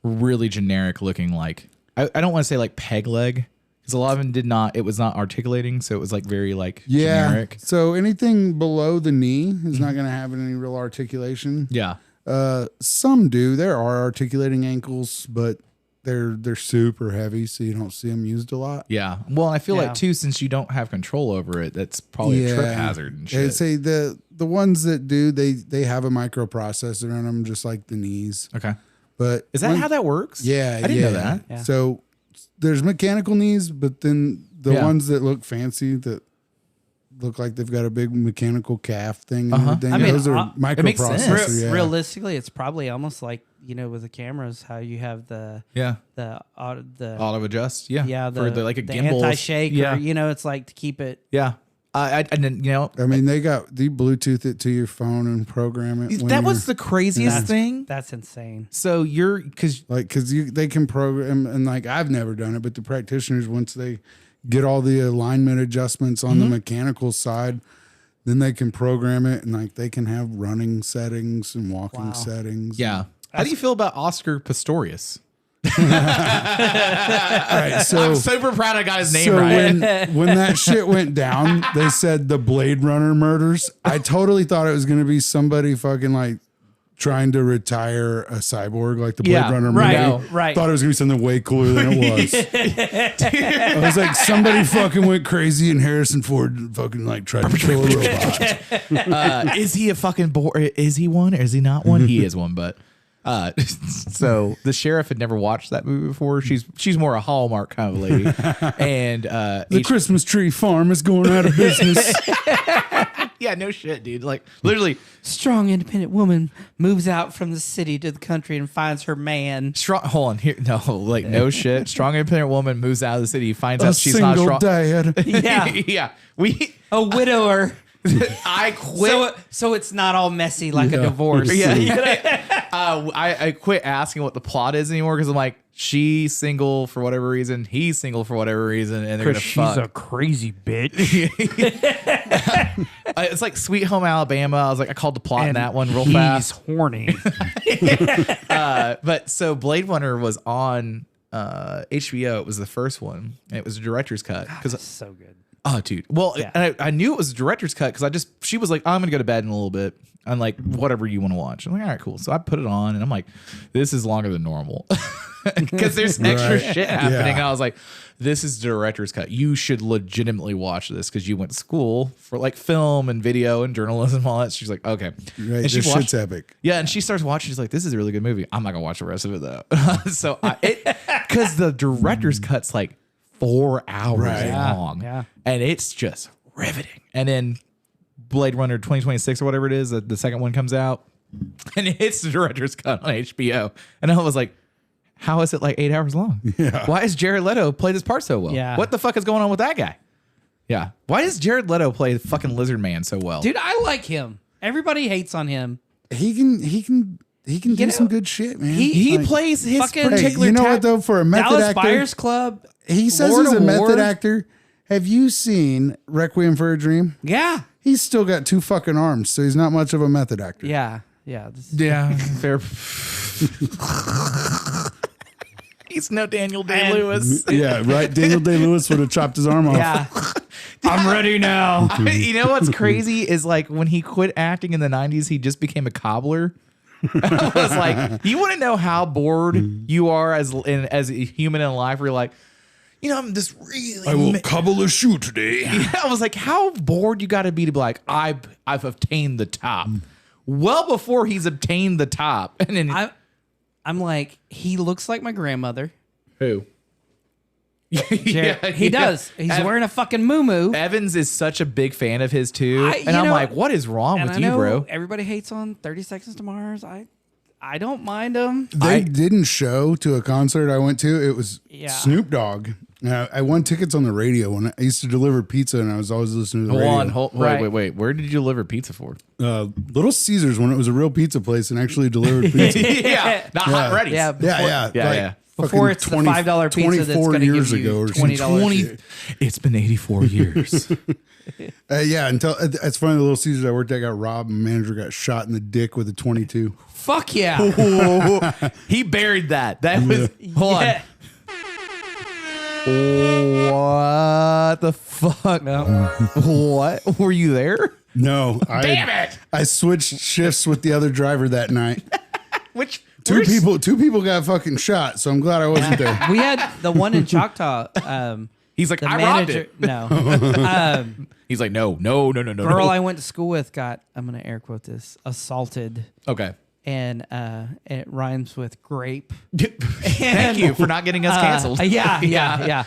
[SPEAKER 1] really generic looking like I don't want to say like peg leg because a lot of them did not. It was not articulating, so it was like very like generic.
[SPEAKER 3] So anything below the knee is not going to have any real articulation.
[SPEAKER 1] Yeah.
[SPEAKER 3] Some do. There are articulating ankles, but they're super heavy, so you don't see them used a lot.
[SPEAKER 1] Yeah. Well, I feel
[SPEAKER 2] Yeah.
[SPEAKER 1] like too, since you don't have control over it, that's probably a trip hazard and
[SPEAKER 3] I'd
[SPEAKER 1] shit.
[SPEAKER 3] say the ones that do, they have a microprocessor in them, just like the knees.
[SPEAKER 1] Okay.
[SPEAKER 3] But
[SPEAKER 1] Is that how that works?
[SPEAKER 3] Yeah,
[SPEAKER 1] I didn't know that.
[SPEAKER 2] Yeah.
[SPEAKER 3] So there's mechanical knees, but then the
[SPEAKER 1] Yeah.
[SPEAKER 3] ones that look fancy that look like they've got a big mechanical calf thing. And everything.
[SPEAKER 2] I mean,
[SPEAKER 3] Those are
[SPEAKER 1] it makes sense.
[SPEAKER 3] microprocessors. Yeah.
[SPEAKER 2] Realistically, it's probably almost like, with the cameras, how you have the
[SPEAKER 1] auto adjust. Yeah.
[SPEAKER 2] the
[SPEAKER 1] like a
[SPEAKER 2] the
[SPEAKER 1] gimbal.
[SPEAKER 2] anti-shake,
[SPEAKER 1] Yeah.
[SPEAKER 2] or, it's like to keep it.
[SPEAKER 1] Yeah. And then,
[SPEAKER 3] I mean, they Bluetooth it to your phone and program it.
[SPEAKER 1] that was the craziest thing.
[SPEAKER 2] That's insane.
[SPEAKER 1] So because
[SPEAKER 3] they can program, and like I've never done it, but the practitioners, once they get all the alignment adjustments on the mechanical side, then they can program it, and like they can have running settings and walking settings.
[SPEAKER 1] yeah. How do you feel about Oscar Pistorius?
[SPEAKER 3] All right, so
[SPEAKER 1] I'm super proud I got his name
[SPEAKER 3] so
[SPEAKER 1] right.
[SPEAKER 3] when that shit went down, they said the Blade Runner murders. I totally thought it was going to be somebody fucking like trying to retire a cyborg, like the Blade Runner movie.
[SPEAKER 2] Right.
[SPEAKER 3] Thought it was going to be something way cooler than it was. I was like, somebody fucking went crazy and Harrison Ford fucking like tried to kill a robot.
[SPEAKER 1] Is he a fucking is he one or is he not one? He is one, but so the sheriff had never watched that movie before. She's more a Hallmark kind of lady. And
[SPEAKER 3] the Christmas tree farm is going out of business.
[SPEAKER 1] yeah, no shit, dude. Like literally
[SPEAKER 2] Strong, independent woman moves out from the city to the country and finds her man.
[SPEAKER 1] strong. Hold on here. No, like no shit. Strong independent woman moves out of the city, finds
[SPEAKER 3] A
[SPEAKER 1] out she's not
[SPEAKER 3] single
[SPEAKER 1] strong.
[SPEAKER 3] dad.
[SPEAKER 2] Yeah.
[SPEAKER 1] Yeah. We
[SPEAKER 2] A widower.
[SPEAKER 1] I quit.
[SPEAKER 2] So it's not all messy like a divorce.
[SPEAKER 1] Yeah. I quit asking what the plot is anymore because I'm like, she's single for whatever reason, he's single for whatever reason, and they're gonna fuck.
[SPEAKER 2] She's a crazy bitch.
[SPEAKER 1] It's like Sweet Home Alabama. I was like, I called the plot in that one real fast.
[SPEAKER 2] Horny.
[SPEAKER 1] But so Blade Runner was on HBO. It was the first one. And it was a director's cut because
[SPEAKER 2] so good.
[SPEAKER 1] oh, dude. Well, and I knew it was a director's cut because she was like, I'm gonna go to bed in a little bit. I'm like, whatever you want to watch. I'm like, all right, cool. So I put it on and I'm like, this is longer than normal because there's extra shit happening.
[SPEAKER 3] Yeah.
[SPEAKER 1] And I was like, this is director's cut. You should legitimately watch this because you went to school for like film and video and journalism and all that. She's like, okay.
[SPEAKER 3] Right,
[SPEAKER 1] And she
[SPEAKER 3] this
[SPEAKER 1] watched,
[SPEAKER 3] shit's epic.
[SPEAKER 1] yeah, and she starts watching. She's like, this is a really good movie. I'm not gonna watch the rest of it though. So because the director's cut's like 4 hours long, and it's just riveting. And then Blade Runner 2026 or whatever it is, the second one comes out, and it's the director's cut on HBO. And I was like, how is it like 8 hours long?
[SPEAKER 3] Yeah.
[SPEAKER 1] Why does Jared Leto play this part so well?
[SPEAKER 2] Yeah.
[SPEAKER 1] What the fuck is going on with that guy? Yeah. Why does Jared Leto play fucking Lizard Man so well?
[SPEAKER 2] Dude, I like him. Everybody hates on him.
[SPEAKER 3] He can do some good shit, man.
[SPEAKER 1] he
[SPEAKER 3] Like,
[SPEAKER 1] plays his
[SPEAKER 2] fucking-
[SPEAKER 1] particular
[SPEAKER 3] you know
[SPEAKER 1] type.
[SPEAKER 3] what though? For a method
[SPEAKER 2] Dallas
[SPEAKER 3] actor,
[SPEAKER 2] Buyers Club.
[SPEAKER 3] he says
[SPEAKER 2] Lord
[SPEAKER 3] he's a
[SPEAKER 2] of
[SPEAKER 3] method
[SPEAKER 2] War.
[SPEAKER 3] actor. Have you seen Requiem for a Dream?
[SPEAKER 2] Yeah.
[SPEAKER 3] He's still got 2 fucking arms, so he's not much of a method actor.
[SPEAKER 2] Yeah. Yeah.
[SPEAKER 1] Yeah, fair. He's no Daniel Day-Lewis.
[SPEAKER 3] Yeah, right. Daniel Day-Lewis would have chopped his arm off.
[SPEAKER 2] Yeah. I'm ready now.
[SPEAKER 1] You know what's crazy is like when he quit acting in the 90s, he just became a cobbler. I was like, you want to know how bored you are as a human in life? Where you're like, I'm just really.
[SPEAKER 3] I will cobble a shoe today.
[SPEAKER 1] I was like, how bored you got to be like, I've obtained the top. Well, before he's obtained the top, and then
[SPEAKER 2] I'm like, he looks like my grandmother.
[SPEAKER 1] who?
[SPEAKER 2] He does. He's wearing a fucking muumuu.
[SPEAKER 1] Evans is such a big fan of his too,
[SPEAKER 2] You
[SPEAKER 1] and I'm
[SPEAKER 2] know-
[SPEAKER 1] like, what is wrong with
[SPEAKER 2] I
[SPEAKER 1] you,
[SPEAKER 2] know
[SPEAKER 1] bro?
[SPEAKER 2] everybody hates on 30 Seconds to Mars. I don't mind him.
[SPEAKER 3] They didn't show to a concert I went to. It was
[SPEAKER 2] Yeah.
[SPEAKER 3] Snoop Dogg. I won tickets on the radio when I used to deliver pizza, and I was always listening to the radio.
[SPEAKER 1] Wait. Where did you deliver pizza for?
[SPEAKER 3] Little Caesars, when it was a real pizza place and actually delivered pizza.
[SPEAKER 1] Yeah, not hot and ready.
[SPEAKER 2] Yeah,
[SPEAKER 3] Yeah.
[SPEAKER 2] Before it's the $5 pizza that's
[SPEAKER 3] 24
[SPEAKER 2] going to
[SPEAKER 3] years
[SPEAKER 2] give you
[SPEAKER 3] ago or
[SPEAKER 2] $20.
[SPEAKER 1] It's been 84 years.
[SPEAKER 3] Until it's funny, the Little Caesars I worked at got robbed, and the manager got shot in the dick with a 22.
[SPEAKER 2] Fuck yeah.
[SPEAKER 1] He buried that. That was hold on. What the fuck? What? Were you there?
[SPEAKER 3] No,
[SPEAKER 1] Damn it!
[SPEAKER 3] I switched shifts with the other driver that night.
[SPEAKER 1] Which
[SPEAKER 3] Two people got fucking shot, so I'm glad I wasn't there.
[SPEAKER 2] We had the one in Choctaw.
[SPEAKER 1] He's like,
[SPEAKER 2] The
[SPEAKER 1] I robbed
[SPEAKER 2] manager.
[SPEAKER 1] it.
[SPEAKER 2] No.
[SPEAKER 1] He's like, no.
[SPEAKER 2] Girl I went to school with got, I'm going to air quote this, assaulted.
[SPEAKER 1] Okay.
[SPEAKER 2] And it rhymes with grape.
[SPEAKER 1] Thank you for not getting us canceled.
[SPEAKER 2] Yeah.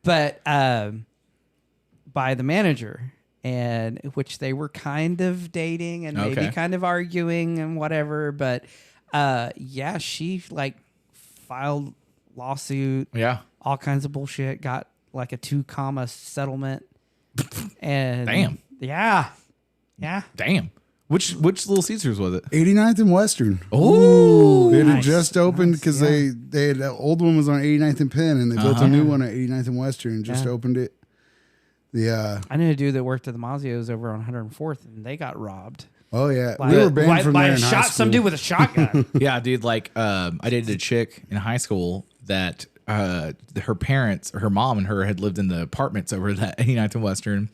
[SPEAKER 2] But by the manager. and which they were kind of dating and maybe
[SPEAKER 1] Okay.
[SPEAKER 2] kind of arguing and whatever. But yeah, she like filed lawsuit,
[SPEAKER 1] Yeah.
[SPEAKER 2] all kinds of bullshit, got like a 2 comma settlement. And
[SPEAKER 1] Damn.
[SPEAKER 2] Yeah. Yeah.
[SPEAKER 1] Damn. Which Little Caesars was it?
[SPEAKER 3] 89th and Western.
[SPEAKER 1] Oh,
[SPEAKER 3] It had
[SPEAKER 2] nice.
[SPEAKER 3] just opened
[SPEAKER 2] Nice,
[SPEAKER 3] because
[SPEAKER 2] yeah.
[SPEAKER 3] they had the old one was on 89th and Penn, and they built a new one at 89th and Western and just
[SPEAKER 2] Yeah.
[SPEAKER 3] opened it. The
[SPEAKER 2] I knew a dude that worked at the Mazio's over on 104th, and they got robbed.
[SPEAKER 3] oh yeah,
[SPEAKER 2] By-
[SPEAKER 3] we were banned
[SPEAKER 2] by-
[SPEAKER 3] from
[SPEAKER 2] by
[SPEAKER 3] there
[SPEAKER 2] a
[SPEAKER 3] in high
[SPEAKER 2] shot
[SPEAKER 3] school.
[SPEAKER 2] some dude with a shotgun.
[SPEAKER 1] yeah, dude. Like, I dated a chick in high school that her parents, her mom and her had lived in the apartments over at that 89th and Western,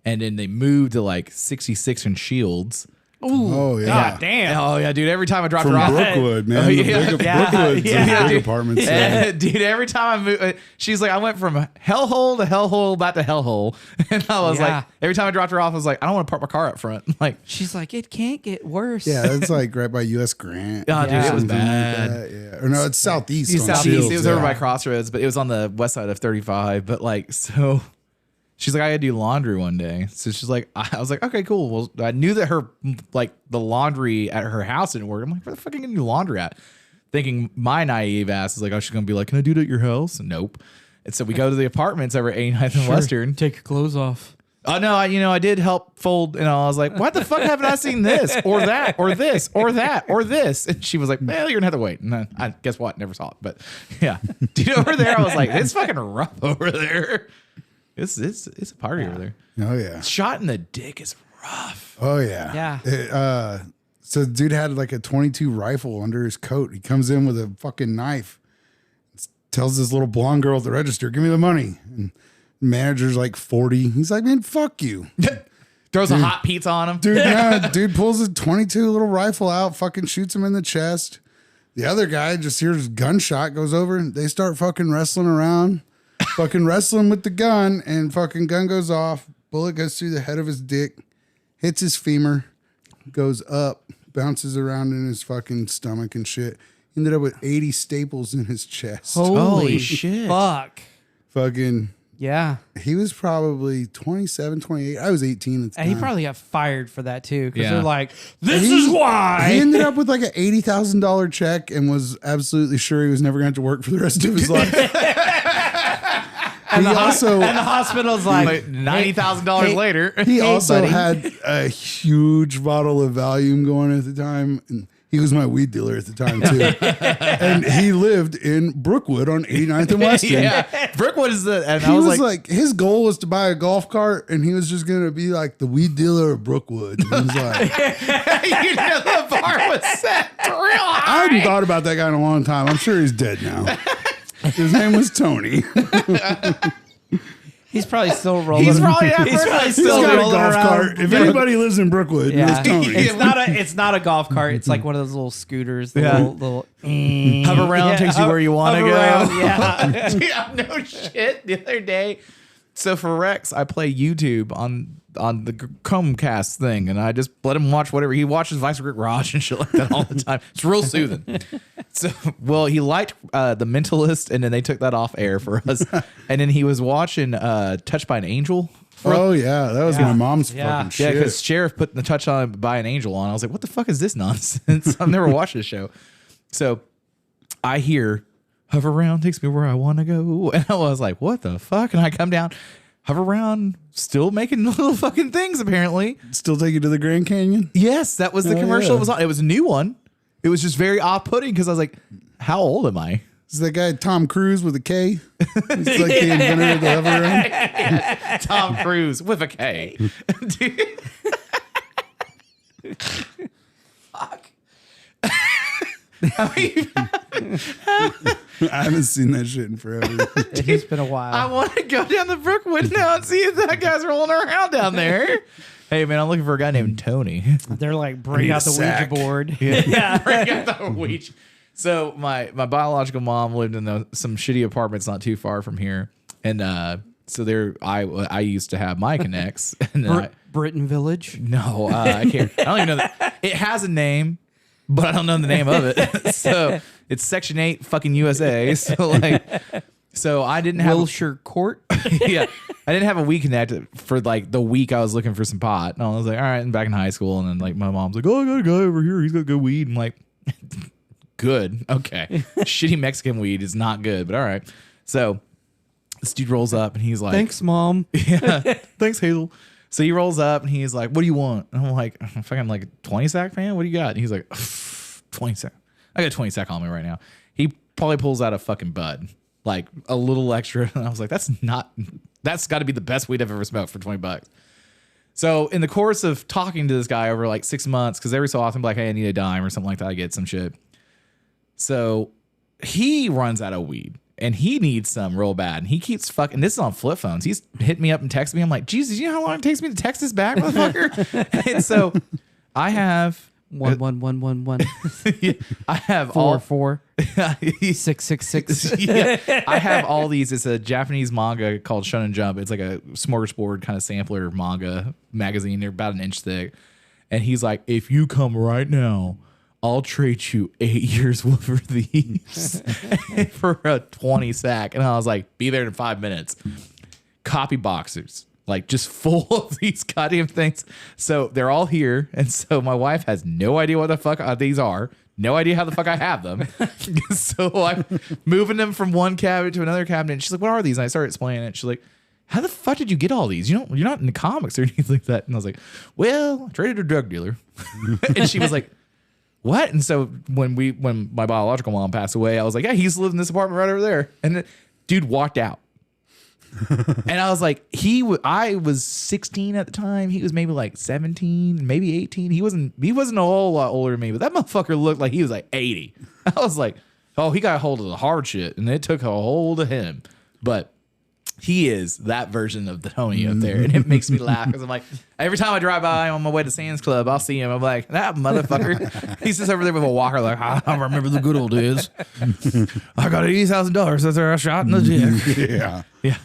[SPEAKER 1] and then they moved to like 66 and Shields.
[SPEAKER 3] Oh yeah,
[SPEAKER 2] God damn.
[SPEAKER 1] Oh yeah, dude. Every time I dropped
[SPEAKER 3] from
[SPEAKER 1] her off,
[SPEAKER 3] Brookwood, man.
[SPEAKER 1] Oh,
[SPEAKER 3] The
[SPEAKER 1] yeah.
[SPEAKER 3] big,
[SPEAKER 2] Yeah.
[SPEAKER 3] Brookwood's
[SPEAKER 2] Yeah.
[SPEAKER 3] those big
[SPEAKER 1] Dude.
[SPEAKER 3] apartments. there.
[SPEAKER 1] Dude, every time I moved, she's like, I went from hellhole to hellhole back to hellhole. And I was
[SPEAKER 2] Yeah.
[SPEAKER 1] like, every time I dropped her off, I was like, I don't want to park my car up front. Like,
[SPEAKER 2] She's like, it can't get worse.
[SPEAKER 3] Yeah, that's like right by U.S. Grant.
[SPEAKER 1] oh, dude, it was
[SPEAKER 3] Something like
[SPEAKER 1] bad.
[SPEAKER 3] that, yeah. Or no, it's southeast.
[SPEAKER 1] It's
[SPEAKER 3] on
[SPEAKER 1] southeast.
[SPEAKER 3] Shields,
[SPEAKER 1] It was
[SPEAKER 3] yeah.
[SPEAKER 1] over by Crossroads, but it was on the west side of 35. But like, so she's like, I gotta do laundry one day. So she's like, I was like, okay, cool. Well, I knew that her like the laundry at her house didn't work. I'm like, where the fuck are you gonna do laundry at? Thinking my naive ass is like, oh, she's gonna be like, can I do it at your house? Nope. And so we go to the apartments over at 89th and Western.
[SPEAKER 2] Take your clothes off.
[SPEAKER 1] Oh no, I did help fold, and I was like, "What the fuck haven't I seen this or that or this or that or this?" And she was like, "Well, you're gonna have to wait." And then, I guess what? Never saw it, but yeah, dude, over there, I was like, "It's fucking rough over there. It's a party over there.
[SPEAKER 3] Oh yeah.
[SPEAKER 1] Shot in the dick is rough."
[SPEAKER 3] Oh yeah.
[SPEAKER 2] Yeah.
[SPEAKER 3] So the dude had like a 22 rifle under his coat. He comes in with a fucking knife. Tells this little blonde girl at the register, "Give me the money." And the manager's like 40. He's like, "Man, fuck you."
[SPEAKER 1] Throws a hot pizza on him.
[SPEAKER 3] Dude, yeah, dude pulls a 22 little rifle out, fucking shoots him in the chest. The other guy just hears gunshot, goes over, and they start fucking wrestling around, fucking wrestling with the gun, and fucking gun goes off. Bullet goes through the head of his dick, hits his femur, goes up, bounces around in his fucking stomach and shit. Ended up with 80 staples in his chest.
[SPEAKER 1] Holy shit.
[SPEAKER 2] Fuck.
[SPEAKER 3] Fucking,
[SPEAKER 2] Yeah.
[SPEAKER 3] he was probably 27, 28. I was 18 at the
[SPEAKER 2] And he
[SPEAKER 3] time.
[SPEAKER 2] probably got fired for that too. Because
[SPEAKER 1] Yeah.
[SPEAKER 2] they're like, this
[SPEAKER 3] He-
[SPEAKER 2] is why.
[SPEAKER 3] He ended up with like an $80,000 check and was absolutely sure he was never going to have to work for the rest of his life.
[SPEAKER 2] and,
[SPEAKER 3] he
[SPEAKER 2] the
[SPEAKER 3] also
[SPEAKER 2] and the hospital's like,
[SPEAKER 1] Like $90,000
[SPEAKER 2] hey,
[SPEAKER 1] later.
[SPEAKER 3] he
[SPEAKER 2] Hey,
[SPEAKER 3] also
[SPEAKER 2] buddy.
[SPEAKER 3] had a huge bottle of Valium going at the time, and he was my weed dealer at the time too. And he lived in Brookwood on 89th and Western.
[SPEAKER 1] yeah, Brookwood is the, and
[SPEAKER 3] He
[SPEAKER 1] I was
[SPEAKER 3] was
[SPEAKER 1] like,
[SPEAKER 3] like, his goal was to buy a golf cart, and he was just gonna be like the weed dealer of Brookwood. And he was like,
[SPEAKER 1] you know, the bar was set real
[SPEAKER 3] I
[SPEAKER 1] high.
[SPEAKER 3] hadn't thought about that guy in a long time. I'm sure he's dead now. His name was Tony.
[SPEAKER 2] he's probably still rolling.
[SPEAKER 1] He's probably that
[SPEAKER 2] he's
[SPEAKER 1] person.
[SPEAKER 2] probably
[SPEAKER 3] He's
[SPEAKER 2] still
[SPEAKER 3] got a
[SPEAKER 2] rolling
[SPEAKER 3] golf
[SPEAKER 2] around.
[SPEAKER 3] cart. If anybody lives in Brookwood,
[SPEAKER 2] Yeah.
[SPEAKER 3] it's Tony.
[SPEAKER 2] It's not a golf cart. It's like one of those little scooters. The
[SPEAKER 1] Yeah.
[SPEAKER 2] little
[SPEAKER 1] Hover around, takes you where you want to
[SPEAKER 2] hover
[SPEAKER 1] go.
[SPEAKER 2] around, yeah.
[SPEAKER 1] Yeah, no shit. The other day, so for Rex, I play YouTube on the Chromecast thing, and I just let him watch whatever he watches, Vice Grip Garage and shit like that all the time. It's real soothing. So, well, he liked The Mentalist, and then they took that off air for us, and then he was watching Touched by an Angel.
[SPEAKER 3] Oh yeah, that was my mom's
[SPEAKER 2] Yeah.
[SPEAKER 3] fucking
[SPEAKER 1] Yeah,
[SPEAKER 3] shit.
[SPEAKER 1] because Sheriff put the Touch on by an Angel on. I was like, what the fuck is this nonsense? I've never watched this show. So I hear hover around takes me where I want to go. And I was like, what the fuck? And I come down, hover around, still making little fucking things apparently.
[SPEAKER 3] Still take you to the Grand Canyon.
[SPEAKER 1] Yes, that was the
[SPEAKER 3] Oh,
[SPEAKER 1] commercial
[SPEAKER 3] yeah.
[SPEAKER 1] it was on. It was a new one. It was just very off-putting because I was like, how old am I?
[SPEAKER 3] Is that guy Tom Cruise with a K? He's like the inventor of the hover around.
[SPEAKER 1] Tom Cruise with a K. Dude. Fuck. I mean,
[SPEAKER 3] I haven't seen that shit in forever.
[SPEAKER 2] It's been a while.
[SPEAKER 1] I want to go down the Brookwood now and see if that guy's rolling around down there. Hey, man, I'm looking for a guy named Tony.
[SPEAKER 2] They're like, bring
[SPEAKER 3] need
[SPEAKER 2] out
[SPEAKER 3] a
[SPEAKER 2] the
[SPEAKER 3] sack.
[SPEAKER 2] Ouija board.
[SPEAKER 1] Yeah, bring out the Ouija. So my biological mom lived in some shitty apartments not too far from here, and so there I used to have my connects. And then
[SPEAKER 2] Britain Village.
[SPEAKER 1] no, I can't. I don't even know that it has a name, but I don't know the name of it. So it's Section 8 fucking USA. So like So I didn't have
[SPEAKER 2] Wilshire Court.
[SPEAKER 1] yeah, I didn't have a weed connect for like the week I was looking for some pot. And I was like, all right, and back in high school, and then like my mom's like, oh, I got a guy over here. He's got good weed. I'm like, good, okay. Shitty Mexican weed is not good, but all right. So this dude rolls up and he's like,
[SPEAKER 2] Thanks, Mom.
[SPEAKER 1] yeah, thanks, Hazel. So he rolls up and he's like, what do you want? And I'm like, I'm fucking like 20 sack, man. What do you got? And he's like, 20 sack. I got 20 sack on me right now. He probably pulls out a fucking bud. Like a little extra. And I was like, that's got to be the best weed I've ever smoked for $20. So in the course of talking to this guy over like 6 months, because every so often, like, hey, I need a dime or something like that, I get some shit. So he runs out of weed and he needs some real bad. And he keeps fucking, this is on flip phones. He's hitting me up and texting me. I'm like, Jesus, you know how long it takes me to text this back, motherfucker? And so I have
[SPEAKER 2] 11111
[SPEAKER 1] yeah, I have all
[SPEAKER 2] 44 666.
[SPEAKER 1] yeah, I have all these. It's a Japanese manga called Shonen Jump. It's like a smorgasbord kind of sampler manga magazine. They're about an inch thick. And he's like, if you come right now, I'll trade you 8 years worth of these for a 20 sack. And I was like, be there in 5 minutes. Copy boxers, like just full of these goddamn things. So they're all here. And so my wife has no idea what the fuck these are. No idea how the fuck I have them. So I'm moving them from one cabinet to another cabinet. And she's like, what are these? And I started explaining it. She's like, how the fuck did you get all these? You're not in the comics or anything like that. And I was like, well, I traded a drug dealer. And she was like, what? And so when my biological mom passed away, I was like, yeah, he used to live in this apartment right over there. And the dude walked out. And I was like, I was 16 at the time. He was maybe like 17, maybe 18. He wasn't a whole lot older than me, but that motherfucker looked like he was like 80. I was like, oh, he got a hold of the hard shit, and it took a hold of him. But he is that version of the Tony up there, and it makes me laugh because I'm like, every time I drive by on my way to Sam's Club, I'll see him. I'm like, that motherfucker. He's just over there with a walker, like, I remember the good old days. I got $80,000. That's where I shot in the gym.
[SPEAKER 3] Yeah.
[SPEAKER 1] Yeah.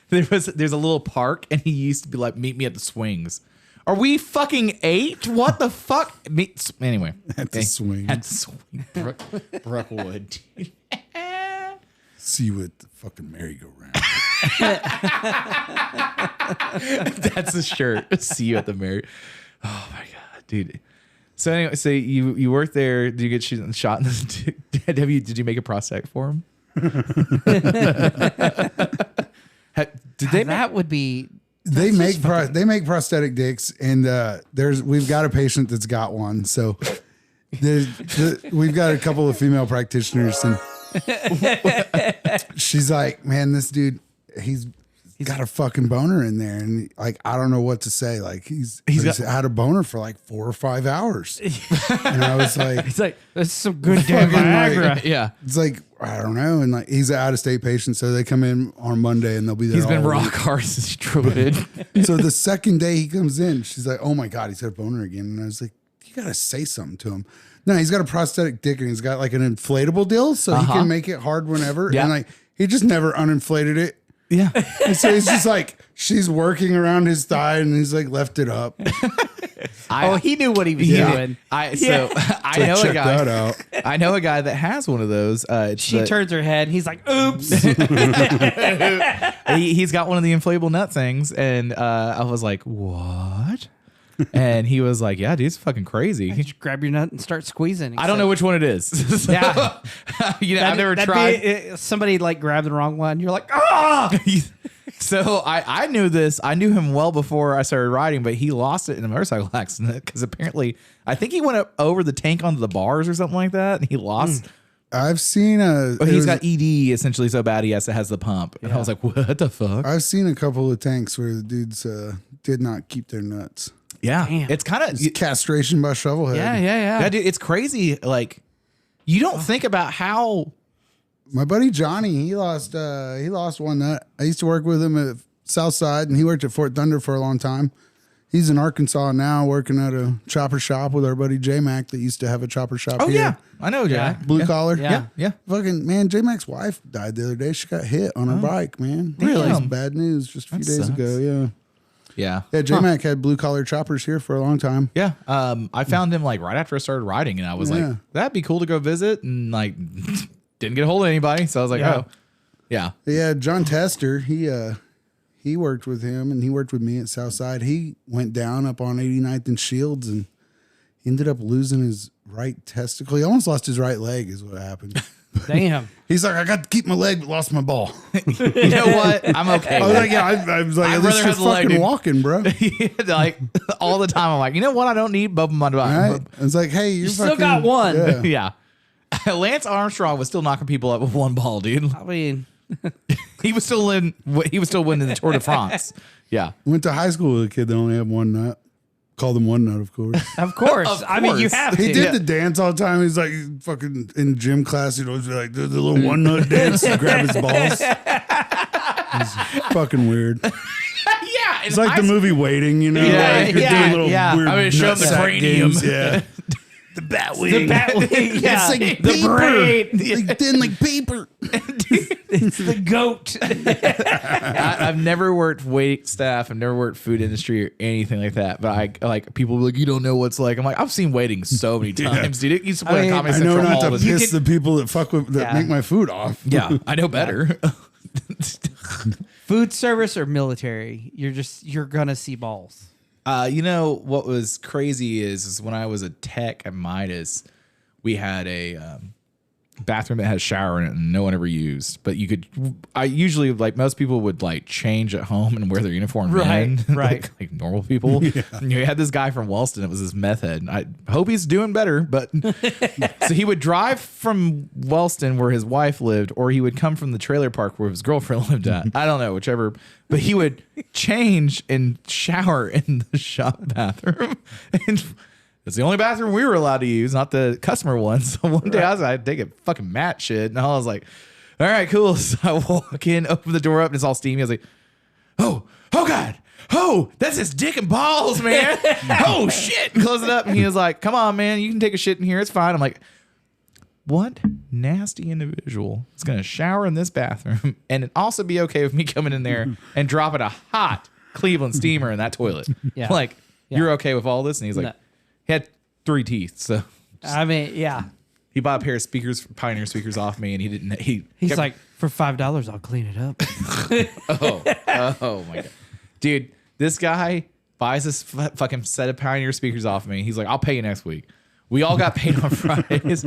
[SPEAKER 1] There's a little park, and he used to be like, meet me at the swings. Are we fucking 8? What the fuck? Anyway.
[SPEAKER 3] At the swing.
[SPEAKER 1] At the swing. Brookwood.
[SPEAKER 3] See you at the fucking merry-go-round.
[SPEAKER 1] That's a shirt. See you at the merry. Oh my god, dude. So anyway, so you worked there. Did you get shot in the did you make a prosthetic for him?
[SPEAKER 2] That would be.
[SPEAKER 3] They make prosthetic dicks, and we've got a patient that's got one. So we've got a couple of female practitioners, and she's like, man, this dude, he's got a fucking boner in there, and like, I don't know what to say. Like he's had a boner for like 4 or 5 hours, and I was like,
[SPEAKER 2] He's like, that's some good damn Viagra.
[SPEAKER 1] Like, yeah.
[SPEAKER 3] it's like, I don't know. And like, he's an out-of-state patient, so they come in on Monday and they'll be there.
[SPEAKER 1] He's been
[SPEAKER 3] all
[SPEAKER 1] rock
[SPEAKER 3] week.
[SPEAKER 1] hard since he druid.
[SPEAKER 3] So the second day he comes in, she's like, oh my God, he's got a boner again. And I was like, you got to say something to him. No, he's got a prosthetic dick, and he's got like an inflatable deal, so he can make it hard whenever.
[SPEAKER 1] Yeah.
[SPEAKER 3] And like, he just never uninflated it.
[SPEAKER 1] Yeah.
[SPEAKER 3] And so he's just like, she's working around his thigh, and he's like left it up.
[SPEAKER 2] He knew what he was doing.
[SPEAKER 1] I
[SPEAKER 3] Check that out.
[SPEAKER 1] I know a guy that has one of those.
[SPEAKER 2] She turns her head, and he's like, oops.
[SPEAKER 1] He's got one of the inflatable nut things, and I was like, what? And he was like, yeah, dude, it's fucking crazy.
[SPEAKER 2] Just grab your nut and start squeezing.
[SPEAKER 1] I don't know which one it is. So,
[SPEAKER 2] Yeah.
[SPEAKER 1] I've never tried.
[SPEAKER 2] Somebody like grabbed the wrong one. You're like, ah.
[SPEAKER 1] So I knew this. I knew him well before I started riding, but he lost it in a motorcycle accident because apparently I think he went up over the tank onto the bars or something like that, and he lost.
[SPEAKER 3] I've seen
[SPEAKER 1] He's got ED essentially so bad he has the pump. And I was like, what the fuck?
[SPEAKER 3] I've seen a couple of tanks where the dudes did not keep their nuts.
[SPEAKER 1] Yeah.
[SPEAKER 2] Damn.
[SPEAKER 1] It's kind of
[SPEAKER 3] Castration by shovelhead.
[SPEAKER 1] Yeah, dude, it's crazy. Like, you don't think about how.
[SPEAKER 3] My buddy Johnny, he lost one nut. I used to work with him at Southside, and he worked at Fort Thunder for a long time. He's in Arkansas now, working at a chopper shop with our buddy J Mac that used to have a chopper shop.
[SPEAKER 1] Oh
[SPEAKER 3] here.
[SPEAKER 1] yeah, I know Jack.
[SPEAKER 3] Blue collar.
[SPEAKER 1] Yeah.
[SPEAKER 3] Fucking man, J Mac's wife died the other day. She got hit on her bike, man.
[SPEAKER 1] Really?
[SPEAKER 3] That's bad news just a few days
[SPEAKER 1] sucks.
[SPEAKER 3] ago. Yeah.
[SPEAKER 1] Yeah.
[SPEAKER 3] Yeah, J Mac had blue collar choppers here for a long time.
[SPEAKER 1] Yeah. I found him like right after I started riding, and I was like, that'd be cool to go visit, and like didn't get a hold of anybody. So I was like,
[SPEAKER 2] Yeah.
[SPEAKER 1] oh.
[SPEAKER 3] Yeah, John Tester, he worked with him and he worked with me at Southside. He went down up on 89th and Shields and he ended up losing his right testicle. He almost lost his right leg is what happened.
[SPEAKER 2] Damn.
[SPEAKER 3] He's like, I got to keep my leg, but lost my ball.
[SPEAKER 1] You know what? I'm okay.
[SPEAKER 3] I was like, yeah, I was like,
[SPEAKER 1] I'd
[SPEAKER 3] this
[SPEAKER 1] rather
[SPEAKER 3] is
[SPEAKER 1] have the leg,
[SPEAKER 3] fucking
[SPEAKER 1] dude.
[SPEAKER 3] walking, bro.
[SPEAKER 1] Like all the time, I'm like, you know what? I don't need both of my
[SPEAKER 3] Right? It's like, hey,
[SPEAKER 2] You still got one.
[SPEAKER 3] Yeah.
[SPEAKER 1] Yeah. Lance Armstrong was still knocking people up with one ball, dude.
[SPEAKER 2] I mean,
[SPEAKER 1] He was still winning the Tour de France. Yeah.
[SPEAKER 3] Went to high school with a kid that only had one nut. Called him one nut, of course.
[SPEAKER 2] of course.
[SPEAKER 1] Of
[SPEAKER 2] I mean, you
[SPEAKER 1] course.
[SPEAKER 2] have to.
[SPEAKER 3] He did the dance all the time. He's like fucking in gym class. He'd always be like, do the little one nut dance and grab his balls. It's fucking weird.
[SPEAKER 1] Yeah.
[SPEAKER 3] It's like the movie Waiting, you know?
[SPEAKER 1] Yeah,
[SPEAKER 3] like you're
[SPEAKER 2] yeah,
[SPEAKER 3] doing little
[SPEAKER 2] yeah.
[SPEAKER 3] weird
[SPEAKER 1] I mean, show him the
[SPEAKER 3] nutsack
[SPEAKER 1] cranium.
[SPEAKER 3] games, yeah. The bat wing.
[SPEAKER 2] The bat wing. Yeah.
[SPEAKER 3] It's like
[SPEAKER 2] the
[SPEAKER 3] paper.
[SPEAKER 2] brain.
[SPEAKER 3] Like thin like paper.
[SPEAKER 2] It's the goat.
[SPEAKER 1] I've never worked wait staff. I've never worked food industry or anything like that. But I like people be like, you don't know what's like. I'm like, I've seen waiting so many times, dude. It used to play
[SPEAKER 2] I
[SPEAKER 1] on
[SPEAKER 2] mean,
[SPEAKER 1] Comedy
[SPEAKER 3] I know
[SPEAKER 1] Central
[SPEAKER 3] not
[SPEAKER 1] all
[SPEAKER 3] to
[SPEAKER 1] the time.
[SPEAKER 3] piss the people that fuck with that
[SPEAKER 2] Yeah.
[SPEAKER 3] make my food off.
[SPEAKER 1] Yeah, I know better.
[SPEAKER 2] Food service or military, you're gonna see balls.
[SPEAKER 1] You know what was crazy is when I was a tech at Midas, we had a bathroom that had a shower in it and no one ever used. But you could, I usually, like most people would like change at home and wear their uniform
[SPEAKER 2] Right,
[SPEAKER 1] in,
[SPEAKER 2] right.
[SPEAKER 1] like normal people. And you had this guy from Wellston. It was this meth head. I hope he's doing better. But so he would drive from Wellston where his wife lived, or he would come from the trailer park where his girlfriend lived at. I don't know, whichever. But he would change and shower in the shop bathroom. And it's the only bathroom we were allowed to use, not the customer one. So one day I was like, take a fucking mat shit. And I was like, all right, cool. So I walk in, open the door up, and it's all steamy. I was like, oh God. Oh, that's his dick and balls, man. Oh, shit. And close it up. And he was like, come on, man. You can take a shit in here. It's fine. I'm like, what nasty individual is going to shower in this bathroom and it also be okay with me coming in there and dropping a hot Cleveland steamer in that toilet?
[SPEAKER 2] Yeah.
[SPEAKER 1] Like, you're okay with all this? And he's like,
[SPEAKER 2] No.
[SPEAKER 1] he had 3 teeth. So
[SPEAKER 2] I mean, yeah.
[SPEAKER 1] he bought a pair of speakers, Pioneer speakers off me, and he didn't. He's
[SPEAKER 2] He's like, for $5, I'll clean it up.
[SPEAKER 1] oh my God. Dude, this guy buys this fucking set of Pioneer speakers off me. He's like, I'll pay you next week. We all got paid on Fridays.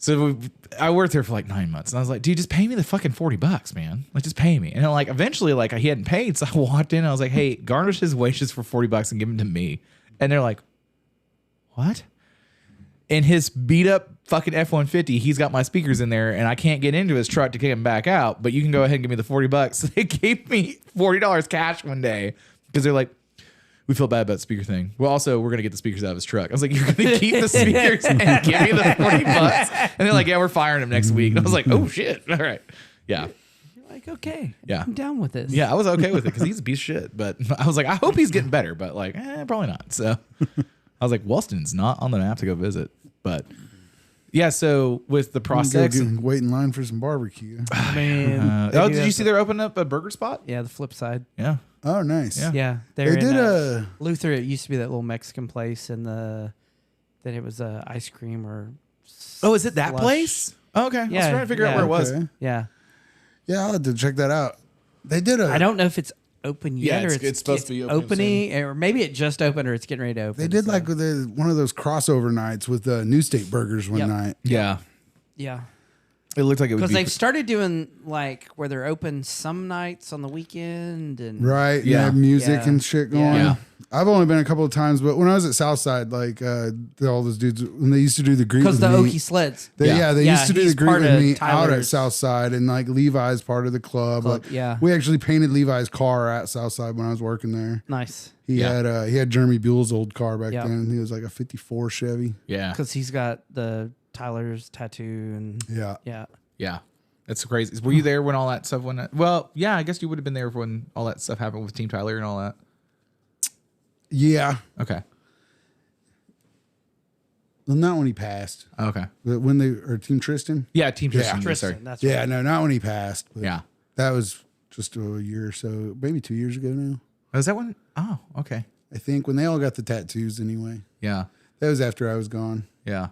[SPEAKER 1] So I worked there for like 9 months, and I was like, dude, just pay me the fucking $40, man. Like, just pay me. And then, like, eventually, like, he hadn't paid, so I walked in, and I was like, hey, garnish his wages for $40 and give them to me. And they're like, what? In his beat up fucking F-150, he's got my speakers in there, and I can't get into his truck to get him back out, but you can go ahead and give me the $40. So they gave me $40 cash one day because they're like, we feel bad about the speaker thing. Well, also, we're going to get the speakers out of his truck. I was like, you're going to keep the speakers and give me the $40? And they're like, yeah, we're firing him next week. And I was like, oh, shit. All right. Yeah.
[SPEAKER 2] You're like, okay.
[SPEAKER 1] Yeah.
[SPEAKER 2] I'm down with this.
[SPEAKER 1] Yeah, I was okay with it because he's a piece of shit. But I was like, I hope he's getting better. But like, probably not. So I was like, Wellston's not on the map to go visit. But yeah, so with the prosthetics.
[SPEAKER 3] Wait in line for some barbecue.
[SPEAKER 2] Man.
[SPEAKER 1] Did you see they're opening up a burger spot?
[SPEAKER 2] Yeah, the flip side.
[SPEAKER 1] Yeah.
[SPEAKER 3] Oh, nice.
[SPEAKER 1] Yeah.
[SPEAKER 2] Yeah.
[SPEAKER 3] They
[SPEAKER 2] They're
[SPEAKER 3] did
[SPEAKER 2] in, Luther, it used to be that little Mexican place, and then it was ice cream or.
[SPEAKER 1] Oh, is it that
[SPEAKER 2] slush.
[SPEAKER 1] place? Oh, okay. I was
[SPEAKER 2] Yeah,
[SPEAKER 1] trying to figure out
[SPEAKER 2] yeah.
[SPEAKER 1] where it was.
[SPEAKER 3] Okay.
[SPEAKER 2] Yeah.
[SPEAKER 3] Yeah, I'll have to check that out. They did
[SPEAKER 2] I don't know if it's open yet,
[SPEAKER 1] Yeah,
[SPEAKER 2] or
[SPEAKER 1] it's supposed to be open
[SPEAKER 2] opening, or maybe it just opened, or it's getting ready to open.
[SPEAKER 3] They did
[SPEAKER 2] so-
[SPEAKER 3] like one of those crossover nights with New State Burgers one
[SPEAKER 2] Yep.
[SPEAKER 3] night.
[SPEAKER 1] Yeah.
[SPEAKER 2] Yeah.
[SPEAKER 1] It looked like it would
[SPEAKER 2] Because
[SPEAKER 1] be.
[SPEAKER 2] they've started doing like where they're open some nights on the weekend, and
[SPEAKER 3] Right.
[SPEAKER 1] Yeah.
[SPEAKER 3] Yeah. Have music
[SPEAKER 2] Yeah.
[SPEAKER 3] and shit going.
[SPEAKER 2] Yeah.
[SPEAKER 3] I've only been a couple of times, but when I was at Southside, like all those dudes, when they used to do the greet
[SPEAKER 2] because
[SPEAKER 3] with
[SPEAKER 2] the
[SPEAKER 3] me,
[SPEAKER 2] Okie sleds.
[SPEAKER 3] they
[SPEAKER 1] Yeah.
[SPEAKER 3] used to do
[SPEAKER 2] he's
[SPEAKER 3] the greet
[SPEAKER 2] part
[SPEAKER 3] with
[SPEAKER 2] of
[SPEAKER 3] me out at
[SPEAKER 2] Tyler's
[SPEAKER 3] Southside, and like Levi's part of the club.
[SPEAKER 2] club,
[SPEAKER 3] Like,
[SPEAKER 2] yeah.
[SPEAKER 3] we actually painted Levi's car at Southside when I was working there.
[SPEAKER 2] Nice,
[SPEAKER 3] He had Jeremy Buell's old car back
[SPEAKER 2] Yeah.
[SPEAKER 3] then. He was like a '54 Chevy.
[SPEAKER 1] yeah.
[SPEAKER 2] because he's got the Tyler's tattoo, and
[SPEAKER 3] Yeah.
[SPEAKER 2] yeah,
[SPEAKER 1] Yeah. That's crazy. Were you there when all that stuff went? Well, yeah, I guess you would have been there when all that stuff happened with Team Tyler and all that.
[SPEAKER 3] Yeah.
[SPEAKER 1] Okay.
[SPEAKER 3] Well, not when he passed.
[SPEAKER 1] Okay.
[SPEAKER 3] But when Team Tristan.
[SPEAKER 1] Yeah, Team Tristan.
[SPEAKER 3] Yeah.
[SPEAKER 1] Sorry.
[SPEAKER 2] Tristan. That's
[SPEAKER 3] Yeah,
[SPEAKER 2] right.
[SPEAKER 3] no, not when he passed. But
[SPEAKER 1] Yeah.
[SPEAKER 3] that was just a year or so, maybe 2 years ago now.
[SPEAKER 1] Was that one? Oh, okay.
[SPEAKER 3] I think when they all got the tattoos anyway.
[SPEAKER 1] Yeah.
[SPEAKER 3] That was after I was gone.
[SPEAKER 1] Yeah.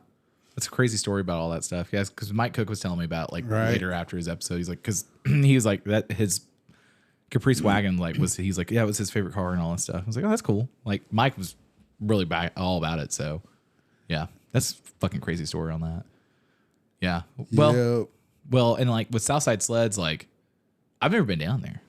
[SPEAKER 1] That's a crazy story about all that stuff. Yes, because Mike Cook was telling me about like
[SPEAKER 3] Right.
[SPEAKER 1] later after his episode. He's like, because he was like that his Caprice wagon he's like, yeah, it was his favorite car and all that stuff. I was like, oh, that's cool. Like Mike was really all about it. So yeah, that's a fucking crazy story on that. Yeah. Well, and like with Southside Sleds, like I've never been down there.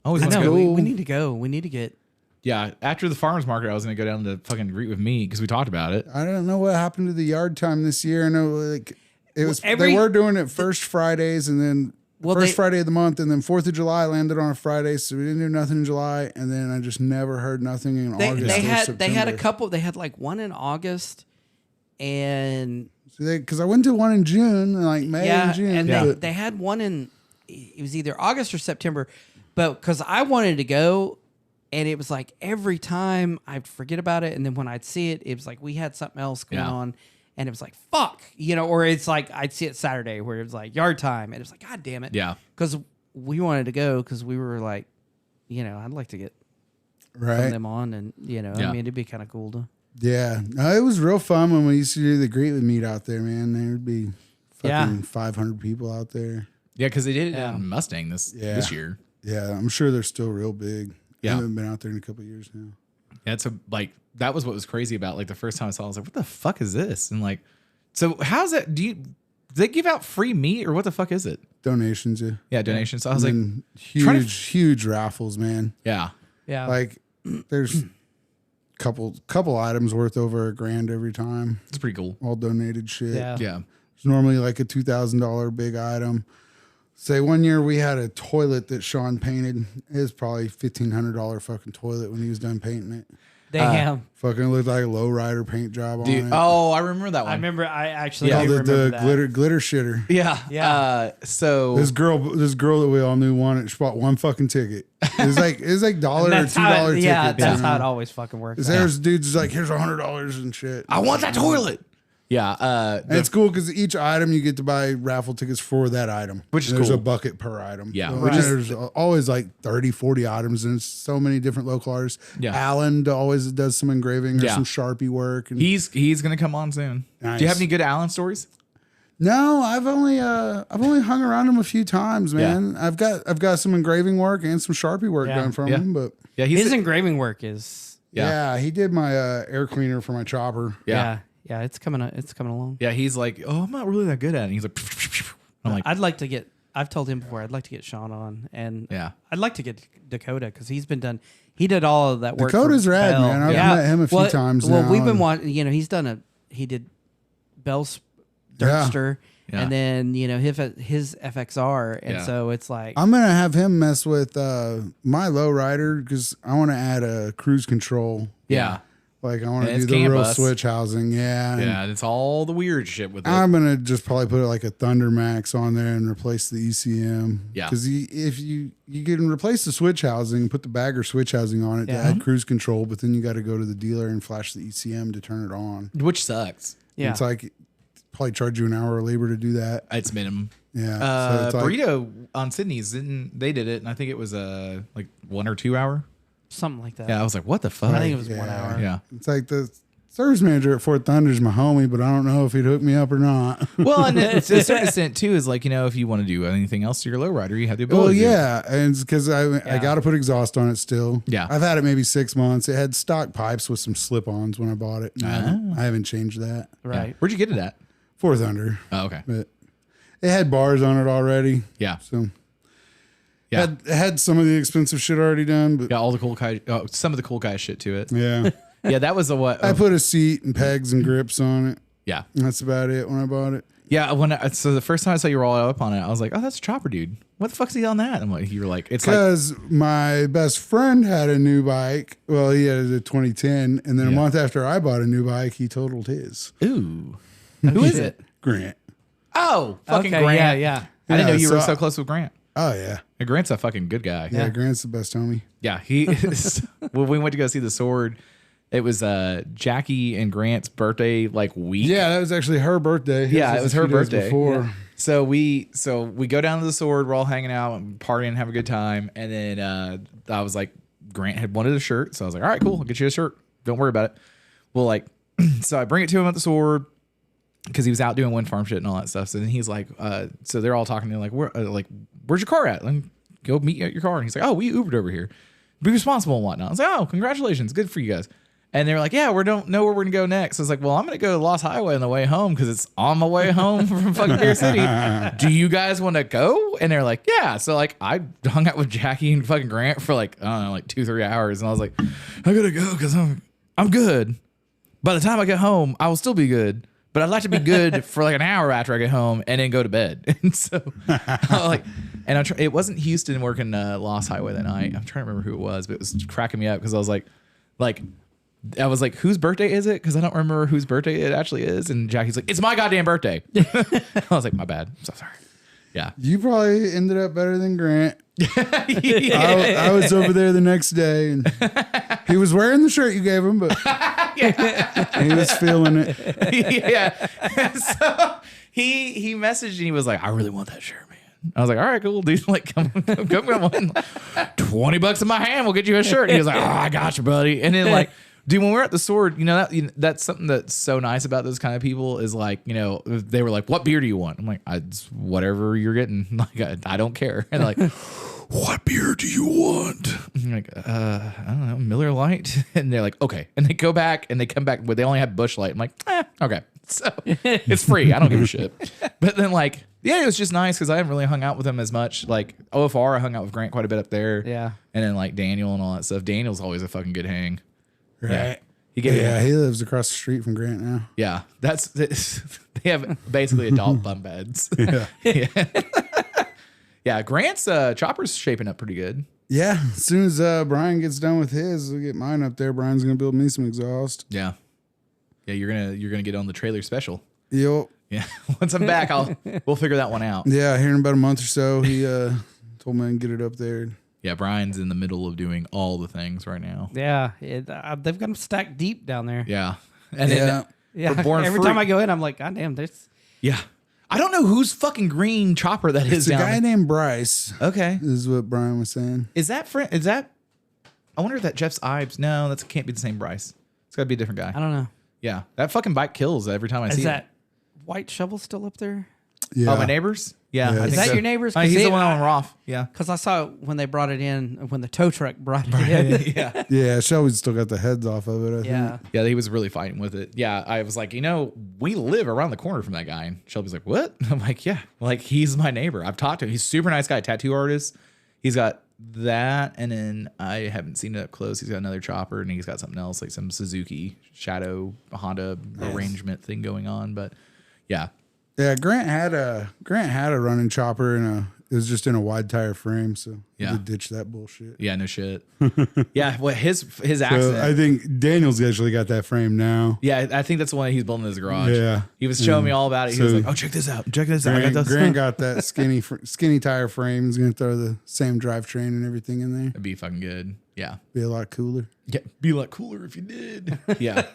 [SPEAKER 1] I always
[SPEAKER 2] I
[SPEAKER 1] want to
[SPEAKER 2] know
[SPEAKER 1] go.
[SPEAKER 2] we need to go. We need to get.
[SPEAKER 1] Yeah, after the farmers market, I was gonna go down to fucking greet with me because we talked about it.
[SPEAKER 3] I don't know what happened to the yard time this year. I know like it was
[SPEAKER 2] Well,
[SPEAKER 3] they were doing it first Fridays and then first
[SPEAKER 2] they-
[SPEAKER 3] Friday of the month and then 4th of July landed on a Friday, so we didn't do nothing in July, and then I just never heard nothing in August.
[SPEAKER 2] They
[SPEAKER 3] or
[SPEAKER 2] had
[SPEAKER 3] September.
[SPEAKER 2] a couple. They had like one in August, and
[SPEAKER 3] Because I went to one in June, like May and June.
[SPEAKER 2] and
[SPEAKER 3] but-
[SPEAKER 2] they had one in. It was either August or September, but because I wanted to go. And it was like every time I'd forget about it. And then when I'd see it, it was like we had something else going on. And it was like, fuck, or it's like I'd see it Saturday where it was like yard time. And it was like, God damn it.
[SPEAKER 1] Yeah.
[SPEAKER 2] Because we wanted to go because we were like, I'd like to get some of them on. And, I mean, it'd be kind of cool to.
[SPEAKER 3] Yeah. No, it was real fun when we used to do the Greet With Meet out there, man. There would be fucking 500 people out there.
[SPEAKER 1] Yeah, because they did it in Mustang this year.
[SPEAKER 3] Yeah, I'm sure they're still real big.
[SPEAKER 1] Yeah.
[SPEAKER 3] I haven't been out there in a couple of years now.
[SPEAKER 1] Yeah, it's that was what was crazy about like the first time I saw it, I was like, what the fuck is this? And like, so how's that? Do they give out free meat or what the fuck is it?
[SPEAKER 3] Donations, yeah.
[SPEAKER 1] Yeah, donations. So I was like,
[SPEAKER 3] And
[SPEAKER 1] trying
[SPEAKER 3] huge raffles, man.
[SPEAKER 1] yeah.
[SPEAKER 2] Yeah.
[SPEAKER 3] Like there's couple items worth over $1,000 every time.
[SPEAKER 1] It's pretty cool.
[SPEAKER 3] All donated shit.
[SPEAKER 2] Yeah.
[SPEAKER 1] Yeah.
[SPEAKER 3] It's normally like a $2,000 big item. Say one year we had a toilet that Sean painted. It was probably $1,500 fucking toilet when he was done painting it.
[SPEAKER 2] Damn.
[SPEAKER 3] Fucking looked like a lowrider paint job
[SPEAKER 1] Dude,
[SPEAKER 3] on it.
[SPEAKER 1] oh, I remember that one.
[SPEAKER 2] I remember. I actually
[SPEAKER 3] Called
[SPEAKER 2] do
[SPEAKER 3] it
[SPEAKER 2] remember
[SPEAKER 3] the
[SPEAKER 2] that.
[SPEAKER 3] glitter shitter.
[SPEAKER 1] Yeah.
[SPEAKER 2] Yeah.
[SPEAKER 1] So
[SPEAKER 3] This girl that we all knew wanted. She bought one fucking ticket. It was like $1 or
[SPEAKER 2] That's how
[SPEAKER 3] $2
[SPEAKER 2] it,
[SPEAKER 3] ticket.
[SPEAKER 2] yeah, that's
[SPEAKER 3] you
[SPEAKER 2] how it
[SPEAKER 3] know?
[SPEAKER 2] always fucking works.
[SPEAKER 3] There's dudes like, here's $100 and shit.
[SPEAKER 1] I want that toilet. Yeah.
[SPEAKER 3] And it's cool because each item you get to buy raffle tickets for that item.
[SPEAKER 1] Which is
[SPEAKER 3] And there's
[SPEAKER 1] cool.
[SPEAKER 3] a bucket per item.
[SPEAKER 1] Yeah.
[SPEAKER 3] So
[SPEAKER 1] Which is-
[SPEAKER 3] there's always like 30, 40 items and it's so many different local artists.
[SPEAKER 1] Yeah.
[SPEAKER 3] Alan always does some engraving or
[SPEAKER 1] Yeah.
[SPEAKER 3] some Sharpie work. And
[SPEAKER 1] he's gonna come on soon.
[SPEAKER 3] Nice.
[SPEAKER 1] Do you have any good Allen stories?
[SPEAKER 3] no, I've only hung around him a few times, man. I've got some engraving work and some Sharpie work
[SPEAKER 2] Yeah.
[SPEAKER 3] done from
[SPEAKER 1] Yeah.
[SPEAKER 3] him, but
[SPEAKER 1] Yeah, he's
[SPEAKER 2] His engraving work is.
[SPEAKER 3] yeah, he did my air cleaner for my chopper.
[SPEAKER 1] yeah.
[SPEAKER 2] Yeah, it's coming. It's coming along.
[SPEAKER 1] Yeah, he's like, oh, I'm not really that good at it. And he's like, I'm like,
[SPEAKER 2] I'd like to get. I've told him before. I'd like to get Sean on, and
[SPEAKER 1] yeah.
[SPEAKER 2] I'd like to get Dakota because he's been done. He did all of that work.
[SPEAKER 3] Dakota's
[SPEAKER 2] for
[SPEAKER 3] rad,
[SPEAKER 2] Bell.
[SPEAKER 3] man. I've met him a few times
[SPEAKER 2] Well,
[SPEAKER 3] now,
[SPEAKER 2] we've been
[SPEAKER 3] and-
[SPEAKER 2] watching. He's done He did Bell's
[SPEAKER 3] Yeah.
[SPEAKER 2] Dirtster,
[SPEAKER 1] Yeah.
[SPEAKER 2] and then his FXR, and
[SPEAKER 1] Yeah.
[SPEAKER 2] so it's like
[SPEAKER 3] I'm gonna have him mess with my lowrider because I want to add a cruise control.
[SPEAKER 1] Yeah.
[SPEAKER 3] Like I want
[SPEAKER 1] And
[SPEAKER 3] to do
[SPEAKER 1] it's
[SPEAKER 3] the
[SPEAKER 1] CAN
[SPEAKER 3] real
[SPEAKER 1] bus.
[SPEAKER 3] switch housing. Yeah. and
[SPEAKER 1] Yeah, and it's all the weird shit with it.
[SPEAKER 3] I'm gonna just probably put like a Thunder Max on there and replace the ECM.
[SPEAKER 1] Yeah.
[SPEAKER 3] Because if you can replace the switch housing, put the bagger switch housing on it to
[SPEAKER 2] Yeah.
[SPEAKER 3] add cruise control, but then you got to go to the dealer and flash the ECM to turn it on.
[SPEAKER 1] Which sucks.
[SPEAKER 2] yeah.
[SPEAKER 3] It's like probably charge you an hour of labor to do that.
[SPEAKER 1] It's minimum.
[SPEAKER 3] Yeah. so it's like,
[SPEAKER 1] Burrito on Sydney's they did it, and I think it was like 1 or 2 hour.
[SPEAKER 2] something like that.
[SPEAKER 1] Yeah, I was like, what the fuck?
[SPEAKER 2] I think it was 1 hour.
[SPEAKER 1] Yeah.
[SPEAKER 3] It's like the service manager at Fort Thunder is my homie, but I don't know if he'd hook me up or not.
[SPEAKER 1] Well, and to a certain extent too is like, if you want to do anything else to your lowrider, you have the
[SPEAKER 3] Well,
[SPEAKER 1] ability. to.
[SPEAKER 3] yeah, and it's because I got to put exhaust on it still.
[SPEAKER 1] Yeah.
[SPEAKER 3] I've had it maybe 6 months. It had stock pipes with some slip-ons when I bought it. No, I haven't changed that.
[SPEAKER 1] Yeah.
[SPEAKER 2] Right.
[SPEAKER 1] Where'd you get it at?
[SPEAKER 3] Fort Thunder,
[SPEAKER 1] Oh, okay.
[SPEAKER 3] but it had bars on it already.
[SPEAKER 1] Yeah.
[SPEAKER 3] So
[SPEAKER 1] Yeah.
[SPEAKER 3] had some of the expensive shit already done, but
[SPEAKER 1] Yeah, all the cool guy, some of the cool guy shit to it.
[SPEAKER 3] yeah,
[SPEAKER 1] Yeah, that was the what?
[SPEAKER 3] I put a seat and pegs and grips on it.
[SPEAKER 1] Yeah,
[SPEAKER 3] That's about it when I bought it.
[SPEAKER 1] yeah. So the first time I saw you roll up on it, I was like, "Oh, that's Chopper Dude. What the fuck's he on that?" I'm like, "You were like, it's like,
[SPEAKER 3] Because my best friend had a new bike. Well, he had a 2010, and then a
[SPEAKER 1] Yeah.
[SPEAKER 3] month after I bought a new bike, he totaled his.
[SPEAKER 1] ooh, who is it?
[SPEAKER 3] Grant.
[SPEAKER 1] Oh, fucking
[SPEAKER 2] Okay,
[SPEAKER 1] Grant.
[SPEAKER 2] yeah, yeah.
[SPEAKER 1] I didn't know
[SPEAKER 3] Yeah,
[SPEAKER 1] you were
[SPEAKER 3] so
[SPEAKER 1] so close with Grant.
[SPEAKER 3] Oh yeah,
[SPEAKER 1] And Grant's a fucking good guy.
[SPEAKER 3] yeah. Grant's the best homie.
[SPEAKER 1] Yeah, he is. When we went to go see the Sword, it was Jackie and Grant's birthday like week.
[SPEAKER 3] Yeah, that was actually her birthday. His
[SPEAKER 1] Yeah, it
[SPEAKER 3] a
[SPEAKER 1] was
[SPEAKER 3] few
[SPEAKER 1] her
[SPEAKER 3] days
[SPEAKER 1] birthday.
[SPEAKER 3] before.
[SPEAKER 1] So we go down to the Sword. We're all hanging out and partying, have a good time. And then I was like, Grant had wanted a shirt, so I was like, all right, cool, I'll get you a shirt. Don't worry about it. Well, like, so I bring it to him at the Sword. because he was out doing wind farm shit and all that stuff. So then he's like, so they're all talking to him where's your car at? Like, go meet you at your car. And he's like, oh, we Ubered over here. Be responsible and whatnot. I was like, oh, congratulations. Good for you guys. And they were like, yeah, we don't know where we're going to go next. I was like, well, I'm going to go to Lost Highway on the way home because it's on my way home from fucking Beer City. Do you guys want to go? And they're like, yeah. So like I hung out with Jackie and fucking Grant for like, I don't know, like 2-3 hours. And I was like, I got to go because I'm good. By the time I get home, I will still be good. But I'd like to be good for like an hour after I get home and then go to bed. And so it wasn't Houston working Lost Highway that night. I'm trying to remember who it was, but it was cracking me up because I was like, whose birthday is it? Because I don't remember whose birthday it actually is. And Jackie's like, it's my goddamn birthday. I was like, my bad. I'm so sorry. Yeah.
[SPEAKER 3] You probably ended up better than Grant. I was over there the next day and he was wearing the shirt you gave him, but he was feeling it.
[SPEAKER 1] Yeah. So he messaged and he was like, I really want that shirt, man. I was like, all right, cool, dude. Like, come on. $20 in my hand, we'll get you a shirt. And he was like, oh, I got you, buddy. And then like, dude, when we were at the Sword, that's something that's so nice about those kind of people is like, they were like, what beer do you want? I'm like, whatever you're getting. Like, I don't care. And they're like, what beer do you want? I'm like, I don't know, Miller Lite. And they're like, okay. And they go back and they come back, but they only have Busch Light. I'm like, okay. So it's free. I don't give a shit. But then like, yeah, it was just nice because I haven't really hung out with them as much. Like OFR, I hung out with Grant quite a bit up there. Yeah. And then like Daniel and all that stuff. Daniel's always a fucking good hang.
[SPEAKER 3] Right. Yeah. He lives across the street from Grant now.
[SPEAKER 1] Yeah. They have basically adult bunk beds. Yeah. Yeah. Grant's chopper's shaping up pretty good.
[SPEAKER 3] Yeah. As soon as Brian gets done with his, we'll get mine up there. Brian's gonna build me some exhaust. Yeah. Yeah, you're gonna get on the trailer special. Yep.
[SPEAKER 1] Yeah. Once I'm back, we'll figure that one out.
[SPEAKER 3] Yeah, here in about a month or so, he told me I can get it up there.
[SPEAKER 1] Yeah, Brian's in the middle of doing all the things right now.
[SPEAKER 2] Yeah, they've got them stacked deep down there.
[SPEAKER 1] Yeah, and
[SPEAKER 2] every time I go in, I'm like, God damn, there's.
[SPEAKER 1] Yeah, I don't know whose fucking green chopper that is.
[SPEAKER 3] It's a guy named Bryce.
[SPEAKER 1] Okay,
[SPEAKER 3] this is what Brian was saying.
[SPEAKER 1] Is that I wonder if that Jeff's Ives. No, that can't be the same Bryce. It's got to be a different guy.
[SPEAKER 2] I don't know.
[SPEAKER 1] Yeah, that fucking bike kills every time I see it.
[SPEAKER 2] Is that white shovel still up there?
[SPEAKER 3] Yeah.
[SPEAKER 1] Oh, my neighbors? Yeah.
[SPEAKER 3] Yeah.
[SPEAKER 1] I
[SPEAKER 2] Is
[SPEAKER 1] think
[SPEAKER 2] that
[SPEAKER 1] so.
[SPEAKER 2] your neighbors?
[SPEAKER 1] He's the one on Roth. Yeah.
[SPEAKER 2] Because I saw it when they brought it in, when the tow truck brought it in.
[SPEAKER 1] Yeah.
[SPEAKER 3] Yeah, Shelby's still got the heads off of it, I think.
[SPEAKER 1] Yeah, he was really fighting with it. Yeah, I was like, we live around the corner from that guy. And Shelby's like, what? I'm like, yeah. Like, he's my neighbor. I've talked to him. He's a super nice guy, tattoo artist. He's got that, and then I haven't seen it up close. He's got another chopper, and he's got something else, like some Suzuki Shadow Honda arrangement thing going on. But yeah.
[SPEAKER 3] Yeah, Grant had a running chopper it was just in a wide tire frame, so he could ditch that bullshit.
[SPEAKER 1] Yeah, no shit. Yeah, well, his accident.
[SPEAKER 3] So I think Daniel's actually got that frame now.
[SPEAKER 1] Yeah, I think that's the one he's building in his garage.
[SPEAKER 3] Yeah,
[SPEAKER 1] he was showing me all about it. He was like, "Oh, check this out! Check this out!"
[SPEAKER 3] Grant got that skinny tire frame. He's gonna throw the same drivetrain and everything in there.
[SPEAKER 1] It'd be fucking good. Yeah,
[SPEAKER 3] be a lot cooler.
[SPEAKER 1] Yeah, be a lot cooler if you did. Yeah.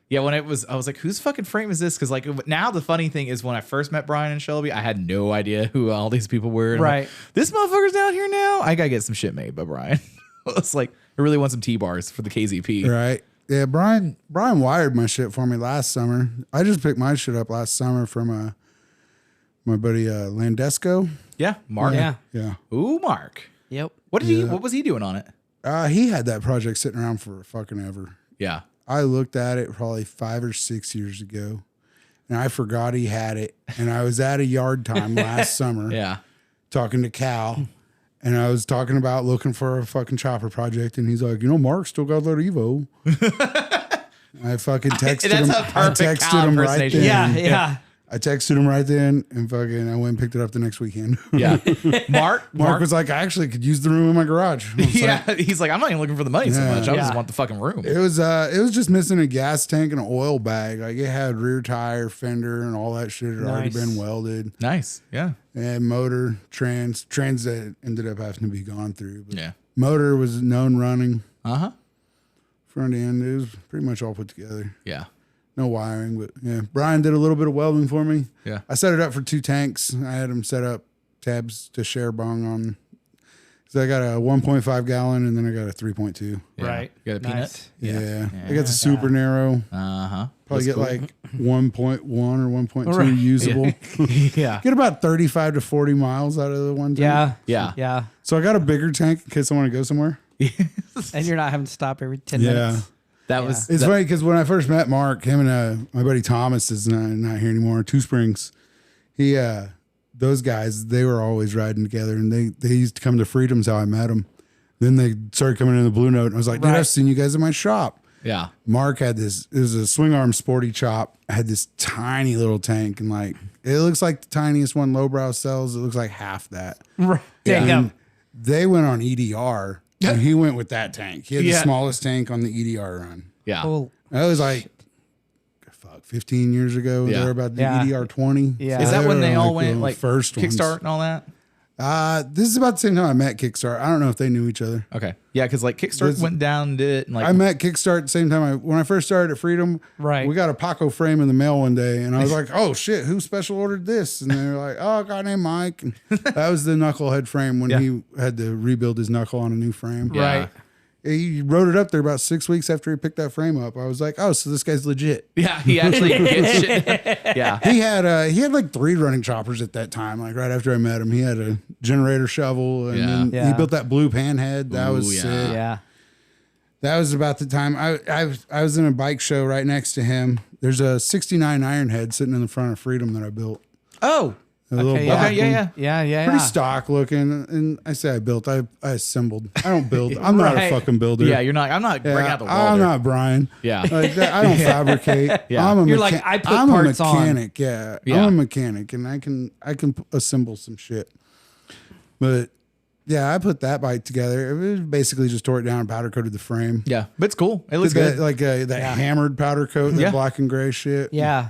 [SPEAKER 1] Yeah, when I was like, whose fucking frame is this? Because like now the funny thing is when I first met Brian and Shelby, I had no idea who all these people were. And
[SPEAKER 2] right.
[SPEAKER 1] Like, this motherfucker's down here now. I gotta get some shit made by Brian. It's like I really want some T-bars for the KZP.
[SPEAKER 3] Right. Yeah, Brian wired my shit for me last summer. I just picked my shit up last summer from my buddy Landesco.
[SPEAKER 1] Yeah, Mark.
[SPEAKER 3] Yeah.
[SPEAKER 1] Ooh, Mark.
[SPEAKER 2] Yep.
[SPEAKER 1] What was he doing on it?
[SPEAKER 3] He had that project sitting around for fucking ever.
[SPEAKER 1] Yeah.
[SPEAKER 3] I looked at it probably 5 or 6 years ago, and I forgot he had it. And I was at a yard time last summer, talking to Cal, and I was talking about looking for a fucking chopper project, and he's like, Mark still got that Evo. I fucking texted him. I texted him right then.
[SPEAKER 2] Yeah.
[SPEAKER 3] I texted him right then, and fucking I went and picked it up the next weekend.
[SPEAKER 1] Yeah. Mark
[SPEAKER 3] was like, I actually could use the room in my garage.
[SPEAKER 1] Yeah. He's like, I'm not even looking for the money so much. I just want the fucking room.
[SPEAKER 3] It was just missing a gas tank and an oil bag. Like it had rear tire, fender, and all that shit had already been welded.
[SPEAKER 1] Nice. Yeah.
[SPEAKER 3] And motor, trans that ended up having to be gone through. But
[SPEAKER 1] yeah.
[SPEAKER 3] Motor was known running.
[SPEAKER 1] Uh-huh.
[SPEAKER 3] Front end, it was pretty much all put together.
[SPEAKER 1] Yeah.
[SPEAKER 3] No wiring, but yeah. Brian did a little bit of welding for me.
[SPEAKER 1] Yeah.
[SPEAKER 3] I set it up for 2 tanks. I had him set up tabs to share bung on. So I got a 1.5 gallon and then I got a 3.2.
[SPEAKER 1] Yeah.
[SPEAKER 2] Right.
[SPEAKER 1] You got a peanut?
[SPEAKER 2] Nice.
[SPEAKER 3] Yeah. I got the super narrow.
[SPEAKER 1] Uh-huh.
[SPEAKER 3] Probably get like 1.1 or 1.2
[SPEAKER 2] Right.
[SPEAKER 3] usable.
[SPEAKER 1] Yeah.
[SPEAKER 3] Get about 35 to 40 miles out of the one tank.
[SPEAKER 2] Yeah.
[SPEAKER 1] Yeah.
[SPEAKER 2] Yeah.
[SPEAKER 3] So I got a bigger tank in case I want to go somewhere.
[SPEAKER 2] And you're not having to stop every 10
[SPEAKER 3] Yeah.
[SPEAKER 2] minutes.
[SPEAKER 1] That was
[SPEAKER 3] It's funny because when I first met Mark, him and my buddy Thomas is not here anymore. Two Springs, those guys, they were always riding together, and they used to come to Freedom's how I met them. Then they started coming in the Blue Note, and I was like, dude,
[SPEAKER 2] Right.
[SPEAKER 3] I've seen you guys in my shop.
[SPEAKER 1] yeah.
[SPEAKER 3] Mark had this, it was a swing arm sporty chop, had this tiny little tank, and like it looks like the tiniest one Lowbrow sells. It looks like half that.
[SPEAKER 2] Right.
[SPEAKER 1] Yeah.
[SPEAKER 2] Damn.
[SPEAKER 3] They went on EDR, and he went with that tank. He had
[SPEAKER 1] Yeah.
[SPEAKER 3] the smallest tank on the EDR run.
[SPEAKER 1] Yeah.
[SPEAKER 2] Cool.
[SPEAKER 3] That was like, 15 years ago.
[SPEAKER 1] Yeah.
[SPEAKER 3] They were about the
[SPEAKER 2] Yeah.
[SPEAKER 3] EDR 20.
[SPEAKER 2] Yeah.
[SPEAKER 1] Is that when they
[SPEAKER 3] were
[SPEAKER 1] all
[SPEAKER 3] like
[SPEAKER 1] went
[SPEAKER 3] the
[SPEAKER 1] like
[SPEAKER 3] first ones.
[SPEAKER 1] Kickstart and all that?
[SPEAKER 3] This is about the same time I met Kickstart. I don't know if they knew each other.
[SPEAKER 1] Okay. Yeah, because like Kickstart
[SPEAKER 3] This-
[SPEAKER 1] went down and did it and like
[SPEAKER 3] I met Kickstart at the same time. When I first started at Freedom,
[SPEAKER 2] Right.
[SPEAKER 3] we got a Paco frame in the mail one day, and I was like, "Oh shit, who special ordered this?" And they were like, "Oh, a guy named Mike." And that was the knucklehead frame when
[SPEAKER 1] Yeah.
[SPEAKER 3] he had to rebuild his knuckle on a new frame.
[SPEAKER 1] Yeah.
[SPEAKER 2] Right.
[SPEAKER 3] He wrote it up there about 6 weeks after he picked that frame up. I was like, "Oh, so this guy's legit."
[SPEAKER 1] Yeah, he actually gets shit. Yeah.
[SPEAKER 3] He had like 3 running choppers at that time. Like right after I met him, he had a generator shovel, and
[SPEAKER 1] Yeah.
[SPEAKER 3] then he
[SPEAKER 2] Yeah.
[SPEAKER 3] built that blue panhead. That
[SPEAKER 1] Ooh,
[SPEAKER 3] was
[SPEAKER 1] yeah.
[SPEAKER 3] sick.
[SPEAKER 2] Yeah.
[SPEAKER 3] That was about the time I was in a bike show right next to him. There's a 69 Ironhead sitting in the front of Freedom that I built.
[SPEAKER 1] Oh.
[SPEAKER 3] A little
[SPEAKER 2] Okay,
[SPEAKER 3] black
[SPEAKER 1] Okay, yeah,
[SPEAKER 3] one.
[SPEAKER 1] yeah.
[SPEAKER 2] Yeah. Yeah.
[SPEAKER 3] Pretty
[SPEAKER 2] Yeah.
[SPEAKER 3] stock looking, and I say I built. I assembled. I don't build. I'm not a
[SPEAKER 2] Right.
[SPEAKER 3] fucking builder.
[SPEAKER 1] Yeah, you're not I'm not
[SPEAKER 3] Yeah,
[SPEAKER 1] breaking out the
[SPEAKER 3] I'm
[SPEAKER 1] welder.
[SPEAKER 3] not Brian.
[SPEAKER 1] Yeah.
[SPEAKER 3] Like that, I don't fabricate.
[SPEAKER 1] Yeah.
[SPEAKER 3] I'm a
[SPEAKER 2] You're like, I put
[SPEAKER 3] I'm
[SPEAKER 2] parts
[SPEAKER 3] a
[SPEAKER 2] on.
[SPEAKER 3] mechanic. Yeah.
[SPEAKER 1] Yeah.
[SPEAKER 3] I'm a mechanic, and I can assemble some shit. But yeah, I put that bike together. It was basically just tore it down and powder coated the frame.
[SPEAKER 1] Yeah. But it's cool. It looks
[SPEAKER 3] Did
[SPEAKER 1] good.
[SPEAKER 3] that, like that hammered powder coat, that
[SPEAKER 1] Yeah.
[SPEAKER 3] black and gray shit.
[SPEAKER 2] Yeah.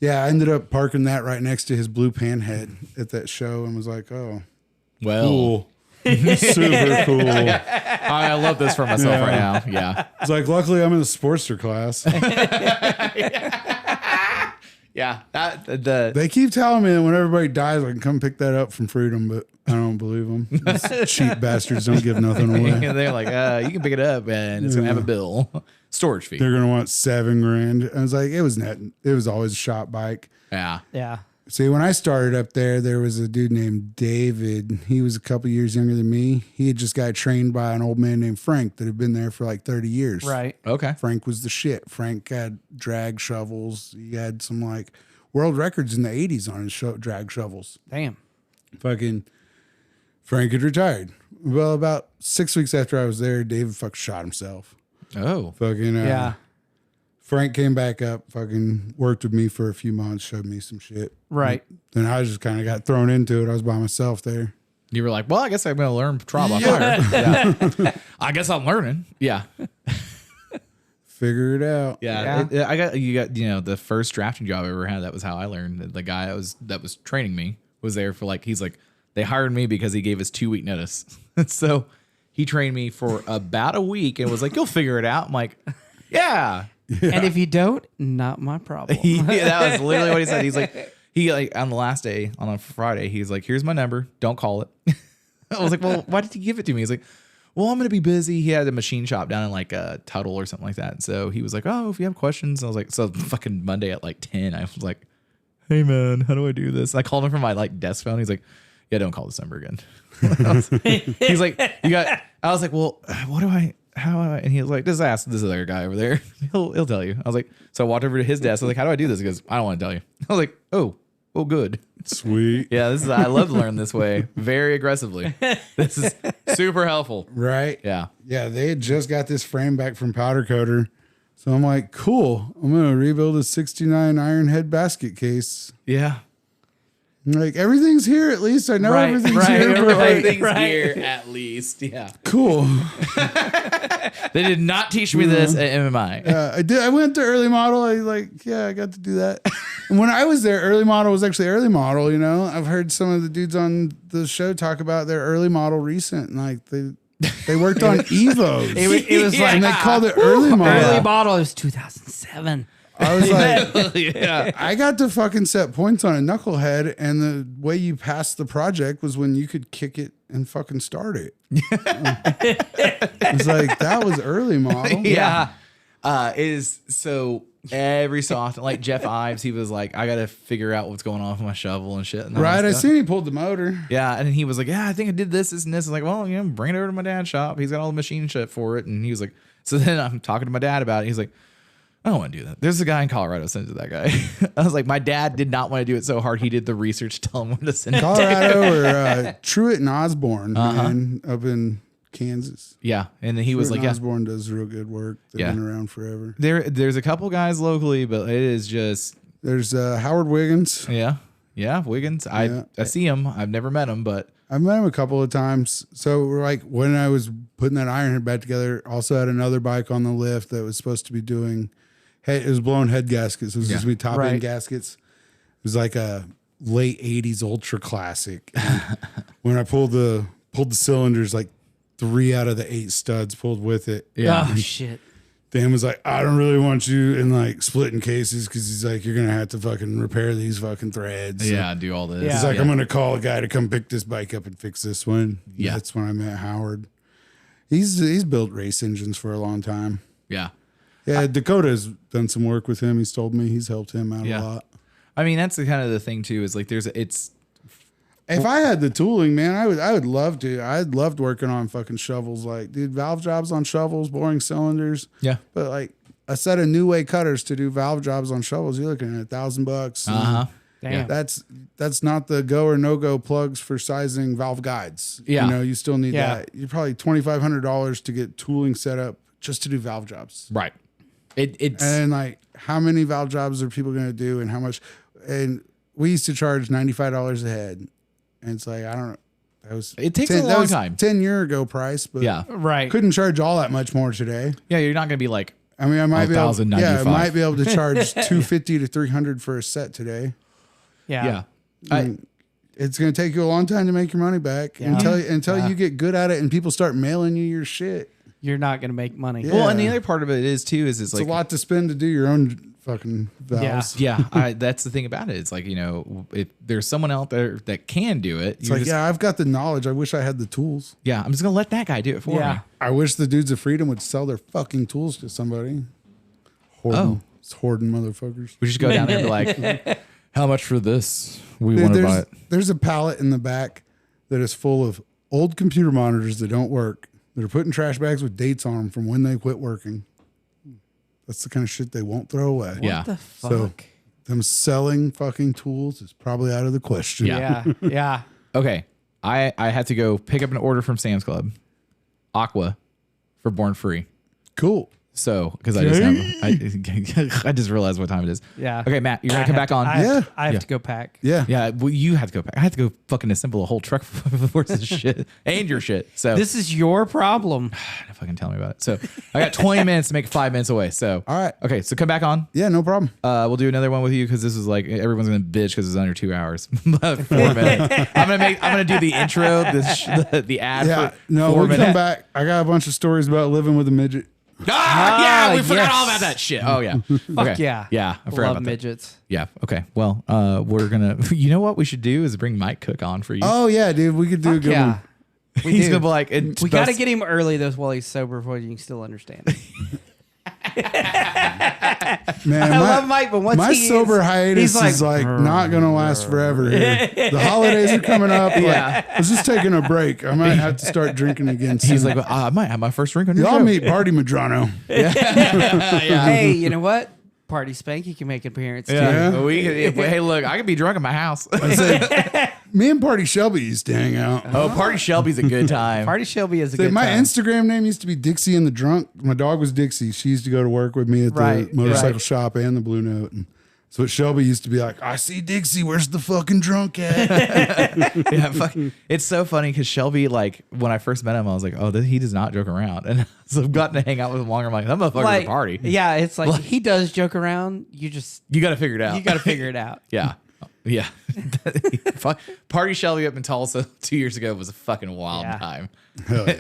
[SPEAKER 3] Yeah, I ended up parking that right next to his blue panhead at that show and was like, oh,
[SPEAKER 1] Well,
[SPEAKER 3] cool. Super cool.
[SPEAKER 1] I love this for myself right now. Yeah.
[SPEAKER 3] It's like, luckily I'm in the Sportster class.
[SPEAKER 1] Yeah. The
[SPEAKER 3] They keep telling me that when everybody dies, I can come pick that up from Freedom, but I don't believe them. These cheap bastards don't give nothing away.
[SPEAKER 1] they're like, you can pick it up and it's gonna have a bill. Storage fee.
[SPEAKER 3] They're going to want $7,000. I was like, it was net. It was always a shop bike.
[SPEAKER 1] Yeah.
[SPEAKER 2] Yeah.
[SPEAKER 3] See, when I started up there was a dude named David. He was a couple years younger than me. He had just got trained by an old man named Frank that had been there for like 30 years.
[SPEAKER 2] Right.
[SPEAKER 1] Okay.
[SPEAKER 3] Frank was the shit. Frank had drag shovels. He had some like world records in the 80s on his drag shovels.
[SPEAKER 2] Damn.
[SPEAKER 3] Fucking Frank had retired. Well, about 6 weeks after I was there, David fucking shot himself.
[SPEAKER 1] Oh.
[SPEAKER 3] Fucking
[SPEAKER 2] Yeah.
[SPEAKER 3] Frank came back up, fucking worked with me for a few months, showed me some shit.
[SPEAKER 2] Right.
[SPEAKER 3] Then I just kind of got thrown into it. I was by myself there.
[SPEAKER 1] You were like, well, I guess I'm gonna learn trial by fire. Yeah. I guess I'm learning. Yeah.
[SPEAKER 3] Figure it out.
[SPEAKER 1] Yeah. I got the first drafting job I ever had. That was how I learned. The guy that was training me was there for like, he's like, they hired me because he gave us 2-week notice. So he trained me for about a week and was like, you'll figure it out. I'm like, yeah.
[SPEAKER 2] And if you don't, not my problem.
[SPEAKER 1] Yeah, that was literally what he said. He's like, on the last day, on a Friday, he's like, here's my number. Don't call it. I was like, well, why did you give it to me? He's like, well, I'm going to be busy. He had a machine shop down in like Tuttle or something like that. And so he was like, oh, if you have questions. I was like, so fucking Monday at like 10, I was like, hey man, how do I do this? I called him from my like desk phone. He's like, yeah, don't call this number again. He's like, I was like, well, how do I, and he was like, just ask this other guy over there. He'll tell you. I was like, so I walked over to his desk. I was like, how do I do this? He goes, I don't want to tell you. I was like, oh, good.
[SPEAKER 3] Sweet.
[SPEAKER 1] Yeah, I love to learn this way very aggressively. This is super helpful.
[SPEAKER 3] Right?
[SPEAKER 1] Yeah.
[SPEAKER 3] Yeah, they had just got this frame back from Powder Coater. So I'm like, cool. I'm going to rebuild a 69 Ironhead basket case.
[SPEAKER 1] Yeah.
[SPEAKER 3] Like, everything's here at least. I know
[SPEAKER 2] Right,
[SPEAKER 3] everything's
[SPEAKER 2] right,
[SPEAKER 3] here. But like,
[SPEAKER 1] Everything's
[SPEAKER 2] right.
[SPEAKER 1] here at least. Yeah.
[SPEAKER 3] cool.
[SPEAKER 1] They did not teach me this at MMI.
[SPEAKER 3] I did. I went to early model. I got to do that. And when I was there, early model was actually early model. You know, I've heard some of the dudes on the show talk about their early model recent, and like they worked on Evos.
[SPEAKER 2] It was like
[SPEAKER 3] and they called it early model.
[SPEAKER 2] early model. It was 2007.
[SPEAKER 3] I was like,
[SPEAKER 1] Yeah.
[SPEAKER 3] I got to fucking set points on a knucklehead, and the way you passed the project was when you could kick it and fucking start it. It's like, that was early model.
[SPEAKER 2] Yeah.
[SPEAKER 1] Is so every so often, like Jeff Ives, he was like, I got to figure out what's going on with my shovel and shit. And all
[SPEAKER 3] Right,
[SPEAKER 1] that
[SPEAKER 3] I
[SPEAKER 1] stuff.
[SPEAKER 3] seen he pulled the motor.
[SPEAKER 1] Yeah, and he was like, yeah, I think I did this and this. I was like, well, bring it over to my dad's shop. He's got all the machine shit for it. And he was like, so then I'm talking to my dad about it. He's like, I don't want to do that. There's a guy in Colorado, send it to that guy. I was like, my dad did not want to do it so hard. He did the research to tell him when to send it.
[SPEAKER 3] Colorado or Truett and Osborne, man, up in Kansas.
[SPEAKER 1] Yeah, and then he was like, yeah,
[SPEAKER 3] Osborne does real good work. They've
[SPEAKER 1] Yeah.
[SPEAKER 3] been around forever.
[SPEAKER 1] there's a couple guys locally, but it is just,
[SPEAKER 3] There's Howard Wiggins.
[SPEAKER 1] yeah, Wiggins. I see him. I've never met him, but
[SPEAKER 3] I've met him a couple of times. So like when I was putting that iron head back together, also had another bike on the lift that was supposed to be doing, it was blowing head gaskets. It was supposed to be top
[SPEAKER 2] Right.
[SPEAKER 3] end gaskets. It was like a late 80s ultra classic. And when I pulled the cylinders, like 3 out of the 8 studs pulled with it.
[SPEAKER 1] yeah.
[SPEAKER 2] Oh shit.
[SPEAKER 3] Dan was like, I don't really want you in like splitting cases, because he's like, you're gonna have to fucking repair these fucking threads.
[SPEAKER 1] Yeah, do all this.
[SPEAKER 2] Yeah.
[SPEAKER 3] He's like,
[SPEAKER 1] yeah.
[SPEAKER 3] I'm gonna call a guy to come pick this bike up and fix this one.
[SPEAKER 1] Yeah.
[SPEAKER 3] That's when I met Howard. He's built race engines for a long time.
[SPEAKER 1] Yeah.
[SPEAKER 3] Yeah, Dakota's done some work with him. He's told me he's helped him out
[SPEAKER 1] Yeah.
[SPEAKER 3] a lot.
[SPEAKER 1] I mean, that's the kind of the thing too, is like it's
[SPEAKER 3] If I had the tooling, man, I would love to. I'd loved working on fucking shovels. Like, dude, valve jobs on shovels, boring cylinders.
[SPEAKER 1] yeah.
[SPEAKER 3] But like a set of new way cutters to do valve jobs on shovels, you're looking at $1,000.
[SPEAKER 1] Uh-huh.
[SPEAKER 2] Damn.
[SPEAKER 3] That's not the go or no go plugs for sizing valve guides.
[SPEAKER 1] Yeah.
[SPEAKER 3] You know, you still need
[SPEAKER 2] Yeah.
[SPEAKER 3] that. You're probably $2,500 to get tooling set up just to do valve jobs.
[SPEAKER 1] Right. It's
[SPEAKER 3] And like, how many valve jobs are people going to do, and how much? And we used to charge $95 a head, and it's like, I don't know. That was
[SPEAKER 1] It takes a long time.
[SPEAKER 3] 10-year ago price, but
[SPEAKER 1] yeah.
[SPEAKER 2] Right.
[SPEAKER 3] couldn't charge all that much more today.
[SPEAKER 1] Yeah, you're not gonna be like,
[SPEAKER 3] I mean, I might be able, I
[SPEAKER 1] 1,095.
[SPEAKER 3] might be able to charge $250 to $300 for a set today.
[SPEAKER 2] Yeah.
[SPEAKER 1] yeah.
[SPEAKER 3] It's going to take you a long time to make your money back until you get good at it and people start mailing you your shit.
[SPEAKER 2] You're not gonna make money.
[SPEAKER 3] Yeah.
[SPEAKER 1] Well, and the other part of it is too is
[SPEAKER 3] It's
[SPEAKER 1] like
[SPEAKER 3] a lot to spend to do your own fucking valves.
[SPEAKER 1] yeah, that's the thing about it. It's like, if there's someone out there that can do it,
[SPEAKER 3] It's like, yeah, I've got the knowledge. I wish I had the tools.
[SPEAKER 1] yeah, I'm just gonna let that guy do it for
[SPEAKER 2] Yeah.
[SPEAKER 1] me.
[SPEAKER 3] I wish the dudes of freedom would sell their fucking tools to somebody. Hoarding, it's hoarding motherfuckers.
[SPEAKER 1] We just go down there and be like, how much for this? We
[SPEAKER 3] Dude,
[SPEAKER 1] want to buy it.
[SPEAKER 3] there's a pallet in the back that is full of old computer monitors that don't work, that are put in trash bags with dates on them from when they quit working. That's the kind of shit they won't throw away.
[SPEAKER 1] Yeah.
[SPEAKER 2] What the fuck?
[SPEAKER 3] So them selling fucking tools is probably out of the question.
[SPEAKER 1] Yeah.
[SPEAKER 2] Yeah.
[SPEAKER 1] Okay, I had to go pick up an order from Sam's Club, Aqua, for Born Free.
[SPEAKER 3] Cool.
[SPEAKER 1] So, because I just have, I just realized what time it is.
[SPEAKER 2] Yeah.
[SPEAKER 1] Okay, Matt, you're gonna come back on.
[SPEAKER 2] I have
[SPEAKER 1] Yeah.
[SPEAKER 2] to go pack.
[SPEAKER 3] Yeah.
[SPEAKER 1] Yeah, well, you had to go back. I had to go fucking assemble a whole truck worth of shit and your shit. So
[SPEAKER 2] This is your problem.
[SPEAKER 1] fucking tell me about it. So I got 20 minutes to make it 5 minutes away. So
[SPEAKER 3] All right.
[SPEAKER 1] okay, so come back on.
[SPEAKER 3] Yeah, no problem.
[SPEAKER 1] We'll do another one with you because this is like everyone's gonna bitch because it's under 2 hours. 4 minutes. I'm gonna do the intro, the ad.
[SPEAKER 3] Yeah.
[SPEAKER 1] For
[SPEAKER 3] No,
[SPEAKER 1] 4
[SPEAKER 3] we'll
[SPEAKER 1] minutes.
[SPEAKER 3] come back. I got a bunch of stories about living with a midget.
[SPEAKER 1] Yeah, we forgot
[SPEAKER 2] yes.
[SPEAKER 1] all about that shit. Oh yeah.
[SPEAKER 2] Fuck yeah.
[SPEAKER 1] Yeah, I forgot
[SPEAKER 2] Love
[SPEAKER 1] about that.
[SPEAKER 2] midgets.
[SPEAKER 1] Yeah. Okay. Well, we're gonna. You know what we should do is bring Mike Cook on for you.
[SPEAKER 3] Oh, yeah, dude. We could do a
[SPEAKER 2] Fuck
[SPEAKER 3] good
[SPEAKER 2] yeah.
[SPEAKER 3] one.
[SPEAKER 2] We
[SPEAKER 1] He's
[SPEAKER 2] do.
[SPEAKER 1] gonna be like,
[SPEAKER 2] We got to get him early though while he's sober before you can still understand.
[SPEAKER 3] Man,
[SPEAKER 2] I love Mike, but once
[SPEAKER 3] my
[SPEAKER 2] he
[SPEAKER 3] sober
[SPEAKER 2] is,
[SPEAKER 3] hiatus
[SPEAKER 2] he's
[SPEAKER 3] is like not going to last forever here. The holidays are coming up. Like,
[SPEAKER 1] Yeah.
[SPEAKER 3] I was just taking a break. I might have to start drinking again soon.
[SPEAKER 1] He's like, well, I might have my first drink on your
[SPEAKER 3] Y'all
[SPEAKER 1] show.
[SPEAKER 3] meet Party Medrano.
[SPEAKER 2] Hey, you know what? Party Spanky can make an appearance too.
[SPEAKER 1] Yeah.
[SPEAKER 3] Yeah.
[SPEAKER 1] Hey, look, I could be drunk at my house.
[SPEAKER 3] I said, me and Party Shelby used to hang out.
[SPEAKER 1] Oh, Party Shelby's a good time.
[SPEAKER 2] Party Shelby is a
[SPEAKER 3] Say,
[SPEAKER 2] good
[SPEAKER 3] my
[SPEAKER 2] time.
[SPEAKER 3] Instagram name used to be Dixie and the Drunk. My dog was Dixie. She used to go to work with me at the
[SPEAKER 2] Right,
[SPEAKER 3] motorcycle
[SPEAKER 2] right.
[SPEAKER 3] shop and the Blue Note. And so Shelby used to be like, I see Dixie. Where's the fucking drunk at?
[SPEAKER 1] Yeah, fuck. It's so funny because Shelby, like, when I first met him, I was like, oh, he does not joke around. And so I've gotten to hang out with him longer. I'm like, that motherfucker's a party.
[SPEAKER 2] Yeah, it's like he does joke around. You
[SPEAKER 1] You got to figure it out.
[SPEAKER 2] got to figure it out.
[SPEAKER 1] Yeah. Yeah. Fuck. Party Shelby up in Tulsa 2 years ago was a fucking wild
[SPEAKER 2] Yeah.
[SPEAKER 1] time.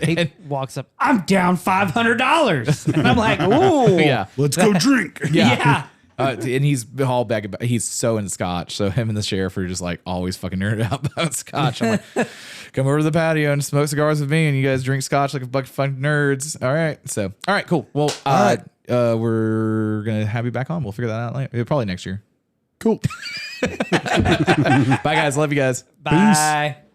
[SPEAKER 2] He walks up. I'm down $500, and I'm like, ooh,
[SPEAKER 1] Yeah.
[SPEAKER 3] Let's go drink.
[SPEAKER 1] Yeah.
[SPEAKER 2] yeah.
[SPEAKER 1] And he's all back about, he's so into scotch. So him and the sheriff are just like always fucking nerded out about scotch. I'm like, come over to the patio and smoke cigars with me, and you guys drink scotch like a bunch of fucking nerds. All right. So, all right, cool. Well, we're going to have you back on. We'll figure that out later. Probably next year.
[SPEAKER 3] Cool.
[SPEAKER 1] Bye, guys. Love you guys.
[SPEAKER 2] Bye.
[SPEAKER 3] Peace.